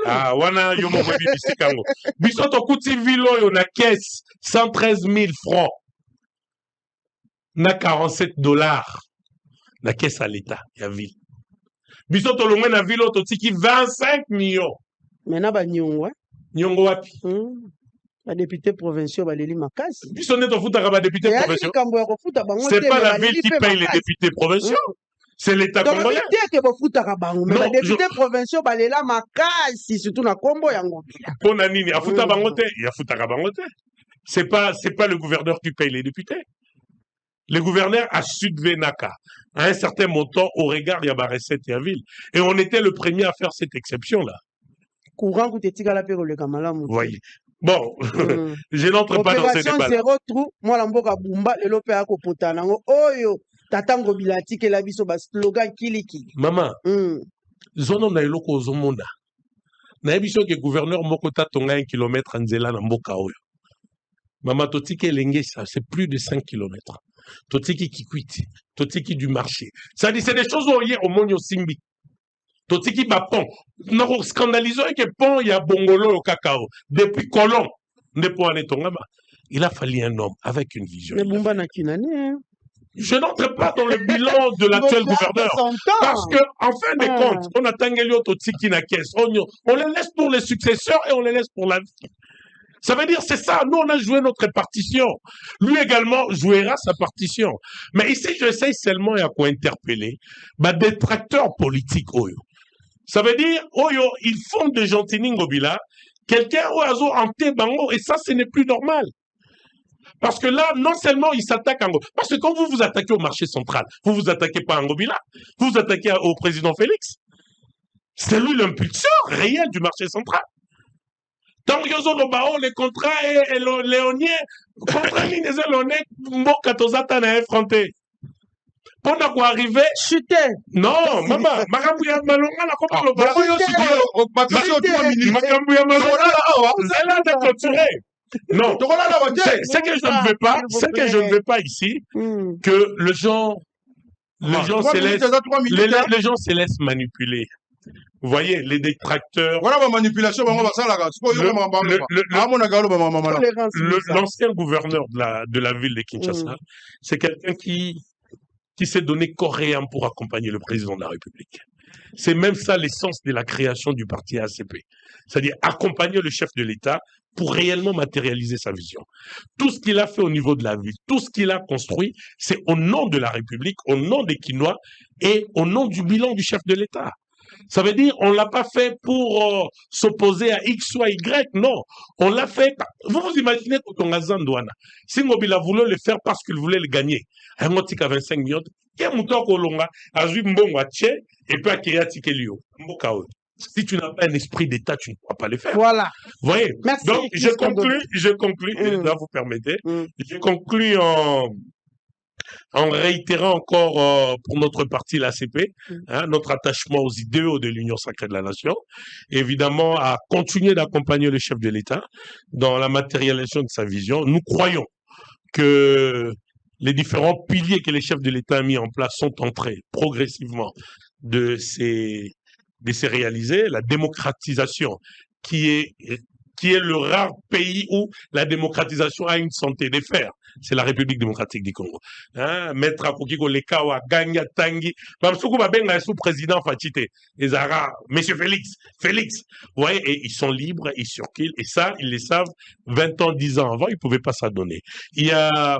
Ah, wana yomo webi bisikango. Bisoto kuti vilo yo na caisse 113 000 francs. Na 47 $. La caisse à l'État, il y a ville. Bisoto longwe na vilo to tiki 25 millions. Mena ba nyongo. Nyongo wapi? Les députés provinciaux, les makasi. C'est pas la ville qui paye les députés provinciaux. C'est l'État congolais. Les députés provinciaux, les makasi, surtout na Kombo Yangobila. C'est pas le gouverneur qui paye les députés. Le gouverneur a subvé Naka à un certain montant au regard de la recette et la ville. Et on était le premier à faire cette exception-là. Courant que tu le Kamalam. Voyez. Bon, je n'entre pas dans ces débats. Zéro trou, moi l'amboka bumba et l'opéra kopotana. Oyo, tatango bilati ke la biso ba slogan kiliki. Maman, zono na eloko ozomonda. Na biso ke gouverneur moko tatonga 1 kilomètre en Nzela na mboka oyo. Maman totiki elenge ça, c'est plus de 5 kilomètres. Totiki Kikwiti, totiki du marché. Ça dit c'est des choses où hier au Monyo Simbi. Totiki Bapon. Nous scandalisons que pont il y a Bongolo au cacao. Depuis Colomb, il a fallu un homme avec une vision. Je n'entre pas dans le bilan de l'actuel gouverneur. Parce que, en fin de compte, on a Tangelio Totiki na caisse. On les laisse pour les successeurs et on les laisse pour la vie. Ça veut dire, c'est ça. Nous, on a joué notre partition. Lui également jouera sa partition. Mais ici, j'essaie seulement à quoi interpeller des tracteurs politiques. Ça veut dire, ils font de Jean-Tiningo Bila quelqu'un au hasard en Bango, et ça, ce n'est plus normal. Parce que là, non seulement ils s'attaquent à Ango, parce que quand vous vous attaquez au marché central, vous vous attaquez pas à Ango Bila, vous vous attaquez au président Félix. C'est lui l'impulseur réel du marché central. Tant que les contrats et léoniens, contrats léoniens, Mbokatozata n'a effronté. Pendant qu'on arrivait, chuter. Non, maman, Makambuya Malonga n'a pas le bas. Makambuya Malonga, vous allez être clôturé. Non, c'est que je ne veux pas, c'est que je ne veux pas ici que les gens se laissent manipuler. Vous voyez, les détracteurs. Voilà ma manipulation, l'ancien gouverneur de la ville de Kinshasa, c'est quelqu'un qui s'est donné corps et âme pour accompagner le président de la République. C'est même ça l'essence de la création du parti ACP. C'est-à-dire accompagner le chef de l'État pour réellement matérialiser sa vision. Tout ce qu'il a fait au niveau de la ville, tout ce qu'il a construit, c'est au nom de la République, au nom des Kinois et au nom du bilan du chef de l'État. Ça veut dire, on l'a pas fait pour s'opposer à X ou à Y, non. On l'a fait, vous vous imaginez quand on a Zandouana, si Mobila voulait le faire parce qu'il voulait le gagner, un motique à 25 millions, il y a un mouton Kolonga, à Mbongo à Tché, et puis à Kiriati Kelio. Si tu n'as pas un esprit d'État, tu ne pourras pas le faire. Voilà. Vous voyez? Merci. Donc, je conclue, et là, vous permettez, je conclue en réitérant encore pour notre parti l'ACP, notre attachement aux idéaux de l'Union sacrée de la nation, et évidemment à continuer d'accompagner le chef de l'État dans la matérialisation de sa vision. Nous croyons que les différents piliers que les chefs de l'État ont mis en place sont en train progressivement de se réaliser. La démocratisation qui est le rare pays où la démocratisation a une santé de fer. C'est la République démocratique du Congo. Maître Akokiko Lekawa, Ganya Tangi, Mamsoukou Babenga sous-président Fatite, et Zara, Monsieur Félix. Vous voyez, et ils sont libres, ils circulent, et ça, ils le savent 20 ans, 10 ans avant, ils ne pouvaient pas s'adonner. Il y a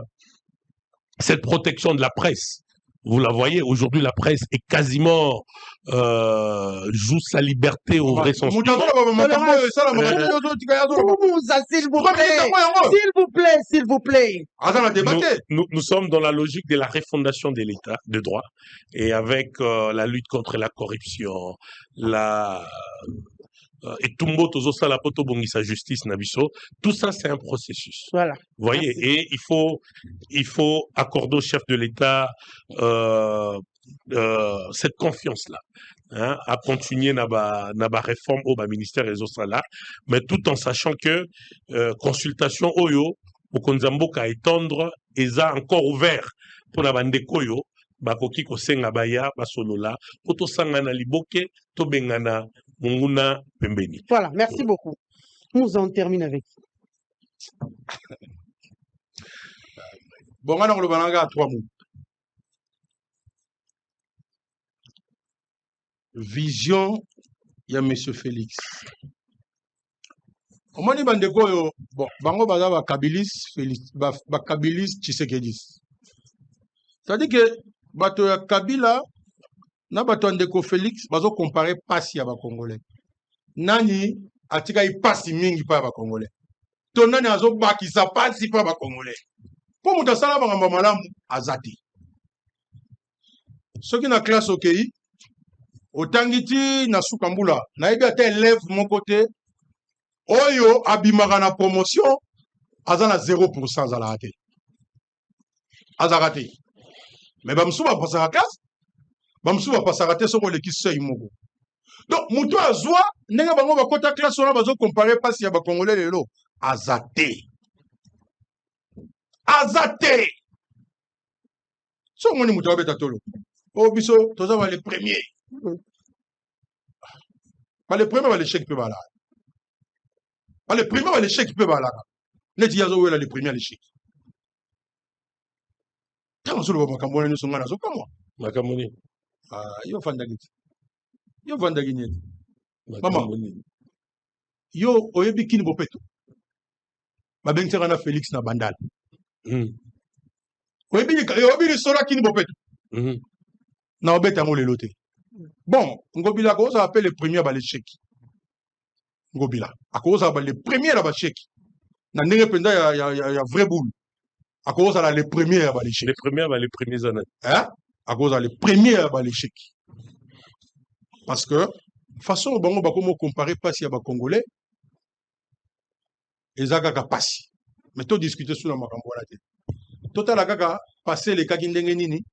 cette protection de la presse. Vous la voyez, aujourd'hui, la presse est quasiment joue sa liberté au vrai sens. S'il vous plaît. Nous sommes dans la logique de la refondation de l'État de droit et avec la lutte contre la corruption, et Tumbo Tozosa la poto bongisa justice nabiso, tout ça c'est un processus. Voilà. Vous voyez, et il faut accorder au chef de l'État cette confiance-là, à continuer naba réforme au ministère des Osala, mais tout en sachant que consultation oyo au Konzambo ka étendre et ça encore ouvert pour la bande koyo bakoki kosenga baya basolola poto sangana liboke to bengana munguna pembeni. Voilà, merci beaucoup. Nous en termine avec. Bon, on le balanga à 3 mots. Vision, il y a M. Félix. Comment dit bandeko yo bon bango baza ba Kabilis Félix ba Kabilis Tshisekedi. C'est-à-dire que bato ya Kabila na bato ndeko Félix bazo comparer pasi ya ba Congolais. Nani atika i pasi mingi pa ba Congolais. To nani azo bakisa pasi pa ba Congolais. Po muta sala ba ngamba malamu azati. Soki na classe okei otangiti na sukambula na yebi ata élève mon côté oyo abimaka na promotion aza na 0% za la raté. Aza raté. Mais bamsu ba pasaka classe bamsu ba pasaka te soko le kisei moko. Donc mutu azwa ndenge bango bakota classe wana bazo comparer pasi ya ba Congolais lelo azate. Azate. So moni mutu abeta tolo. O biso toza ba les premiers. Ba les premiers ba l'échec pe bala. Ba les premiers ba l'échec pe bala. Neti yazo wela les premiers l'échec. Tama solo ba makambo na songa na zo kama. Makambo ni. Yo fandagiti. Yo vandagini. Mama. Yo oyebi kini bopeto. Ba bengtera na Félix na Bandal. Oyebi ni sora kini bopeto. Na obeta ngo lelo te. Bon, Ngobila ko ça appelle le premier ba l'échec. Ngobila. A cause ça le premier là ba l'échec. Na ndenge penda ya vrai boule. A cause ça le premier ba l'échec. Les premiers années. Hein? À cause ça le premier ba l'échec. Parce que façon bango ba komo comparer pasi ya ba Congolais ezaka ka pasi. Mais to discuter sur la makambo la te. Total kaka passer les kaki ndenge nini.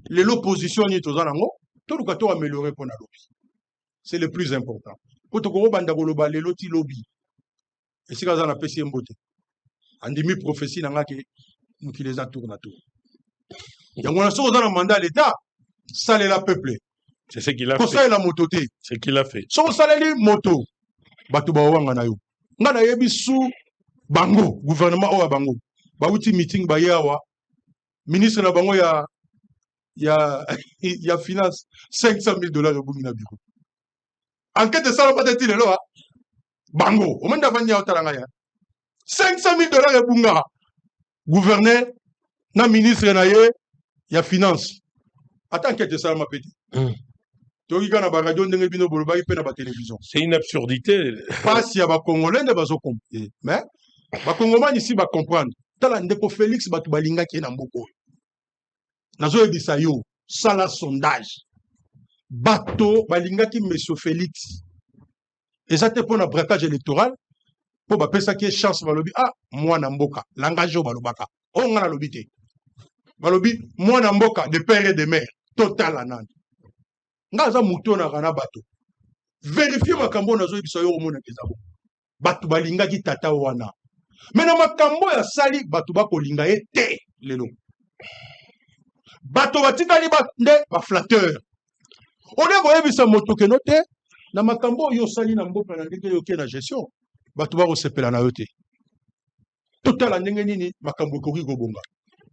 L'opposition ni toza nango. Tout le cas améliorer pour la lobby. C'est le plus important. Pour tout le monde, lobby. Et si vous avez un PC mbote. andimi prophétie nanga ke qui les a tourné à tour. Yango na so dans mandat l'état, ça la peuple. C'est ce qu'il a fait. Ça la moto te. C'est ce qu'il a fait. So saleli moto. Batu ba wanga na yo. Nga na yebi sous bango, gouvernement o bango. Ba uti meeting ba yawa. Ministre na bango ya finance $500,000 au bout na bureau. Enquête ça pas de tile là. Bango, o manda vanya otaranga ya. $500,000 au bunga. Gouverneur na ministre na ye ya finance. Attends enquête ça ma petit. C'est une absurdité. Pas si y a des Congolais, ils vont comprendre. Mais les Congolais ici vont comprendre. Tala ndeko Félix batu balinga ki na mboko. Nazo ebisa yo, sala sondage. Bato balinga ki monsieur Félix. Et ça te pour un braquage électoral pour ba pesa ki chance balobi ah moi na mboka, langage balobaka. On ngana lobité. Balobi moi na mboka de père et de mère, total anand. Ngaza muto na kana bato. Vérifier makambo nazo ebisa yo omona kezabo. Bato balinga ki tata wana. Mais na makambo ya sali bato bakolinga ye te lelo. Bato batikali nde ba flatteur. Ole boyebisa moto ke no te na makambo yo sali na mboka na ndenge yo ke na gestion. Bato ba sepela na yo te. Total ndenge nini makambo ko gobonga.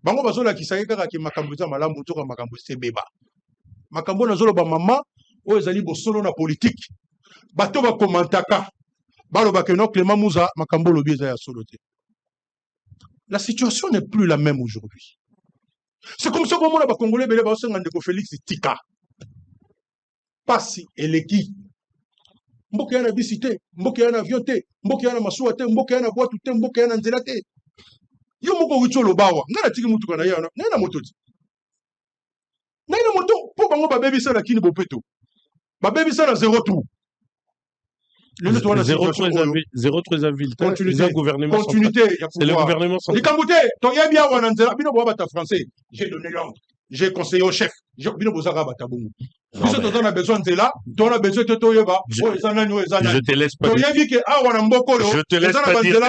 Bango bazola kisaki kaka ki makambo za malamu to ka makambo se beba. Makambo na zolo ba mama o ezali bosolo na politique. Bato ba komantaka. Balo ba ke no Clément Mouza makambo lobi eza ya solo te. La situation n'est plus la même aujourd'hui. C'est comme ça que mon ba Congolais belé ba senga ndeko Félix Tika. Pasi eleki. Mboka yana bisite, mboka yana avion te, mboka yana masuwa te, mboka yana boîte te, mboka yana nzela te. Yo moko wicholo bawa, ngana tiki mutu kana yana, na moto ti. Na moto po bango ba baby ça la kini bopeto. Ba baby ça na 0 tout. Le 0,3 ville. Continuité. C'est le gouvernement central. Les Cambouté, ton yabia wananzela, bino boba ta français. J'ai donné l'ordre. J'ai conseillé au chef. Bino bozara batabungu. Puisque tu as besoin de là, tu as besoin de toyoba. Je te laisse pas. Tu yabi ke awana mbokolo. Je te laisse pas dire.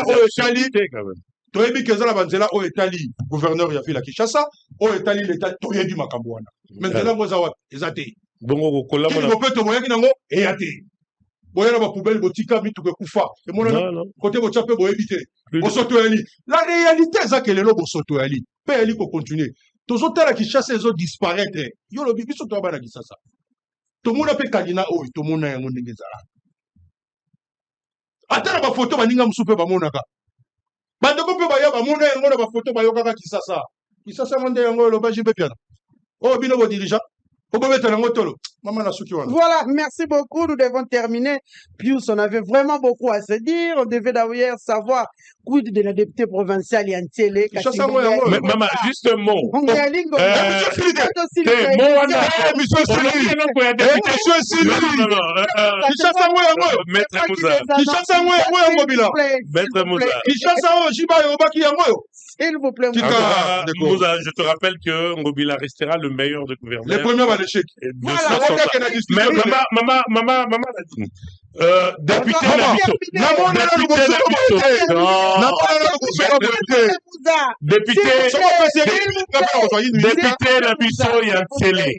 Tu yabi ke zala banzela o etali gouverneur ya fila Kinshasa, o etali l'état to yabi makambo wana. Maintenant boza wat ezate. Bongo kola mona. Ko peto moyaki nango eyate. Boyana ba poubelle botika mitu ke kufa. Et mon côté bochape boyebite. Bosoto yali. La réalité c'est que lelo bosoto yali. Pe yali ko continuer. Tozo tala ki chasse ezo disparaître. Yo lo bibi soto bana ki sasa. To mona pe kadina o to mona yango ndenge zala. Atala ba photo baninga musupe ba monaka. Bandeko pe ba ya ba mona yango na ba photo ba yoka ki sasa. Ki sasa monde yango lo ba jibe piano. Oh bino bo dirigeant. Voilà, merci beaucoup. Nous devons terminer. Pius, on avait vraiment beaucoup à se dire. On devait d'ailleurs savoir quid de la députée provinciale Yantiele. Maman, juste un mot. S'il vous plaît, Mouza, je te rappelle que Ngobila restera le meilleur de gouverneur. Les premiers à l'échec. Maman, député Nabiso Yantiele,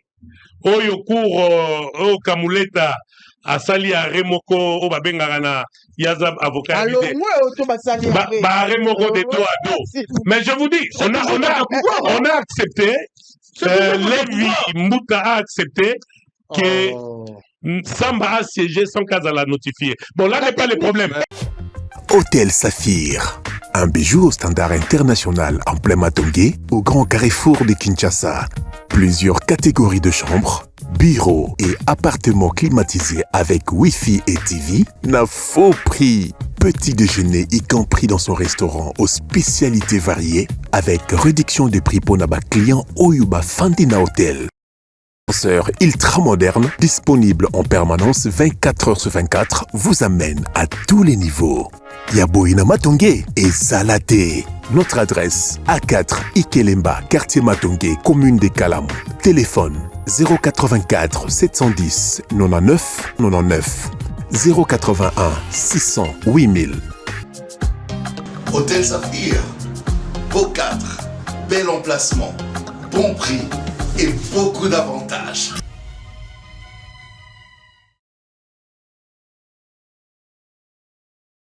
Oyo Cour, O Kamuleta, Asali a Remoko, O Babengana, Yazab avocat. Remoko de dos à dos. Mais je vous dis, on a accepté, Lévi Mbouta a accepté que Samba a siégé sans cas à la notifier. Bon, là n'est pas le problème. Hôtel Saphir, un bijou au standard international en plein Matongé, au grand carrefour de Kinshasa. Plusieurs catégories de chambres, bureaux et appartements climatisés avec Wi-Fi et TV, n'a faux prix. Petit déjeuner y compris dans son restaurant aux spécialités variées avec réduction de prix pour naba client Oyuba Fandina Hotel. Ascenseur ultra moderne, disponible en permanence 24 heures sur 24, vous amène à tous les niveaux. Yaboina Matongé et Zalaté. Notre adresse A4 Ikelemba, quartier Matongé, commune des Kalam. Téléphone 084 710 99 99 081 600 8000. Hôtel Saphir, beau cadre, bel emplacement, bon prix et beaucoup d'avantages.